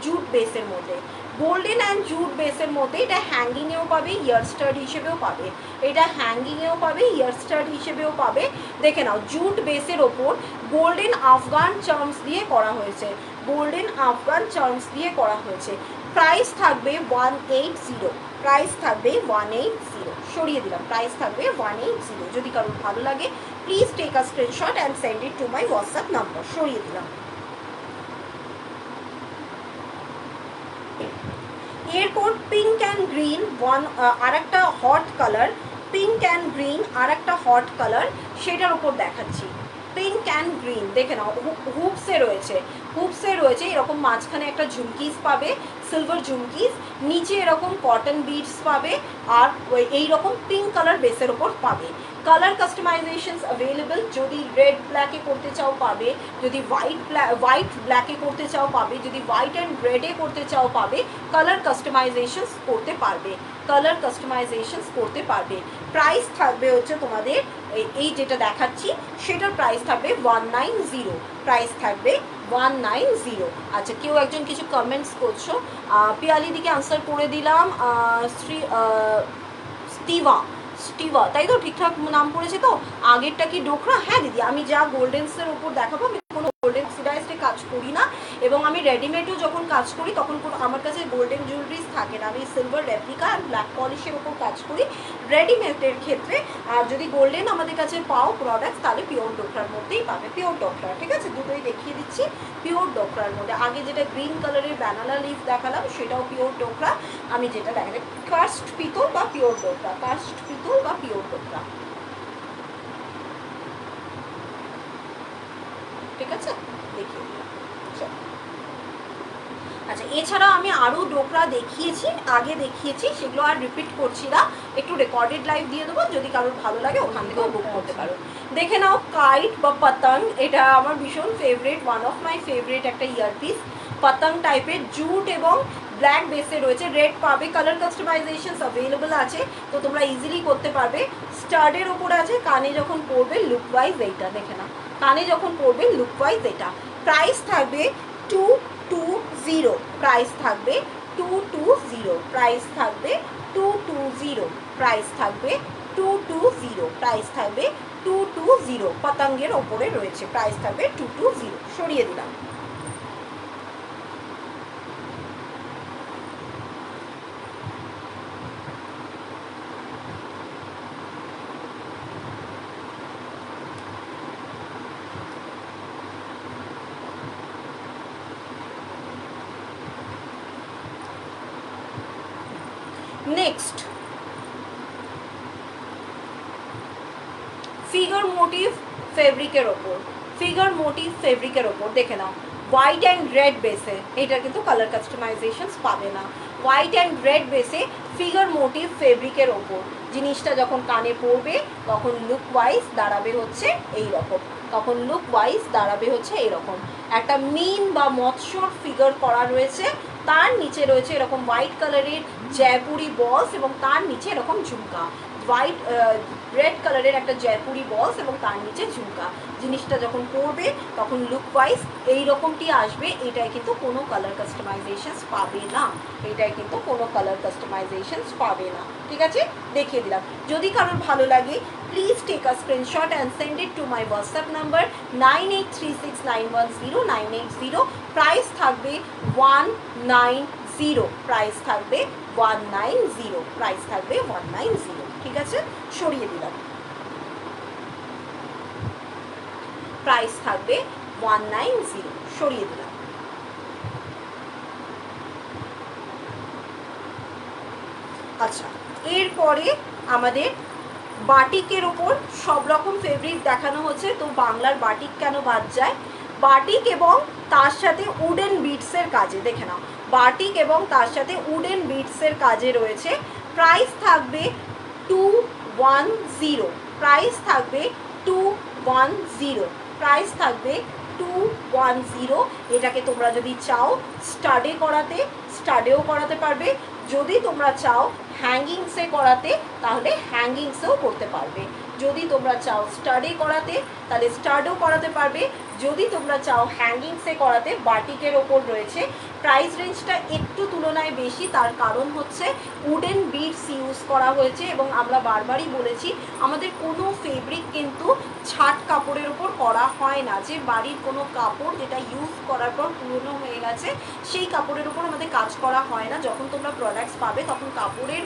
Speaker 1: জুট বেসের মধ্যে। গোল্ডেন অ্যান্ড জুট বেসের মধ্যে এটা হ্যাঙ্গিংয়েও পাবে, ইয়ার স্টাড হিসেবেও পাবে, এটা হ্যাঙ্গিংয়েও পাবে, ইয়ার স্টাড হিসেবেও পাবে। দেখে নাও, জুট বেসের ওপর গোল্ডেন আফগান চার্মস দিয়ে করা হয়েছে, গোল্ডেন আফগান চার্মস দিয়ে করা হয়েছে। প্রাইস থাকবে 180, প্রাইস থাকবে 180। সরিয়ে দিলাম, প্রাইস থাকবে 180। যদি কারোর ভালো লাগে please take a screenshot and send it to my WhatsApp number. সরিয়ে দিলাম। এরপর পিঙ্ক অ্যান্ড গ্রিন আর একটা hot colour, pink and green আর একটা হট কালার, সেটার ওপর দেখাচ্ছি। পিঙ্ক অ্যান্ড গ্রিন দেখে নাও, হুপসে রয়েছে, হুপসে রয়েছে এরকম, মাঝখানে একটা ঝুমকিস পাবে, সিলভার ঝুমকিস, নিচে এরকম কটন বিডস পাবে, আর এইরকম পিঙ্ক কালার বেসের ওপর পাবে। কালার কাস্টমাইজেশনস অ্যাভেলেবল, যদি রেড ব্ল্যাকে করতে চাও পাবে, যদি হোয়াইট ব্ল্যাকে করতে চাও পাবে, যদি হোয়াইট অ্যান্ড রেডে করতে চাও পাবে, কালার কাস্টমাইজেশনস করতে পারবে, কালার কাস্টমাইজেশনস করতে পারবে। প্রাইস থাকবে হচ্ছে তোমাদের এই যেটা দেখাচ্ছি সেটার প্রাইস থাকবে 190, প্রাইস থাকবে 190। আচ্ছা, কেউ একজন কিছু কমেন্টস করছো, পিয়ালি দিকে আনসার করে দিলাম। স্টিভা, স্টিভা তাই তো, ঠিকঠাক নাম পড়েছে তো। আগেরটা কি ডোকরা? হ্যাঁ দিদি, আমি যা গোল্ডেন্সের ওপর দেখাবো, আমি কোনো গোল্ডেন অক্সিডাইজডে কাজ করি না, এবং আমি রেডিমেডও যখন কাজ করি তখন কোনো আমার কাছে গোল্ডেন জুয়েলারিজ থাকে না, আমি সিলভার রেপ্লিকা আর ব্ল্যাক পলিশের ওপর কাজ করি রেডিমেডের ক্ষেত্রে। আর যদি গোল্ডেন আমাদের কাছে পাও প্রোডাক্ট, তাহলে পিওর ডোকরার মধ্যেই পাবে, পিওর ডোকরা, ঠিক আছে, দুটোই দেখিয়ে দিচ্ছি পিওর ডোকরার মধ্যে। আগে যেটা গ্রিন কালারের ব্যানানা লিফ দেখালাম সেটাও পিওর ডোকরা, আমি যেটা দেখালাম কাস্ট পিতল বা পিওর ডোকরা, কাস্ট পিতল বা পিওর ডোকরা, ঠিক আছে, দেখিয়ে দিলাম। আচ্ছা, এছাড়াও আমি আরও ডোকরা দেখিয়েছি, আগে দেখিয়েছি, সেগুলো আর রিপিট করছি না, একটু রেকর্ডেড লাইভ দিয়ে দেবো, যদি কারোর ভালো লাগে ওখান থেকেও বুক করতে পারো। দেখে নাও কাইট বা পাতং, এটা আমার ভীষণ favourite, one of my favourite একটা ইয়ারপিস, পাতং টাইপের, জুট এবং ব্ল্যাক বেসে রয়েছে, রেড পাবে, কালার কাস্টমাইজেশনস অ্যাভেলেবল আছে, তো তোমরা ইজিলি করতে পারবে। স্টার্ডের ওপর আছে, কানে যখন পরবে লুক ওয়াইজ এইটা দেখে না, কানে যখন পরবে লুক ওয়াইজ এটা। প্রাইস থাকবে 220, প্রাইস থাকবে 220, প্রাইস থাকবে 220, প্রাইস থাকবে 220, প্রাইস থাকবে 220, পতঙ্গের ওপরে রয়েছে, প্রাইস থাকবে 220, সরিয়ে দিলাম। নেক্সট ফিগার মোটিভ ফেব্রিকের ওপর, ফিগার মোটিভ ফেব্রিকের ওপর দেখে নাও, হোয়াইট অ্যান্ড রেড বেসে, এটা কিন্তু কালার কাস্টমাইজেশনস পাবে না, হোয়াইট অ্যান্ড রেড বেসে ফিগার মোটিভ ফেব্রিকের ওপর, জিনিসটা যখন কানে পড়বে তখন লুক ওয়াইজ দাঁড়াবে হচ্ছে এই রকম, তখন লুক ওয়াইজ দাঁড়াবে হচ্ছে এরকম, একটা মিন বা মৎস্যর ফিগার করা রয়েছে, তার নিচে রয়েছে এরকম হোয়াইট কালারের জয়পুরি বলস, এবং তার নিচে এরকম ঝুমকা, হোয়াইট রেড কালারের একটা জয়পুরি বলস এবং তার নিচে ঝুমকা, জিনিসটা যখন পরবে তখন লুক ওয়াইজ এইরকমটি আসবে, এটাই কিন্তু কোনো কালার কাস্টমাইজেশনস পাবে না, এটাই কিন্তু কোনো কালার কাস্টমাইজেশনস পাবে না, ঠিক আছে, দেখিয়ে দিলাম। যদি কারোর ভালো লাগে please take a screenshot and send it to my WhatsApp number 9836910980, price থাকবে 190, প্রাইস থাকবে 190, প্রাইস থাকবে 190, ঠিক আছে, সরিয়ে দিলাম, প্রাইস থাকবে 190, সরিয়ে দিলাম। আচ্ছা, এরপরে আমাদের বাটিকের ওপর সব রকম ফেব্রিক দেখানো হচ্ছে, তো বাংলার বাটিক কেন বাদ যায়, বাটিক এবং তার সাথে উডেন বিটসের কাজে, দেখে নাও, বাটিক এবং তার সাথে উডেন বিটসের কাজে রয়েছে, প্রাইস থাকবে 210, প্রাইস থাকবে 210, প্রাইস থাকবে 210, এটাকে তোমরা যদি চাও স্টাডে করাতে স্টাডেও করাতে পারবে, যদি তোমরা চাও হ্যাঙ্গিংসে করাতে তাহলে হ্যাঙ্গিংসেও করতে পারবে, যদি তোমরা চাও স্টাডে করাতে তাহলে স্টাডও করাতে পারবে, যদি তোমরা চাও হ্যাঙ্গিংসে করাতে বাটিকের ওপর রয়েছে। প্রাইস রেঞ্জটা একটু তুলনায় বেশি, তার কারণ হচ্ছে উডেন বিডস ইউজ করা হয়েছে, এবং আমরা বারবারই বলেছি আমাদের কোনো ফেব্রিক কিন্তু ছাট কাপড়ের ওপর করা হয় না, যে বাড়ির কোনো কাপড় যেটা ইউজ করার পর পুরনো হয়ে গেছে সেই কাপড়ের ওপর আমাদের কাজ করা হয় না। যখন তোমরা প্রোডাক্টস পাবে তখন কাপড়ের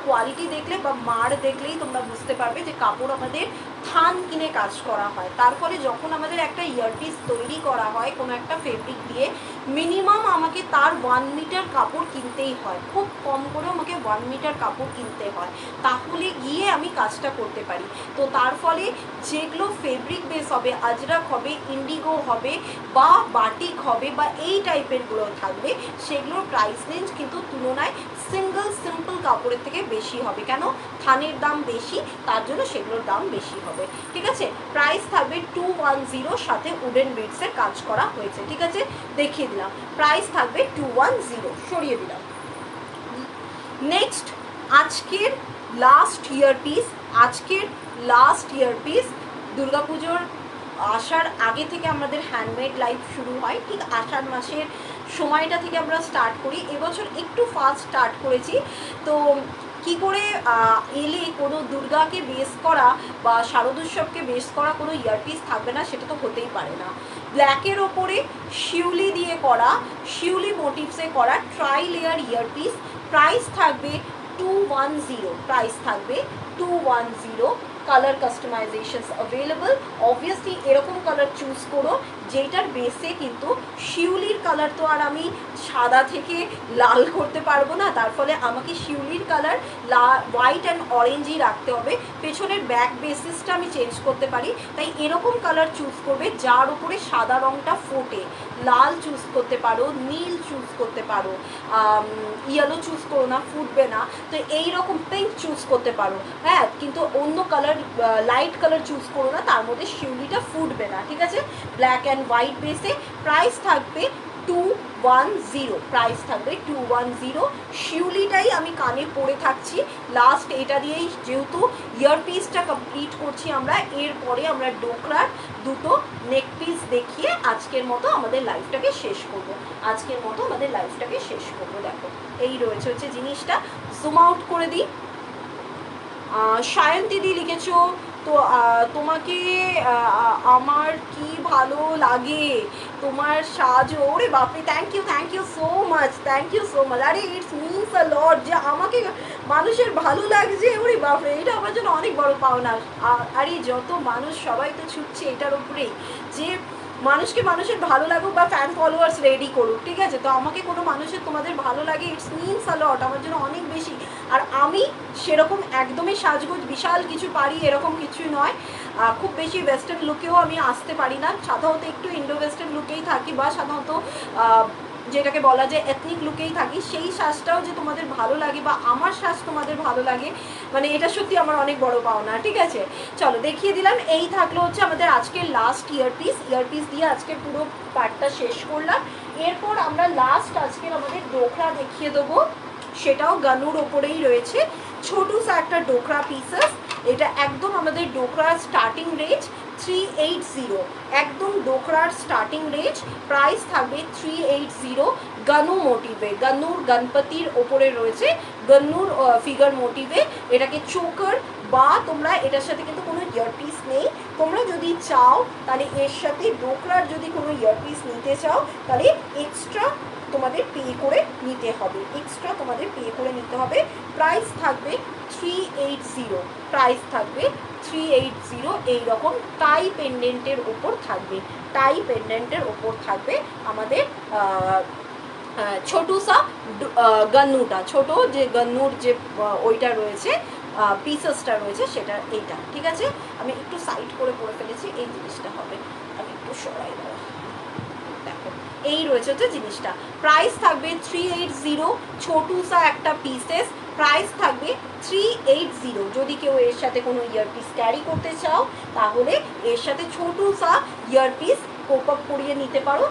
Speaker 1: কোয়ালিটি দেখলে বা মার দেখলেই তোমরা বুঝতে পারবে যে কাপড় আমাদের থান কিনে কাজ করা হয়। তার ফলে যখন আমাদের একটা ইয়ারপিস তৈরি করা হয় কোনো একটা ফেব্রিক দিয়ে, মিনিমাম আমাকে তার 1 মিটার কাপড় কিনতেই হয়, খুব কম করে আমাকে 1 মিটার কাপড় কিনতে হয়, তাহলে গিয়ে আমি কাজটা করতে পারি। তো তার ফলে যেগুলো ফেব্রিক বেস হবে, আজরাক হবে, ইন্ডিগো হবে বা বাটিক হবে বা এই টাইপেরগুলো থাকবে, সেগুলোর প্রাইস রেঞ্জ কিন্তু তুলনায় সিম্পল কাপড়ের থেকে বেশি হবে। কেন? থানের দাম বেশি, তার জন্য সেগুলোর দাম বেশি হবে। ঠিক আছে, প্রাইস থাকবে 210, সাথে উডেন বিডসের কাজ করা হয়েছে। ঠিক আছে, দেখিয়ে দিলাম, প্রাইস থাকবে 210, সরিয়ে দিলাম। নেক্সট, আজকের লাস্ট ইয়ারপিস, দুর্গাপুজোর আসার আগে থেকে আমাদের হ্যান্ডমেড লাইফ শুরু হয়, ঠিক আষাঢ় মাসের সময়টা থেকে আমরা স্টার্ট করি। এবছর একটু ফাস্ট স্টার্ট করেছি। তো কি করে এলে কোনো দুর্গাকে বেস করা বা শারদোৎসবকে বেস করা কোনো ইয়ারপিস থাকবে না, সেটা তো হতেই পারে না। ব্ল্যাকের ওপরে শিউলি দিয়ে করা, শিউলি মোটিভসে করা ট্রাই লেয়ার ইয়ারপিস, প্রাইস থাকবে 210, কালার কাস্টমাইজেশনস অ্যাভেলেবল। অবভিয়াসলি এরকম কালার চুজ করো যেটার বেসে কিন্তু শিউলির কালার তো আর আমি সাদা থেকে লাল করতে পারবো না, তার ফলে আমাকে শিউলির কালার হোয়াইট অ্যান্ড অরেঞ্জই রাখতে হবে। পেছনের ব্যাক বেসিসটা আমি চেঞ্জ করতে পারি, তাই এরকম কালার চুজ করবে যার উপরে সাদা রঙটা ফোটে। লাল চুজ করতে পারো, নীল চুজ করতে পারো, ইয়েলো চুজ করো না, ফুটবে না। তো এইরকম পিঙ্ক চুজ করতে পারো, হ্যাঁ, কিন্তু অন্য কালার লাইট কালার চুজ করো না, তার মধ্যে শিউলিটা ফুটবে না। ঠিক আছে, ব্ল্যাক অ্যান্ড হোয়াইট বেসে প্রাইস থাকবে 210, শিউলিটাই আমি কানে পরে থাকছি লাস্ট, এটা দিয়েই যেহেতু ইয়ারপিসটা কমপ্লিট করছি আমরা, এরপরে আমরা ডোকরার দুটো নেক পিস দেখিয়ে আজকের মতো আমাদের লাইফটাকে শেষ করব। দেখো, এই রয়েছে হচ্ছে জিনিসটা, জুম আউট করে দিই। সায়ন্তীদি লিখেছো, তো তোমাকে আমার কি ভালো লাগে তোমার সাজো। ওরে বাপরে, থ্যাংক ইউ সো মাচ। আরে ইটস মিনস আ লট যে আমাকে মানুষের ভালো লাগছে। ওরে বাপরে, এটা আমার জন্য অনেক বড় পাওনা। আরে যত মানুষ, সবাই তো ছুটছে এটার উপরেই যে মানুষের ভালো লাগুক বা ফ্যান ফলোয়ার্স রেডি করুক। ঠিক আছে, তো আমাকে কোনো মানুষের তোমাদের ভালো লাগে, ইটস মিনস আ লট, আমার জন্য অনেক বেশি। আর আমি সেরকম একদমই সাজগোজ বিশাল কিছু পারি এরকম কিছুই নয়, খুব বেশি ওয়েস্টার্ন লুকেও আমি আসতে পারি না, সাধারণত একটু ইন্ডো ওয়েস্টার্ন লুকেই থাকি, বা সাধারণত যেটাকে বলা যায় এথনিক লুকেই থাকি। সেই সাজটাও যে তোমাদের ভালো লাগে বা আমার সাজ তোমাদের ভালো লাগে, মানে এটা সত্যি আমার অনেক বড় পাওনা। ঠিক আছে, চলো দেখিয়ে দিলাম। এই থাকলো হচ্ছে আমাদের আজকের লাস্ট ইয়ারপিস দিয়ে আজকে পুরো পার্টটা শেষ করলাম। এরপর আমরা লাস্ট আজকের আমাদের ডোকরা দেখিয়ে দেবো, সেটাও গানুর ওপরেই রয়েছে, ছোটো সা একটা ডোকরা পিসেস। এটা একদম আমাদের ডোকরার স্টার্টিং রেঞ্জ 380, একদম ডোকরার স্টার্টিং রেঞ্জ, প্রাইস থাকবে 380। গানু মোটিভে, গানুর গণপতির ওপরে রয়েছে, গানুর ফিগার মোটিভে, এটাকে চোকার বা তোমরা এটার সাথে কিন্তু কোনো ইয়ারপিস নেই। তোমরা যদি চাও তাহলে এর সাথে ডোকরার যদি কোনো ইয়ারপিস নিতে চাও তাহলে এক্সট্রা তোমাদের পে করে নিতে হবে, প্রাইস থাকবে 380, এইরকম টাই পেন্ডেন্টের ওপর থাকবে আমাদের ছোটো সা গান্নুটা, ছোটো যে গান্নুর যে ওইটা রয়েছে, পিসেসটা রয়েছে, সেটা এইটা। ঠিক আছে, আমি একটু সাইড করে পরে ফেলেছি, এই জিনিসটা হবে, আমি একটু সরাই দেওয়া। দেখো, এই রয়েছে হচ্ছে জিনিসটা, প্রাইস থাকবে 380, ছোটো সা একটা পিসেস, প্রাইস থাকবে 380। যদি কেউ এর সাথে কোনো ইয়ারপিস ক্যারি করতে চাও তাহলে এর সাথে ছোটো সা ইয়ারপিস কোপ আপ করিয়ে নিতে পারো।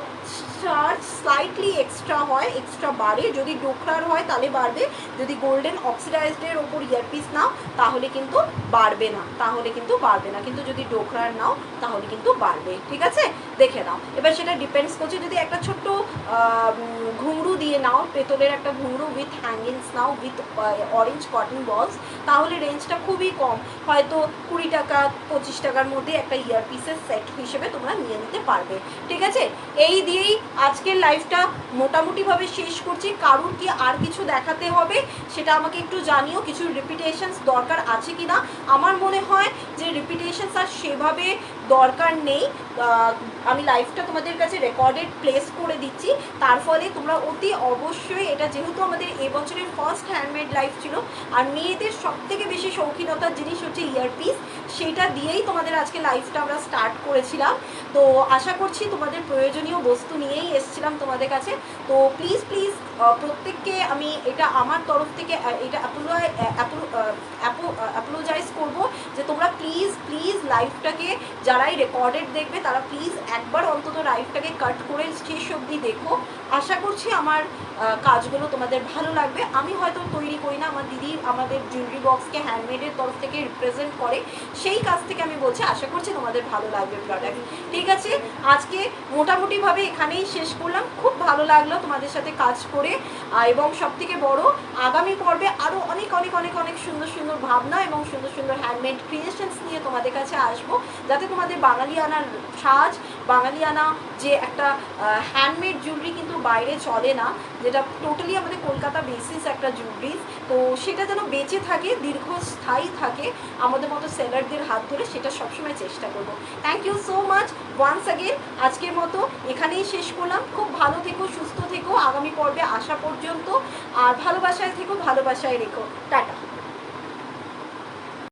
Speaker 1: চার্জ স্লাইটলি এক্সট্রা বাড়ে, যদি ডোকরার হয় তাহলে বাড়বে, যদি গোল্ডেন অক্সিডাইজডের ওপর ইয়ারপিস নাও তাহলে কিন্তু বাড়বে না, কিন্তু যদি ডোকরার নাও তাহলে কিন্তু বাড়বে। ঠিক আছে, দেখে নাও। এবার সেটা ডিপেন্ডস করছে, যদি একটা ছোট্ট ঘুঙরু দিয়ে নাও, পেতলের একটা ঘুঙরু উইথ হ্যাঙ্গিংস নাও, উইথ অরেঞ্জ কটন বলস, তাহলে রেঞ্জটা খুবই কম, হয়তো 20 টাকা 25 টাকার মধ্যে একটা ইয়ারপিসের সেট হিসেবে তোমরা নিয়ে নিতে পারবে। ঠিক আছে, এই দিয়েই বলেই আজকের লাইভটা মোটামুটিভাবে শেষ করছি। কারুর কি আর কিছু দেখাতে হবে সেটা আমাকে একটু জানিও, কিছু রিপিটেশনস দরকার আছে কি না। আমার মনে হয় যে রিপিটেশনস আর সেভাবে দরকার নেই। আমি লাইভটা তোমাদের কাছে রেকর্ডেড প্লেস করে দিচ্ছি, তার ফলে তোমরা অতি অবশ্যই, এটা যেহেতু আমাদের এবছরের ফার্স্ট হ্যান্ডমেড লাইভ ছিল, আর মেয়েদের সবথেকে বেশি শৌখিনতার জিনিস হচ্ছে ইয়ারপিস, সেটা দিয়েই তোমাদের আজকে লাইভটা আমরা স্টার্ট করেছিলাম। তো আশা করছি তোমাদের প্রয়োজনীয় বস্তু নিয়েই এসেছিলাম তোমাদের কাছে। তো প্লিজ প্লিজ প্রত্যেককে আমি এটা আমার তরফ থেকে এটা অ্যাপোলোজাইজ করবো যে তোমরা প্লিজ প্লিজ লাইভটাকে, যারাই রেকর্ডেড দেখবে তারা প্লিজ একবার অন্তত লাইভটাকে কাট করে শেষ অবধি দেখো। আশা করছি আমার কাজগুলো তোমাদের ভালো লাগবে। আমি হয়তো তৈরি করি না, আমার দিদি আমাদের জুয়েলারি বক্সকে হ্যান্ডমেডের তরফ থেকে রিপ্রেজেন্ট করে, সেই কাজ থেকে আমি বলছি আশা করছি তোমাদের ভালো লাগবে প্রোডাক্ট। ঠিক আছে, আজকে মোটামুটিভাবে এখানেই শেষ করলাম। খুব ভালো লাগলো তোমাদের সাথে কাজ করে, এবং সবথেকে বড় আগামী পর্বে আরও অনেক অনেক অনেক অনেক সুন্দর সুন্দর ভাবনা এবং সুন্দর সুন্দর হ্যান্ডমেড ক্রিয়েশনস নিয়ে তোমাদের কাছে আসবো, যাতে তোমাদের বাঙালিয়ানার সাজ, বাঙালিয়ানা যে একটা হ্যান্ডমেড জুয়েলারি কিন্তু বাইরে চলে না, যেটা টোটালি আমাদের কলকাতা বেসিস একটা জুয়েলারি, তো সেটা যেন বেঁচে থাকে, দীর্ঘস্থায়ী থাকে আমাদের মতো সেলারদের হাত ধরে, সেটা সবসময় চেষ্টা করবো। Thank you so much once again. আজকের মতো এখানেই শেষ করলাম। খুব ভালো থেকো, সুস্থ থেকো আগামী পর্বে আসা পর্যন্ত, আর ভালোবাসায় থেকো, ভালোবাসায় রেখো। টাটা।